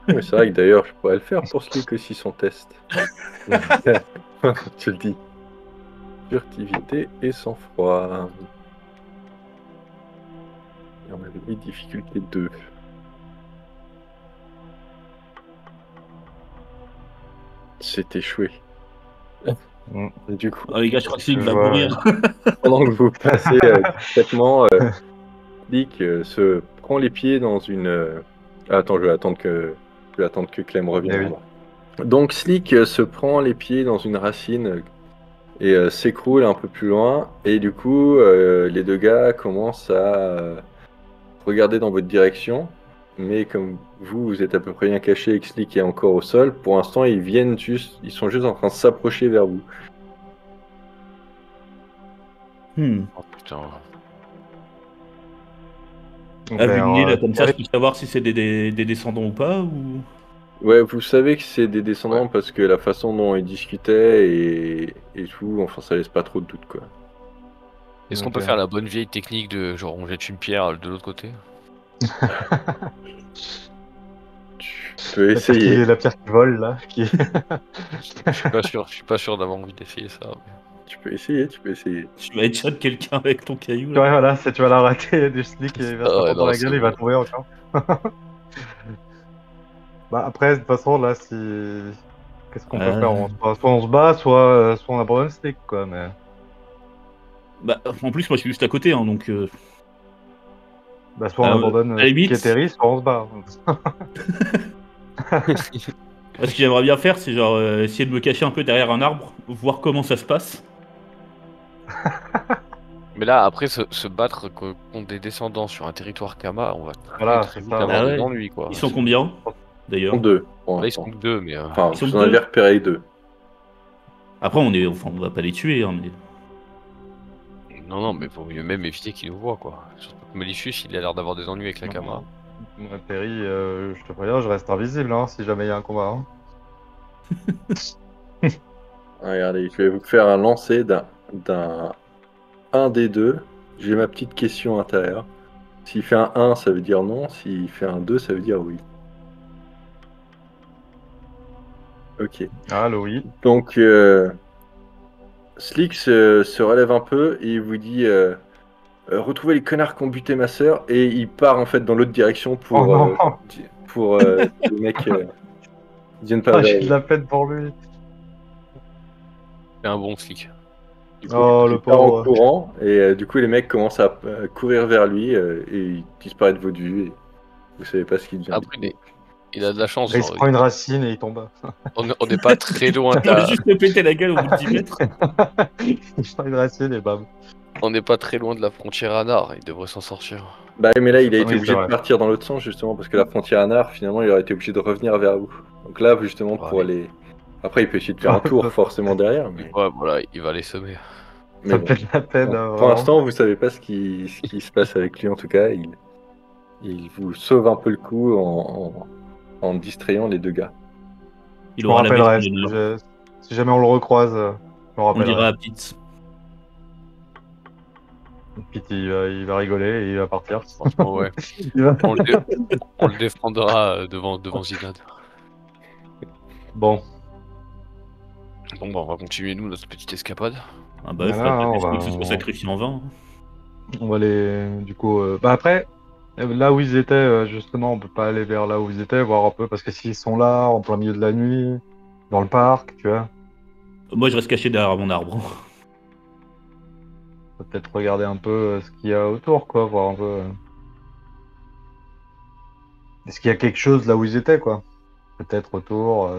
Mais c'est vrai que d'ailleurs, je pourrais le faire pour Slick aussi son test. Tu le dis. Furtivité et sang-froid. Et on avait mis difficulté 2. C'est échoué. Et du coup, Oh, les gars, je crois que Slick va Ouais. mourir. pendant que vous passez discrètement, Slick se prend les pieds dans une... Attends, je vais attendre que Clem revienne. Eh Donc Slick se prend les pieds dans une racine et s'écroule un peu plus loin. Et du coup, les deux gars commencent à regarder dans votre direction. mais comme vous êtes à peu près bien caché et que Slick est encore au sol, pour l'instant ils sont juste en train de s'approcher vers vous. Oh putain. Ah, vu le nez, là, comme ça, je Thierry, peux savoir si c'est des descendants ou pas ou... Ouais, vous savez que c'est des descendants parce que la façon dont ils discutaient et tout, enfin ça laisse pas trop de doute quoi. Est-ce qu'on ok. peut faire la bonne vieille technique de genre on jette une pierre de l'autre côté? Tu peux essayer. La pierre qui vole là. Qui... Je suis pas sûr d'avoir envie d'essayer ça. mais- Tu peux essayer, tu peux essayer. Tu vas headshot quelqu'un avec ton caillou, Ouais, là. voilà, si tu vas la rater, du slick, il va se Ah ouais, prendre dans non, la gueule, c'est il va bon. tomber encore. Bah après, de toute façon, là, si... Qu'est-ce qu'on peut faire? Soit on se bat, soit on abandonne slick, quoi, mais... Bah, en plus, moi, je suis juste à côté, hein, donc... Bah, soit on abandonne à la limite- slick et Terry, soit on se bat. Ce que j'aimerais bien faire, c'est genre essayer de me cacher un peu derrière un arbre, voir comment ça se passe. Mais là, après, se battre contre des descendants sur un territoire Kama, on va Voilà, très c'est vite ça. avoir Ah des ouais. ennuis, quoi. Ils sont combien, d'ailleurs? Deux pour Là, ils sont l'instant. que deux, mais... Enfin, Ils sont vous en avez deux repéré deux. Après, on va pas les tuer, hein, mais... Non, mais faut mieux même éviter qu'ils nous voient, quoi. Surtout que Malicious, il a l'air d'avoir des ennuis avec la Kama. Moi, Terry, je te préviens, je reste invisible, hein, si jamais il y a un combat. Hein. Regardez, je vais vous faire un lancer d'un 1 des deux. J'ai ma petite question à l'intérieur. S'il fait un 1, ça veut dire non. S'il fait un 2, ça veut dire oui. Ok. Allô, oui. Donc, Slick se relève un peu et il vous dit retrouvez les connards qui ont buté ma sœur. Et il part en fait dans l'autre direction pour, Oh non les mecs viennent pas Ah, vers j'ai de vous. la peine pour lui. C'est un bon flic. Du coup, Oh, il le part en pauvre. courant et du coup les mecs commencent à courir vers lui et il disparaît de votre vue et vous savez pas ce qu'il devient. Après, il a de la chance, Il se genre, prend une racine et il tombe. on n'est pas très loin de On va la... juste me péter la gueule au bout de 10 mètres. Il se prend une racine et bam. On n'est pas très loin de la frontière Anar, il devrait s'en sortir. Bah mais là il a Oui, été c'est obligé de vrai. partir dans l'autre sens justement parce que la frontière Anar finalement il aurait été obligé de revenir vers vous. Donc là justement pour Ouais. aller... Après il peut essayer de faire un tour forcément derrière mais... Ouais, voilà, il va les semer. Mais Ça bon. fait de la peine. Pour vraiment. l'instant vous savez pas ce qui se passe avec lui en tout cas. Il vous sauve un peu le coup en distrayant les deux gars. Il Je me aura la rappellerai. maison d'honneur. Si jamais on le recroise, je me On le rappellerai. dira à Pitts. Puis il va rigoler et il va partir. Franchement, ouais. Il va- On le défendra devant Zidane. Bon, Bon, bah, on va continuer, nous, notre petite escapade. Ah bah, Voilà, faudrait on pas va- que ce soit sacrifié en vain. on va aller. Du coup, bah après, là où ils étaient, justement, on peut pas aller vers là où ils étaient, voir un peu, parce que s'ils sont là, en plein milieu de la nuit, dans le parc, tu vois, Moi, je reste caché derrière mon arbre. faut peut-être regarder un peu ce qu'il y a autour, quoi, voir un peu. Est-ce qu'il y a quelque chose là où ils étaient, quoi? Peut-être autour.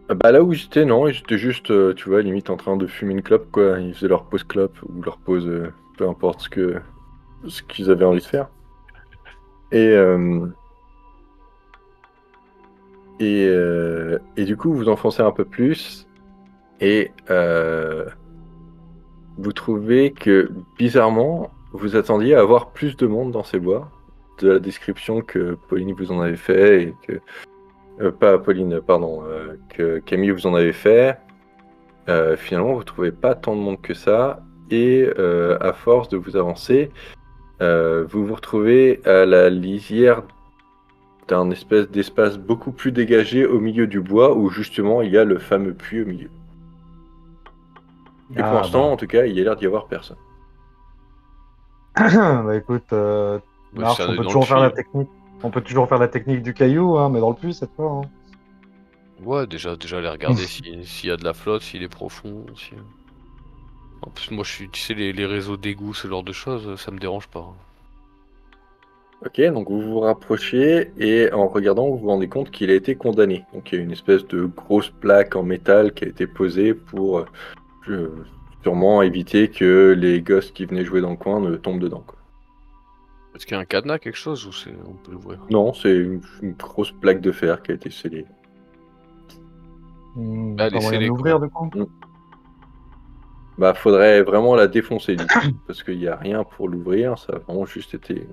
Bah là où j'étais non, ils étaient juste tu vois limite en train de fumer une clope quoi. Ils faisaient leur pause clope ou leur pause peu importe ce qu'ils avaient envie de faire. Et du coup, vous enfoncez un peu plus et vous trouvez que, bizarrement, vous attendiez à avoir plus de monde dans ces bois, de la description que Pauline vous en avait fait et que... pas Pauline, pardon, que Camille vous en avait fait. Finalement, vous trouvez pas tant de monde que ça et à force de vous avancer, vous vous retrouvez à la lisière d'un espèce d'espace beaucoup plus dégagé au milieu du bois où justement il y a le fameux puits au milieu. Et pour l'instant, en tout cas, il y a l'air d'y avoir personne. Bah écoute, Mars, ça on est peut dans toujours le faire la puits. technique. On peut toujours faire la technique du caillou, hein, mais dans le puits cette fois. Hein. Ouais, déjà aller regarder s'il y a de la flotte, s'il est profond. En plus, moi, je suis, tu sais, les réseaux d'égouts, ce genre de choses, ça me dérange pas. Ok, donc vous vous rapprochez et en regardant, vous vous rendez compte qu'il a été condamné. Donc il y a une espèce de grosse plaque en métal qui a été posée pour sûrement éviter que les gosses qui venaient jouer dans le coin ne tombent dedans, quoi. Est-ce qu'il y a un cadenas, quelque chose, ou on peut l'ouvrir? Non, c'est une grosse plaque de fer qui a été scellée. Ah, Pas moyen laissez-les, de quand l'ouvrir même. du coup. Bah, faudrait vraiment la défoncer du coup, parce qu'il n'y a rien pour l'ouvrir, ça a vraiment juste été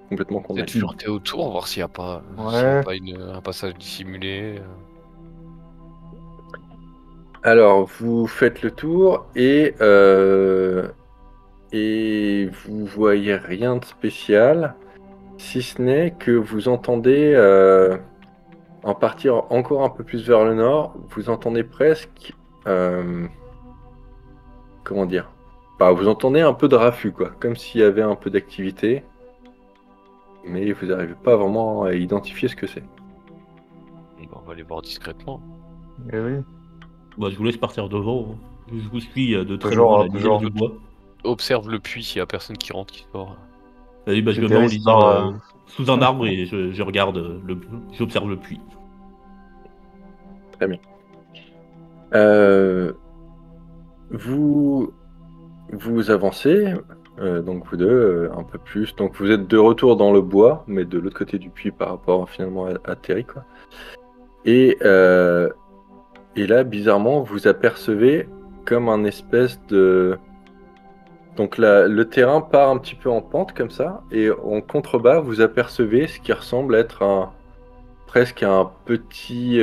complètement Peut-être condamné. fureter autour, voir s'il n'y a pas, Ouais. un passage dissimulé. Alors, vous faites le tour et vous voyez rien de spécial, si ce n'est que vous entendez, en partir encore un peu plus vers le nord, vous entendez presque, comment dire? Bah, vous entendez un peu de raffut, quoi, comme s'il y avait un peu d'activité, mais vous n'arrivez pas vraiment à identifier ce que c'est. On va aller voir discrètement. Eh oui. Bah, je vous laisse partir devant. Je vous suis de très Toujours, loin, hein, la lisière toujours. du bois. Observe le puits s'il n'y a personne qui rentre, qui sort. Allez, bah, je C'est me mets en terrible, lisière ça, sous un arbre et je regarde, j'observe le puits. Très bien. Vous avancez, donc vous deux, un peu plus. Donc vous êtes de retour dans le bois, mais de l'autre côté du puits par rapport finalement à Terry, quoi. Et là, bizarrement, vous apercevez comme un espèce de... Donc le terrain part un petit peu en pente comme ça, et en contrebas, vous apercevez ce qui ressemble être presque un petit...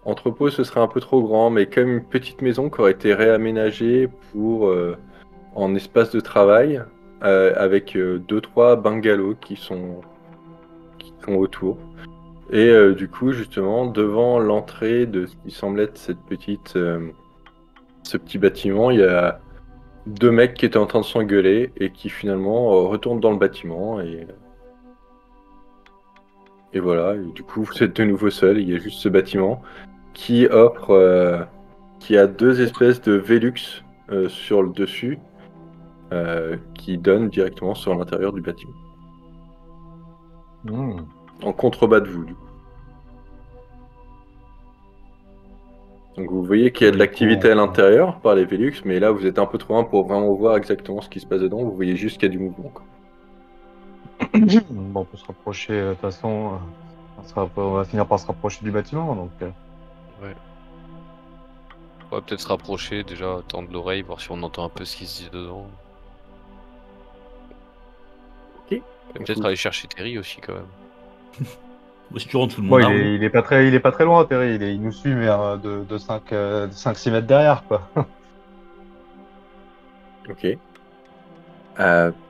entrepôt, ce serait un peu trop grand, mais comme une petite maison qui aurait été réaménagée pour... en espace de travail, avec 2-3 bungalows qui sont autour. Et du coup, justement, devant l'entrée de ce qui semble être ce petit bâtiment, il y a 2 mecs qui étaient en train de s'engueuler et qui finalement retournent dans le bâtiment. Et voilà, et du coup, vous êtes de nouveau seul. Il y a juste ce bâtiment qui offre, qui a 2 espèces de Velux sur le dessus, qui donnent directement sur l'intérieur du bâtiment. En contrebas de vous, du coup. Donc vous voyez qu'il y a de Du coup, l'activité à l'intérieur par les Velux, mais là vous êtes un peu trop loin pour vraiment voir exactement ce qui se passe dedans. Vous voyez juste qu'il y a du mouvement, quoi. Bon, on peut se rapprocher, de toute façon, on va finir par se rapprocher du bâtiment, donc... Ouais. On va peut-être se rapprocher, déjà, tendre l'oreille, voir si on entend un peu ce qui se dit dedans. Ok. Et peut-être aller chercher Terry aussi, quand même. Moi, si tu rentres sous mon Bon, arbre, il est pas très loin, Terry, il nous suit, mais de 5-6 mètres derrière, quoi. Ok.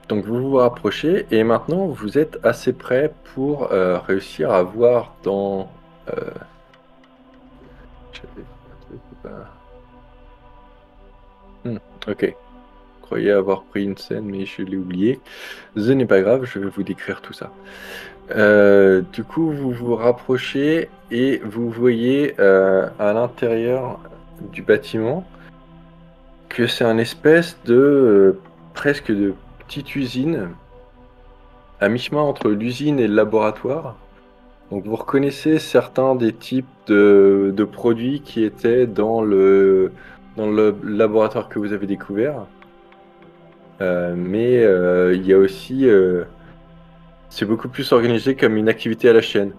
Donc vous vous rapprochez et maintenant vous êtes assez près pour réussir à voir dans... j'avais fait un truc ou pas. Ok. Je croyais avoir pris une scène mais je l'ai oublié. Ce n'est pas grave, je vais vous décrire tout ça. Du coup, vous vous rapprochez et vous voyez à l'intérieur du bâtiment que c'est un espèce de presque de petite usine à mi-chemin entre l'usine et le laboratoire. Donc vous reconnaissez certains des types de produits qui étaient dans le laboratoire que vous avez découvert. Mais il y a aussi... c'est beaucoup plus organisé comme une activité à la chaîne.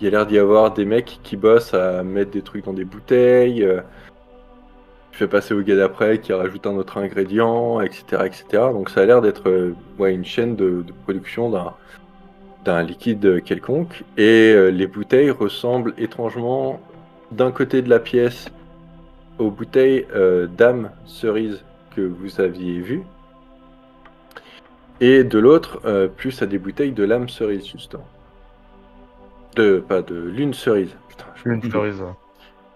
Il y a l'air d'y avoir des mecs qui bossent à mettre des trucs dans des bouteilles, qui fait passer au gars d'après, qui rajoute un autre ingrédient, etc., etc. Donc ça a l'air d'être une chaîne de production d'un liquide quelconque. Et les bouteilles ressemblent étrangement, d'un côté de la pièce, aux bouteilles Dame Cerise que vous aviez vues, et de l'autre, plus à des bouteilles de Lame Cerise, justement. Pas de Lune Cerise. Putain, Une cerise.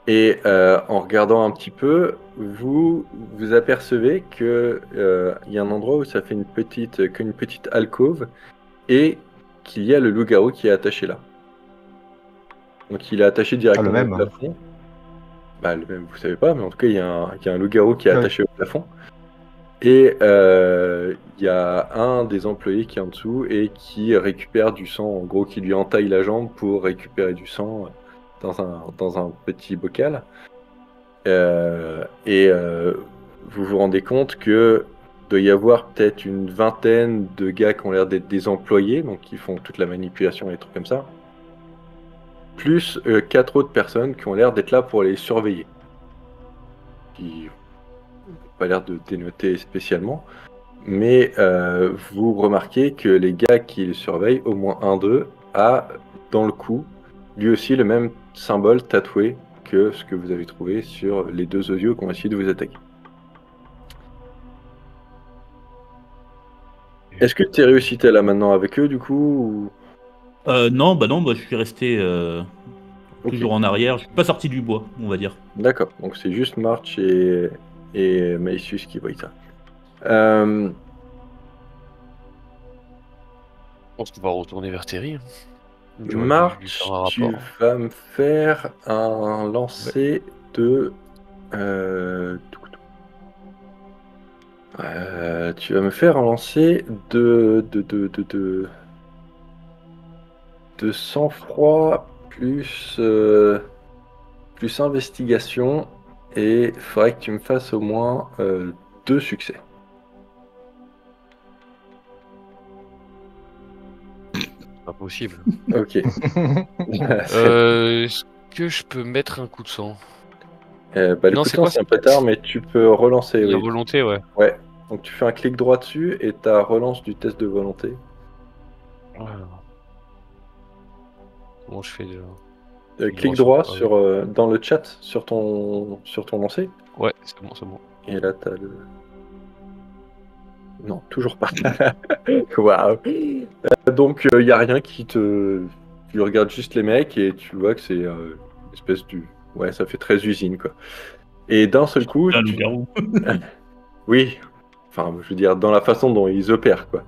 Et en regardant un petit peu, vous apercevez que y a un endroit où ça fait une petite alcôve et qu'il y a le loup-garou qui est attaché là. Donc il est attaché Ah, le directement au même. plafond. Bah, le même, vous savez pas, mais en tout cas, il y a un loup-garou qui est Ah oui. attaché au plafond. Et il y a un des employés qui est en dessous et qui récupère du sang, en gros, qui lui entaille la jambe pour récupérer du sang dans un petit bocal. Et vous vous rendez compte que doit y avoir peut-être une vingtaine de gars qui ont l'air d'être des employés, donc qui font toute la manipulation et des trucs comme ça. Plus 4 autres personnes qui ont l'air d'être là pour les surveiller. Qui n'ont pas l'air de dénoter spécialement. Mais vous remarquez que les gars qui les surveillent, au moins un d'eux, a dans le cou, lui aussi, le même symbole tatoué que ce que vous avez trouvé sur les 2 odios qui ont essayé de vous attaquer. Est-ce que tu es réussi là maintenant avec eux du coup ou... Non, moi je suis resté Ok. toujours en arrière. Je suis pas sorti du bois, on va dire. D'accord, donc c'est juste March et Maïsus qui voient ça. Je pense qu'on va retourner vers Terry. J'aurais dû lui March, faire un tu rapport. vas me faire un lancer de... tu vas me faire un lancer de sang-froid plus investigation, et il faudrait que tu me fasses au moins 2 succès. Pas possible. Ok. Est-ce que je peux mettre un coup de sang? Le Non, coup de c'est sang, quoi, c'est un peu tard, mais tu peux relancer. La Oui. volonté, ouais. Ouais. Donc tu fais un clic droit dessus et ta relance du test de volonté. Alors. Comment je fais déjà? Clic droit sur- sur, dans le chat sur ton lancer. Ouais, c'est bon, c'est bon. Et là, t'as le... Non, toujours pas. Waouh. Donc, il n'y a rien qui te... Tu regardes juste les mecs et tu vois que c'est une espèce de... Ouais, ça fait très usine, quoi. Et d'un seul coup... Un loup-garou. Oui. Enfin, je veux dire, dans la façon dont ils opèrent, quoi.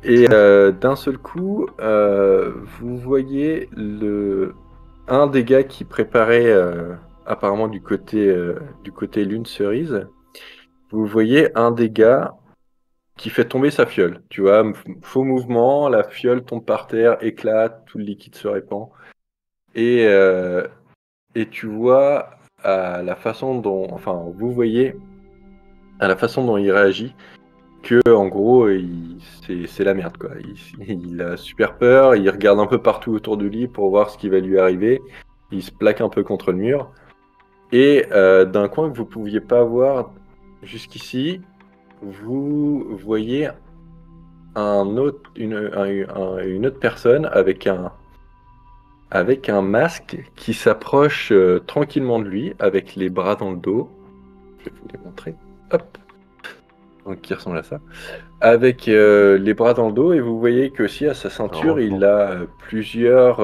Et d'un seul coup, vous voyez un des gars qui préparait apparemment du côté Lune Cerise. Vous voyez un des gars qui fait tomber sa fiole. Tu vois, faux mouvement, la fiole tombe par terre, éclate, tout le liquide se répand. Et tu vois à la façon dont, enfin, vous voyez à la façon dont il réagit que en gros c'est la merde quoi. Il a super peur, il regarde un peu partout autour de lui pour voir ce qui va lui arriver. Il se plaque un peu contre le mur. Et d'un coin que vous pouviez pas voir jusqu'ici, vous voyez une autre personne avec un masque qui s'approche tranquillement de lui avec les bras dans le dos. Je vais vous les montrer. Hop. Donc qui ressemble à ça. Avec les bras dans le dos, et vous voyez qu'aussi à sa ceinture, il a plusieurs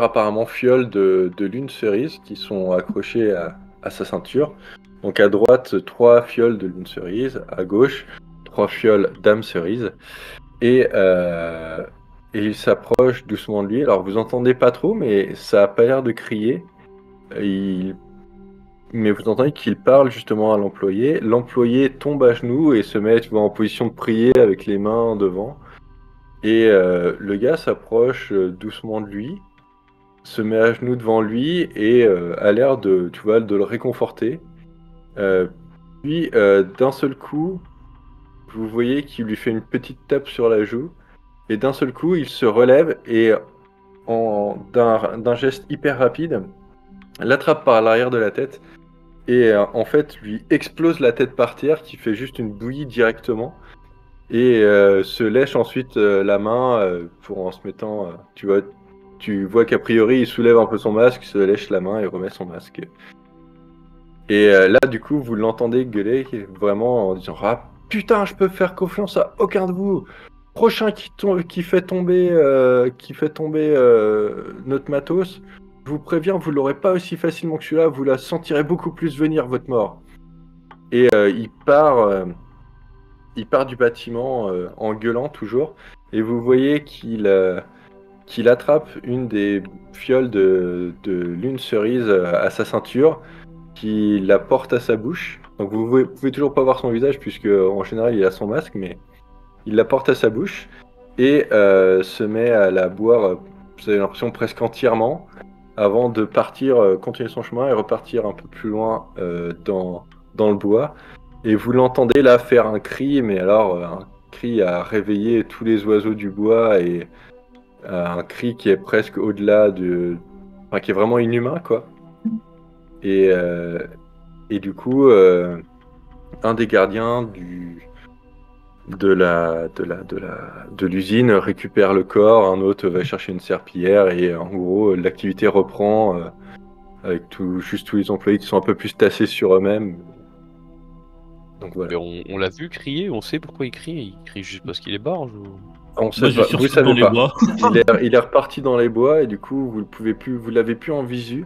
apparemment fioles de lune cerise qui sont accrochées à sa ceinture. Donc à droite, 3 fioles de lune cerise, à gauche, 3 fioles d'âme cerise. Et il s'approche doucement de lui. Alors vous entendez pas trop, mais ça a pas l'air de crier. Mais vous entendez qu'il parle justement à l'employé. L'employé tombe à genoux et se met, tu vois, en position de prier avec les mains devant. Et le gars s'approche doucement de lui, se met à genoux devant lui et a l'air de, tu vois, de le réconforter. Puis d'un seul coup, vous voyez qu'il lui fait une petite tape sur la joue. Et d'un seul coup, il se relève et d'un geste hyper rapide, l'attrape par l'arrière de la tête. Et en fait, lui explose la tête par terre, qui fait juste une bouillie directement, et se lèche ensuite la main en se mettant. Tu vois qu'a priori, il soulève un peu son masque, se lèche la main et remet son masque. Et là, du coup, vous l'entendez gueuler vraiment en disant: ah putain, je peux faire confiance à aucun de vous. Prochain qui fait tomber notre matos. Je vous préviens, vous l'aurez pas aussi facilement que celui-là, vous la sentirez beaucoup plus venir, votre mort. Et il part du bâtiment en gueulant toujours, et vous voyez qu'il attrape une des fioles de lune cerise à sa ceinture, qui la porte à sa bouche. Donc vous pouvez toujours pas voir son visage, puisque en général il a son masque, mais il la porte à sa bouche, et se met à la boire, vous avez l'impression presque entièrement, avant de partir, continuer son chemin et repartir un peu plus loin dans le bois. Et vous l'entendez là faire un cri, mais alors un cri à réveiller tous les oiseaux du bois et un cri qui est presque au-delà de... Enfin, qui est vraiment inhumain, quoi. Et, euh, et du coup, un des gardiens de l'usine récupère le corps, un autre va chercher une serpillière et en gros, l'activité reprend avec juste tous les employés qui sont un peu plus tassés sur eux-mêmes. Donc voilà. Mais on l'a vu crier, on sait pourquoi il crie. Il crie juste parce qu'il est barge ou... On sait Moi, je pas, sursaute vous savez dans les pas. bois. Il est reparti dans les bois et du coup vous l'avez plus en visu.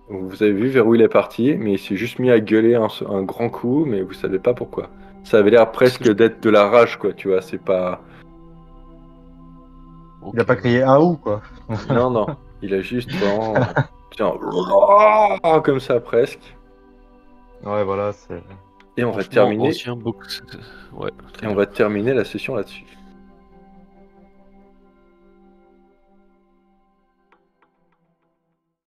Vous avez vu vers où il est parti, mais il s'est juste mis à gueuler un grand coup, mais vous savez pas pourquoi. Ça avait l'air presque d'être de la rage, quoi, tu vois, c'est pas... Il a pas crié un ou quoi. Non, non, il a juste vraiment... tiens, comme ça presque. Ouais, voilà, c'est. Et on va Franchement, terminer, ancien box. Ouais, très et on bien. va terminer la session là-dessus.